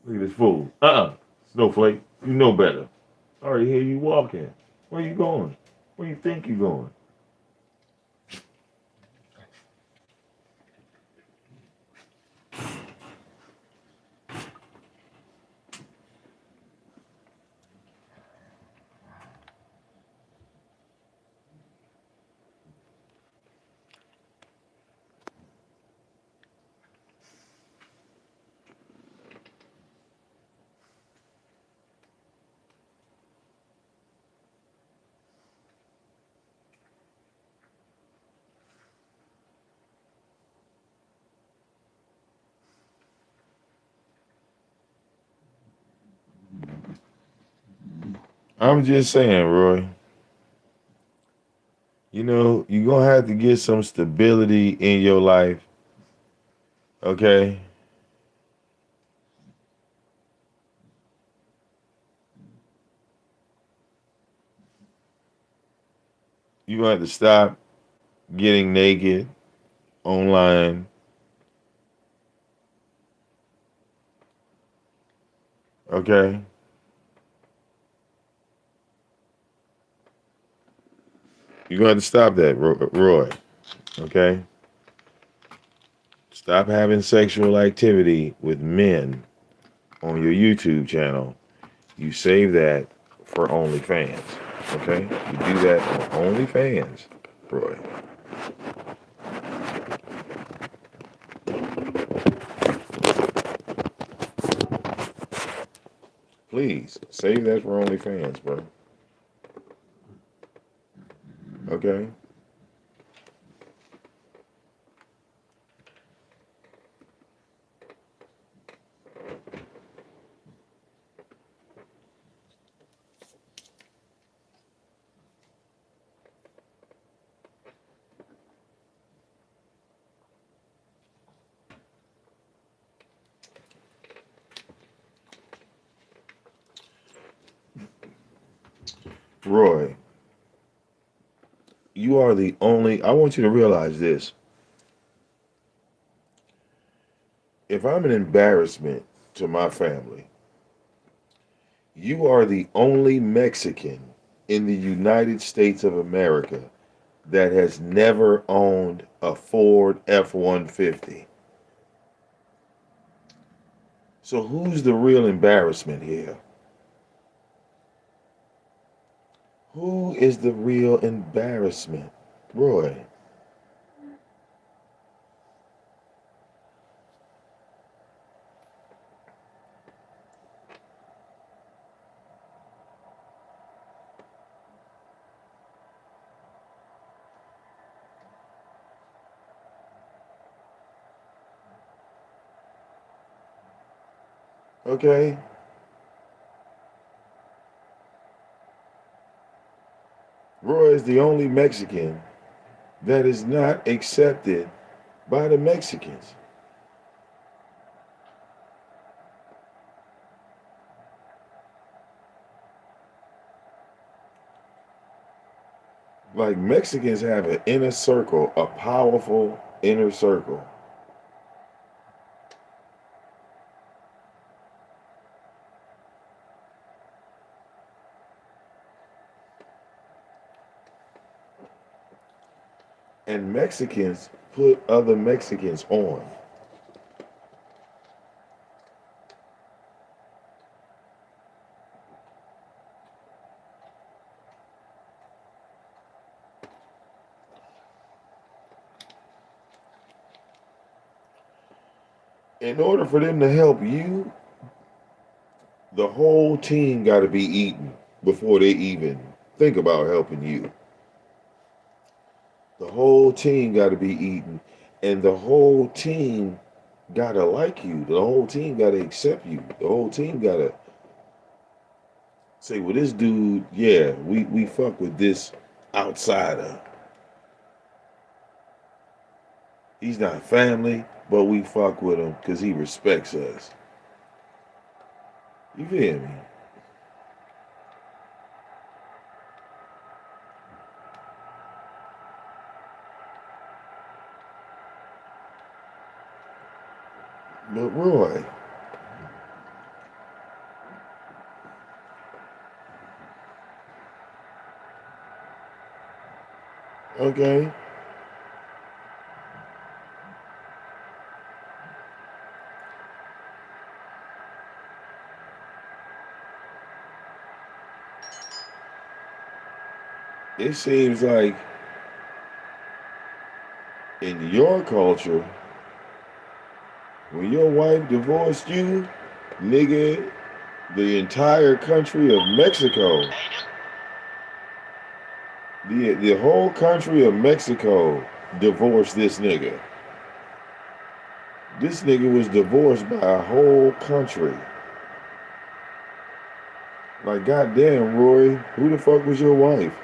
S1: Look at this fool. Snowflake, you know better. I already hear you walking. Where you going? Where you think you going? I'm just saying, Roy. You know, you're going to have to get some stability in your life, okay? You're going to have to stop getting naked online, okay? You're going to have to stop that, Roy, okay? Stop having sexual activity with men on your YouTube channel. You save that for OnlyFans, okay? You do that on OnlyFans, Roy. Please, save that for OnlyFans, bro. Okay? Roy, you are the only, I want you to realize this. If I'm an embarrassment to my family, you are the only Mexican in the United States of America that has never owned a Ford F-150. So who's the real embarrassment here? Who is the real embarrassment? Roy. Okay. Roy is the only Mexican that is not accepted by the Mexicans. Like Mexicans have an inner circle, a powerful inner circle. And Mexicans put other Mexicans on. In order for them to help you, the whole team got to be eaten before they even think about helping you. The whole team got to be eaten, and the whole team got to like you. The whole team got to accept you. The whole team got to say, well, this dude, yeah, we fuck with this outsider. He's not family, but we fuck with him because he respects us. You feel me? But Roy, okay, it seems like in your culture, when your wife divorced you, nigga, the entire country of Mexico, the whole country of Mexico divorced this nigga. This nigga was divorced by a whole country. Like, goddamn, Roy, who the fuck was your wife?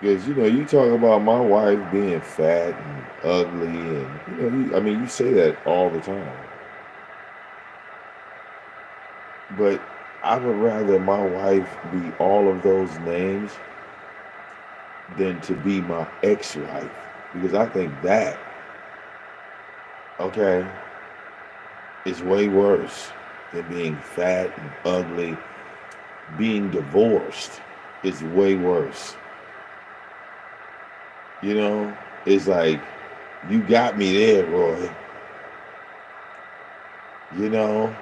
S1: Because, you talk about my wife being fat and ugly, and, you say that all the time. But I would rather my wife be all of those names than to be my ex-wife. Because I think that, okay, is way worse than being fat and ugly. Being divorced is way worse. It's like, you got me there, Roy. You know?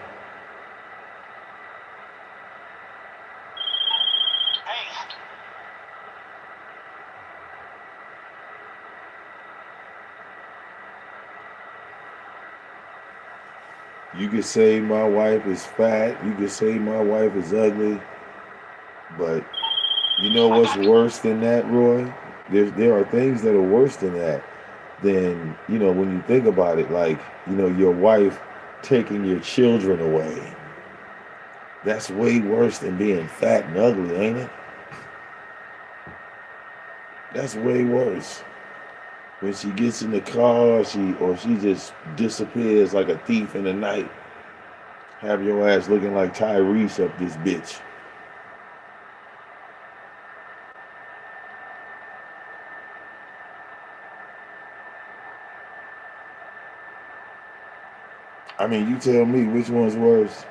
S1: You could say my wife is fat. You could say my wife is ugly. But you know what's worse than that, Roy? There are things that are worse than that. Than, when you think about it, like, your wife taking your children away. That's way worse than being fat and ugly, ain't it? That's way worse. When she gets in the car, she just disappears like a thief in the night. Have your ass looking like Tyrese up this bitch. I mean, you tell me which one's worse.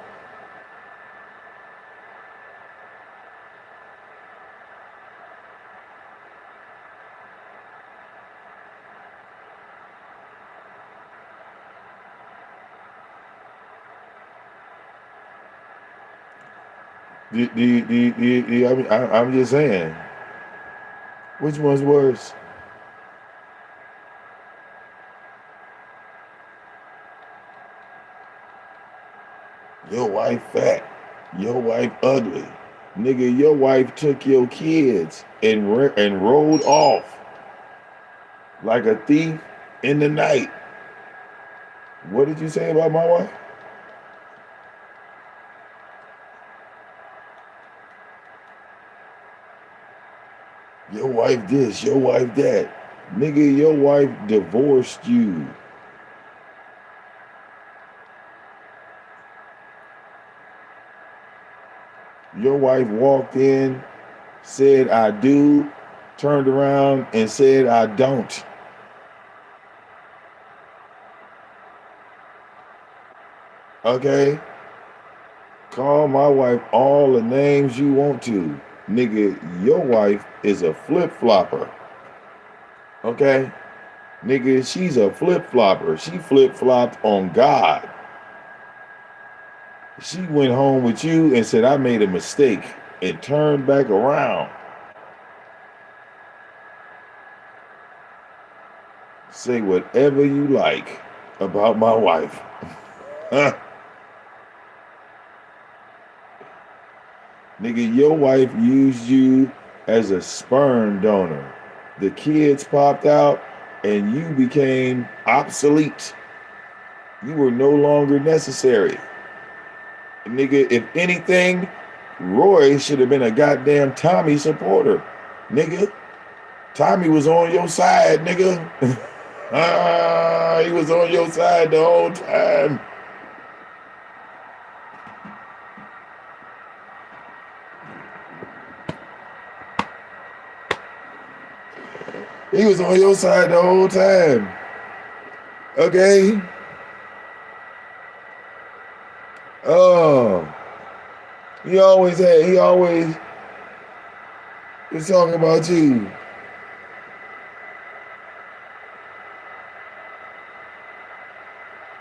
S1: I mean, I'm just saying, which one's worse? Your wife fat. Your wife ugly. Nigga, your wife took your kids and rolled off like a thief in the night. What did you say about my wife? Your wife this, your wife that. Nigga, your wife divorced you. Your wife walked in, said I do, turned around and said I don't. Okay? Call my wife all the names you want to. Nigga, your wife is a flip-flopper. Okay? Nigga, she's a flip-flopper. She flip-flopped on God. She went home with you and said, I made a mistake, and turned back around. Say whatever you like about my wife. Nigga, your wife used you as a sperm donor. The kids popped out and you became obsolete. You were no longer necessary. Nigga, if anything, Roy should have been a goddamn Tommy supporter. Nigga, Tommy was on your side, nigga. He was on your side the whole time. He was on your side the whole time. Okay? Oh. He always was talking about you.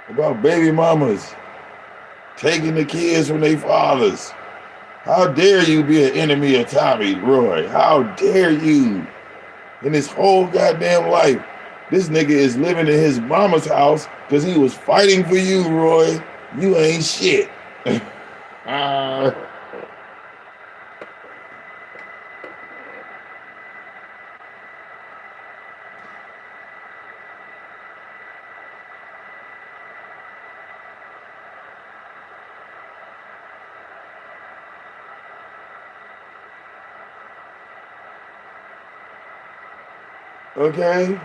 S1: About baby mamas taking the kids from their fathers. How dare you be an enemy of Tommy, Roy? How dare you? In his whole goddamn life, this nigga is living in his mama's house because he was fighting for you, Roy. You ain't shit. Okay?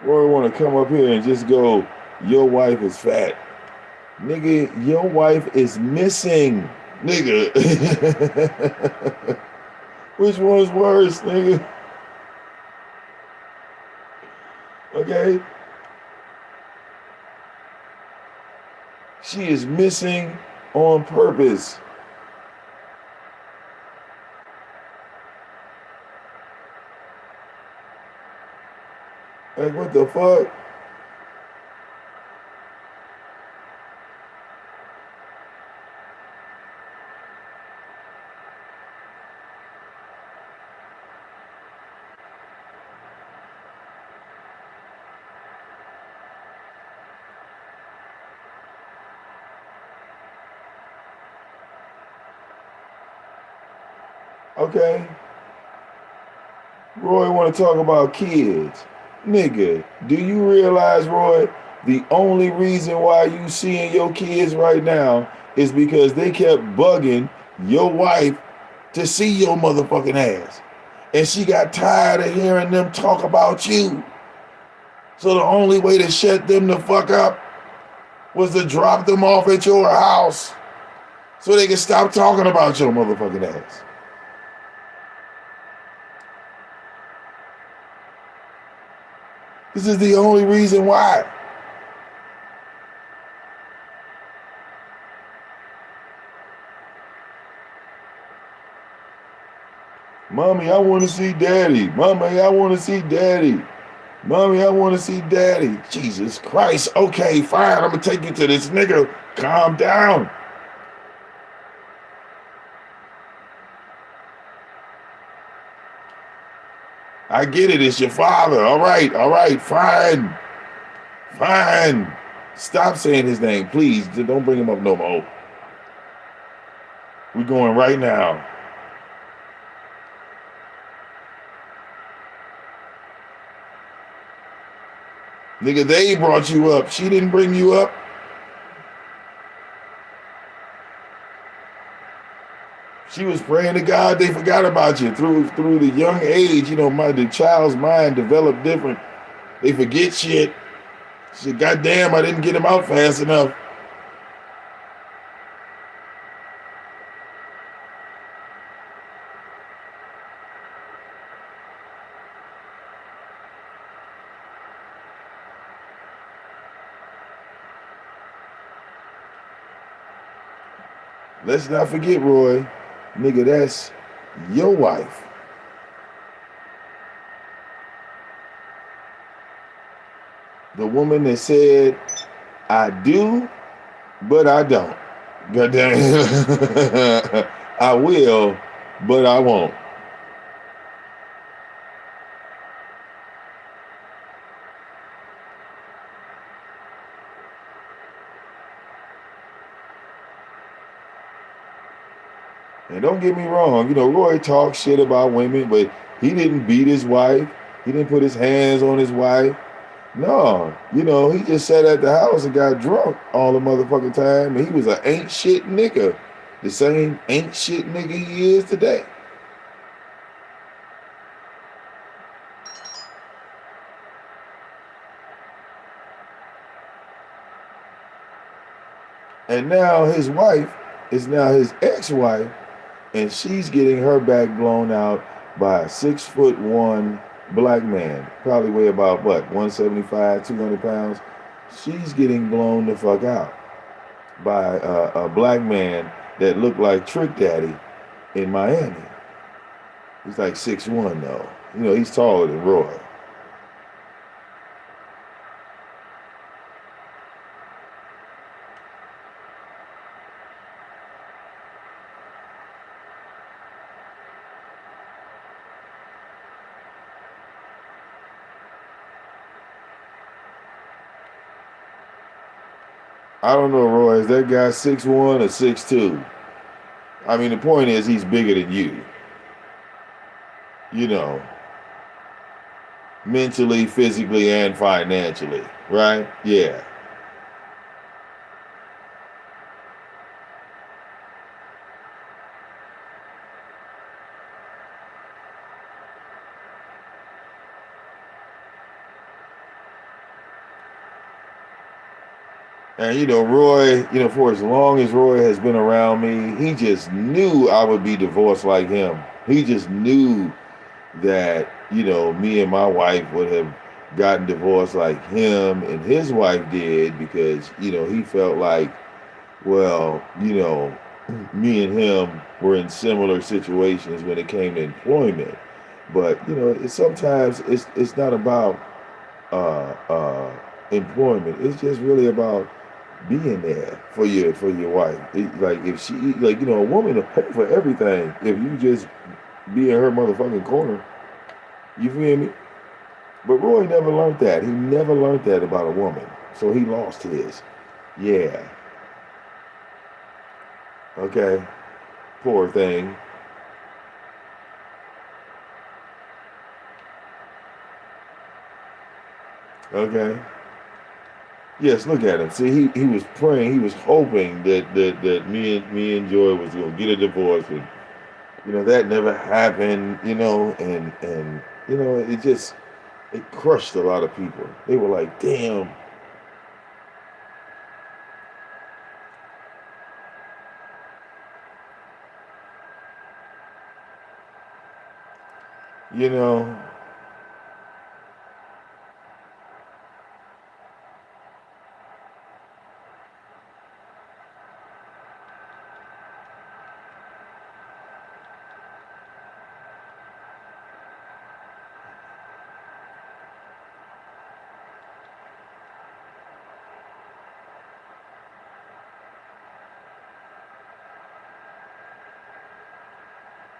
S1: Roy want to come up here and just go, your wife is fat. Nigga, your wife is missing. Nigga. Which one's worse, nigga? Okay? She is missing on purpose. Like, what the fuck? Okay? Roy want to talk about kids. Nigga, do you realize, Roy, the only reason why you seeing your kids right now is because they kept bugging your wife to see your motherfucking ass. And she got tired of hearing them talk about you. So the only way to shut them the fuck up was to drop them off at your house so they can stop talking about your motherfucking ass. This is the only reason why. Mommy, I want to see daddy. Mommy, I want to see daddy. Mommy, I want to see daddy. Jesus Christ. Okay, fine. I'm going to take you to this nigga. Calm down. I get it. It's your father. All right. Fine. Fine. Stop saying his name, please. Don't bring him up no more. We're going right now. Nigga, they brought you up. She didn't bring you up. She was praying to God they forgot about you through the young age. You know, the child's mind developed different. They forget shit. She said, God damn, I didn't get him out fast enough. Let's not forget, Roy, nigga, that's your wife. The woman that said, I do, but I don't. God damn it. I will, but I won't. And don't get me wrong, you know, Roy talks shit about women, but he didn't beat his wife. He didn't put his hands on his wife. No, you know, he just sat at the house and got drunk all the motherfucking time. And he was an ain't shit nigga. The same ain't shit nigga he is today. And now his wife is now his ex-wife, and she's getting her back blown out by a 6'1" black man, probably weigh about what, 175, 200 pounds. She's getting blown the fuck out by a black man that looked like Trick Daddy in Miami. He's like 6'1" though. You know, he's taller than Roy. I don't know, Roy. Is that guy 6'1" or 6'2"? I mean, the point is he's bigger than you. You know, mentally, physically, and financially, right? Yeah. And you know, Roy, you know, for as long as Roy has been around me, he just knew I would be divorced like him. He just knew that, you know, me and my wife would have gotten divorced like him and his wife did because, you know, he felt like, well, you know, me and him were in similar situations when it came to employment. But, you know, sometimes it's not about uh, uh, employment. It's just really about being there for your wife. Like if she, like, you know, a woman will pay for everything if you just be in her motherfucking corner. You feel me? But Roy never learned that. He never learned that about a woman. So he lost his. Yeah. Okay. Poor thing. Okay. Yes, look at him. See, he was praying, he was hoping that me and Joy was gonna get a divorce, and that never happened. And it crushed a lot of people. They were like, damn. You know,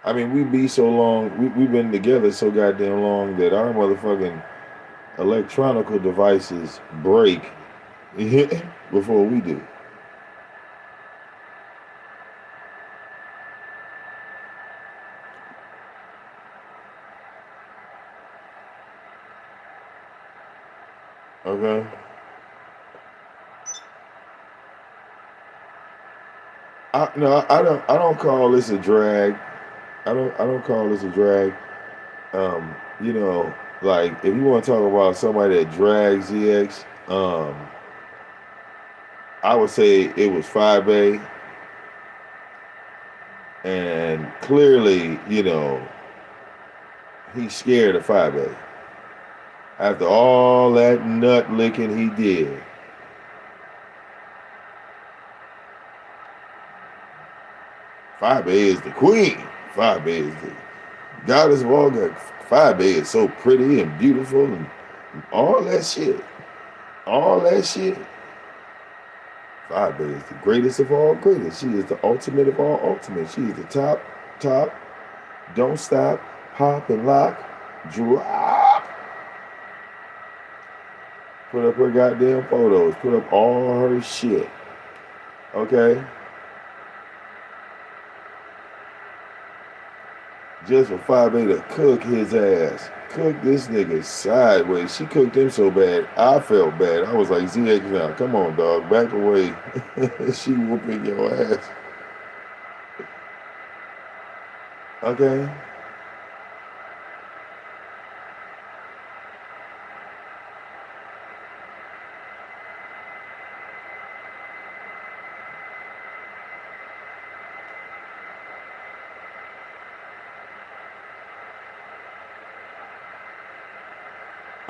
S1: I mean, we be so long, we've been together so goddamn long that our motherfucking electronical devices break before we do. Okay. No, I don't call this a drag. I don't call this a drag. Um, you know, like if you want to talk about somebody that drags ZX, I would say it was 5A, and clearly, he's scared of 5A. After all that nut licking he did, 5A is the queen. 5A is the goddess of all gods. 5A is so pretty and beautiful and all that shit. All that shit. 5A is the greatest of all greatest. She is the ultimate of all ultimate. She is the top, don't stop, pop and lock, drop. Put up her goddamn photos. Put up all her shit. Okay? Just for 5A to cook his ass. Cook this nigga sideways. She cooked him so bad, I felt bad. I was like, ZX now, come on, dog, back away. She whooping your ass. Okay?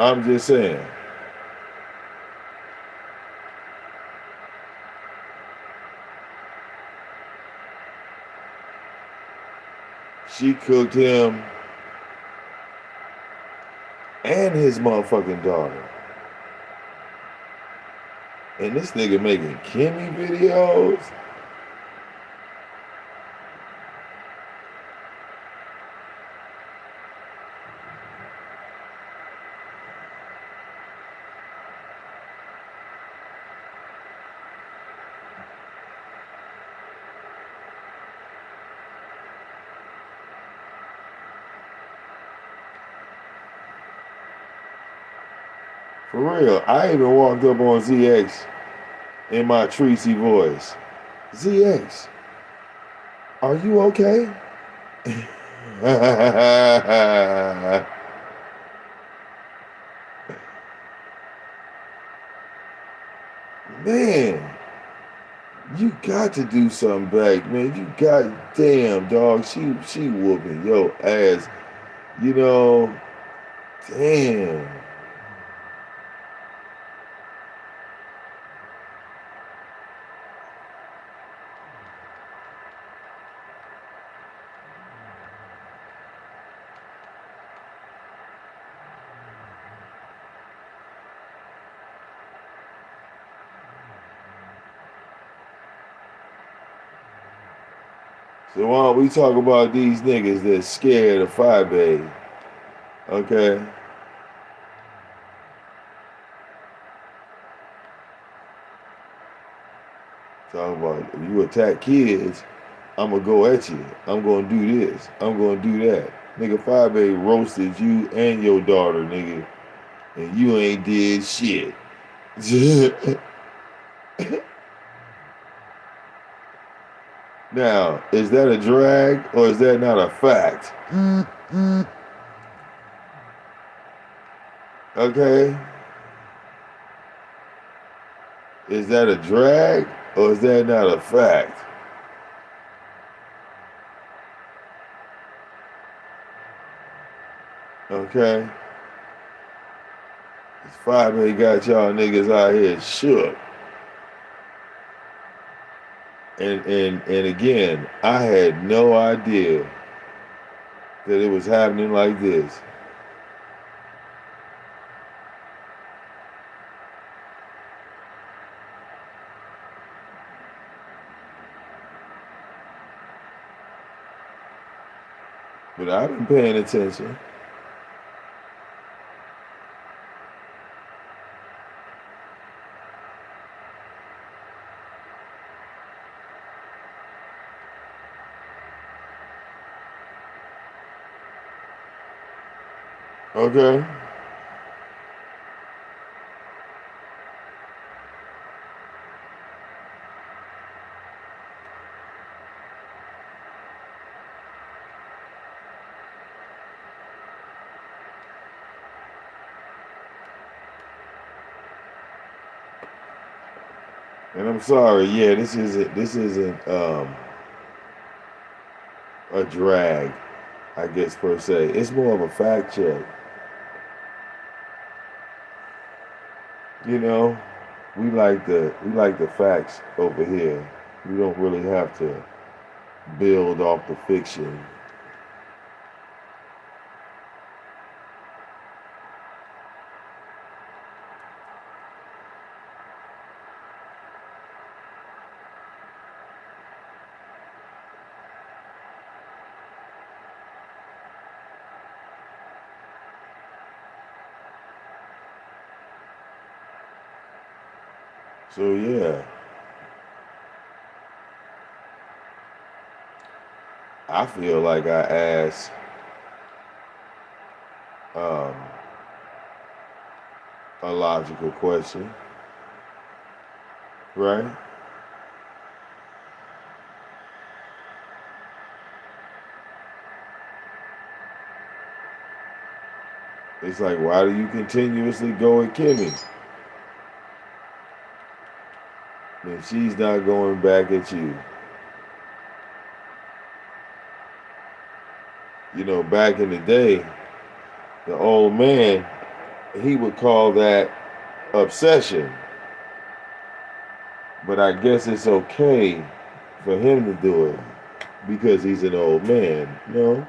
S1: I'm just saying. She cooked him and his motherfucking daughter. And this nigga making KIMMIE videos. For real, I even walked up on ZX in my Treacy voice. ZX, are you okay? Man, you got to do something back, man. You got damn dog. She whooping your ass. Damn. So why don't we talk about these niggas that's scared of 5A? Okay? Talk about if you attack kids, I'm gonna go at you. I'm gonna do this. I'm gonna do that. Nigga, 5A roasted you and your daughter, nigga. and you ain't did shit. Now, is that a drag or is that not a fact? Okay? Is that a drag or is that not a fact? Okay? This 5A got y'all niggas out here shook. And again, I had no idea that it was happening like this. But I've been paying attention. Okay? And I'm sorry, yeah, this isn't a drag, I guess per se. It's more of a fact check. You know, we like the facts over here. We don't really have to build off the fiction. So yeah, I feel like I asked um, a logical question, right? It's like, why do you continuously go at KIMMIE? And she's not going back at you. You know, back in the day, the old man, he would call that obsession. But I guess it's okay for him to do it because he's an old man, no?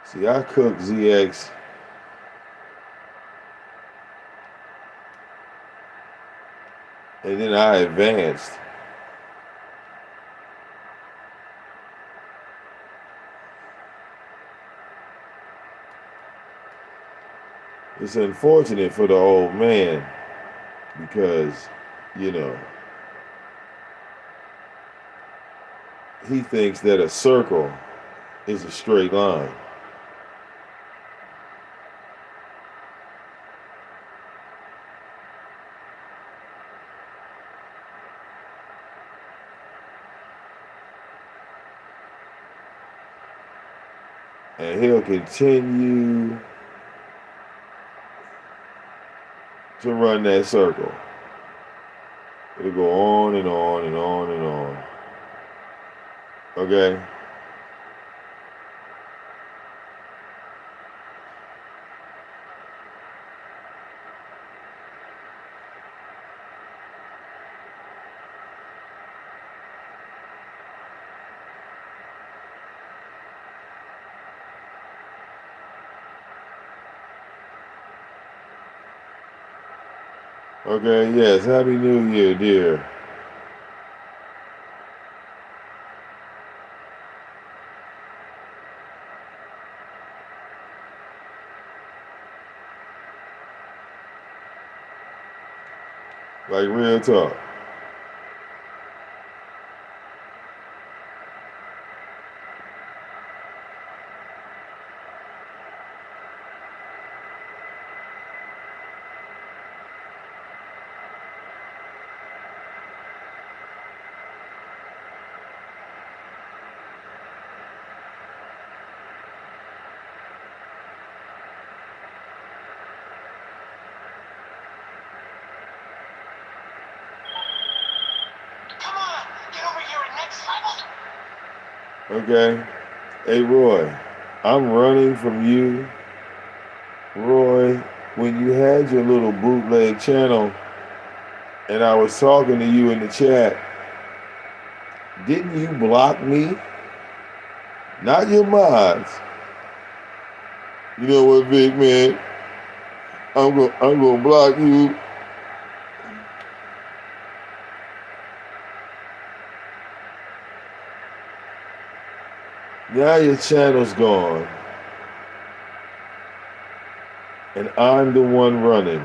S1: See, I cooked ZX and then I advanced. It's unfortunate for the old man because, you know, he thinks that a circle is a straight line. And he'll continue to run that circle. It'll go on and on and on and on. Okay? Okay, yes. Happy New Year, dear. Like real talk. Okay? Hey, Roy, I'm running from you. Roy, when you had your little bootleg channel and I was talking to you in the chat, didn't you block me? Not your mods. You know what, big man? I'm gonna block you. Now your channel's gone, and I'm the one running.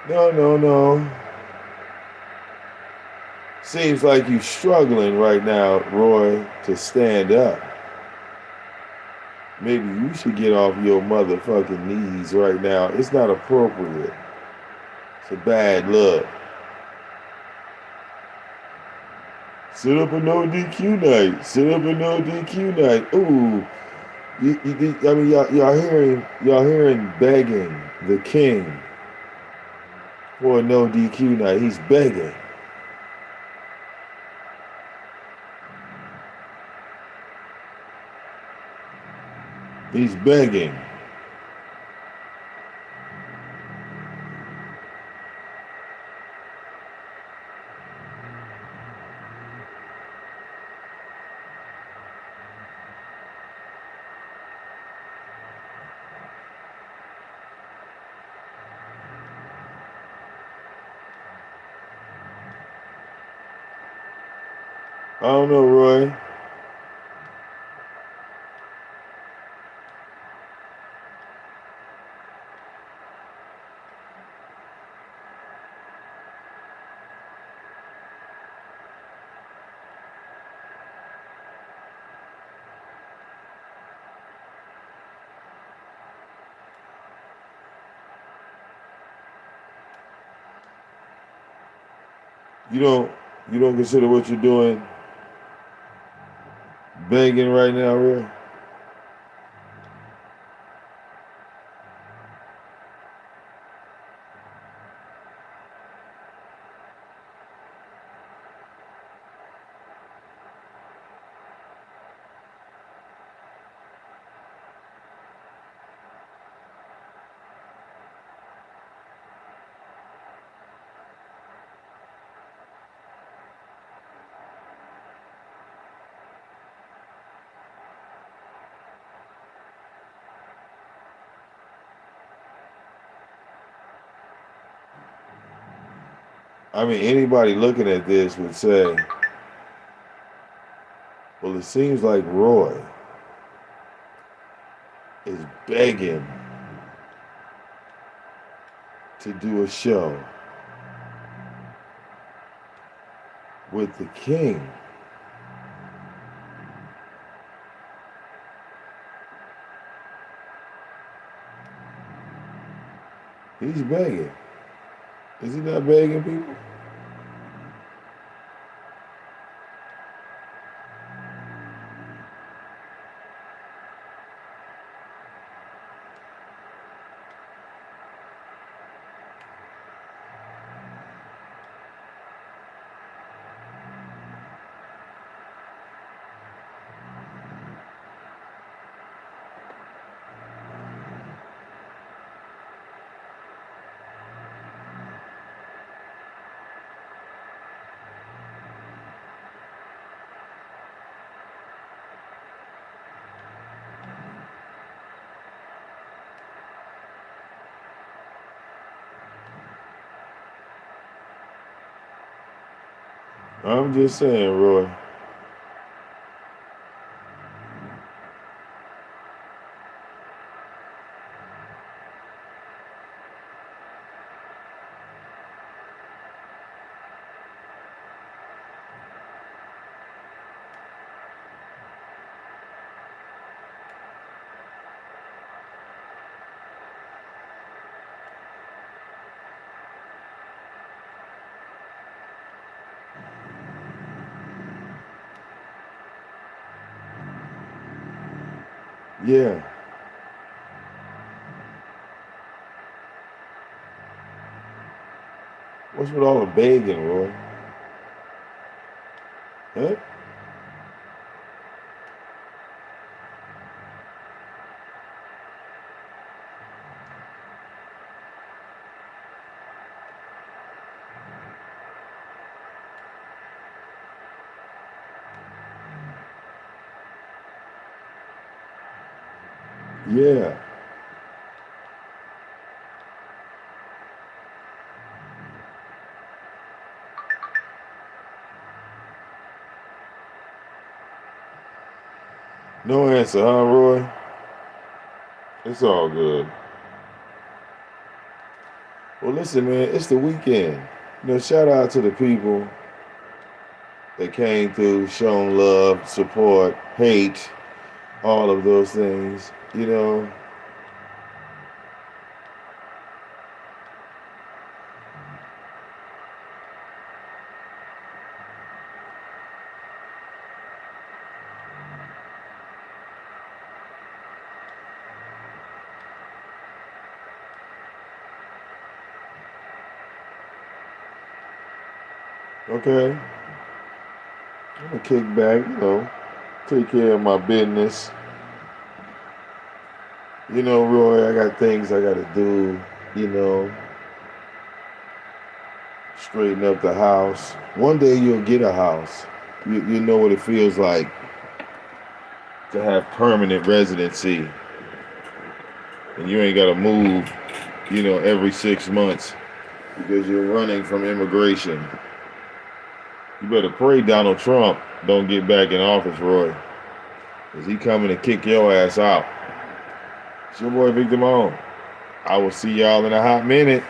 S1: No, no, no. Seems like you're struggling right now, Roy, to stand up. Maybe you should get off your motherfucking knees right now. It's not appropriate. It's a bad look. Sit up a no DQ night. Sit up a no DQ night. Ooh, I mean, y'all hearing begging the king for a no DQ night. He's begging. He's begging. I don't know, Roy. You don't consider what you're doing begging right now, Roy? I mean, anybody looking at this would say, well, it seems like Roy is begging to do a show with the king. He's begging. Is he not begging people? I'm just saying, Roy. Yeah. What's with all the begging, Roy? Huh? Yeah. No answer, huh, Roy? It's all good. Well, listen, man, it's the weekend. Shout out to the people that came through, shown love, support, hate, all of those things. Okay? I'm gonna kick back, take care of my business. Roy, I got things I gotta do, straighten up the house. One day you'll get a house. You know what it feels like to have permanent residency. And you ain't gotta move, every 6 months because you're running from immigration. You better pray Donald Trump don't get back in office, Roy. Because he coming to kick your ass out. It's your boy VicDamoane. I will see y'all in a hot minute.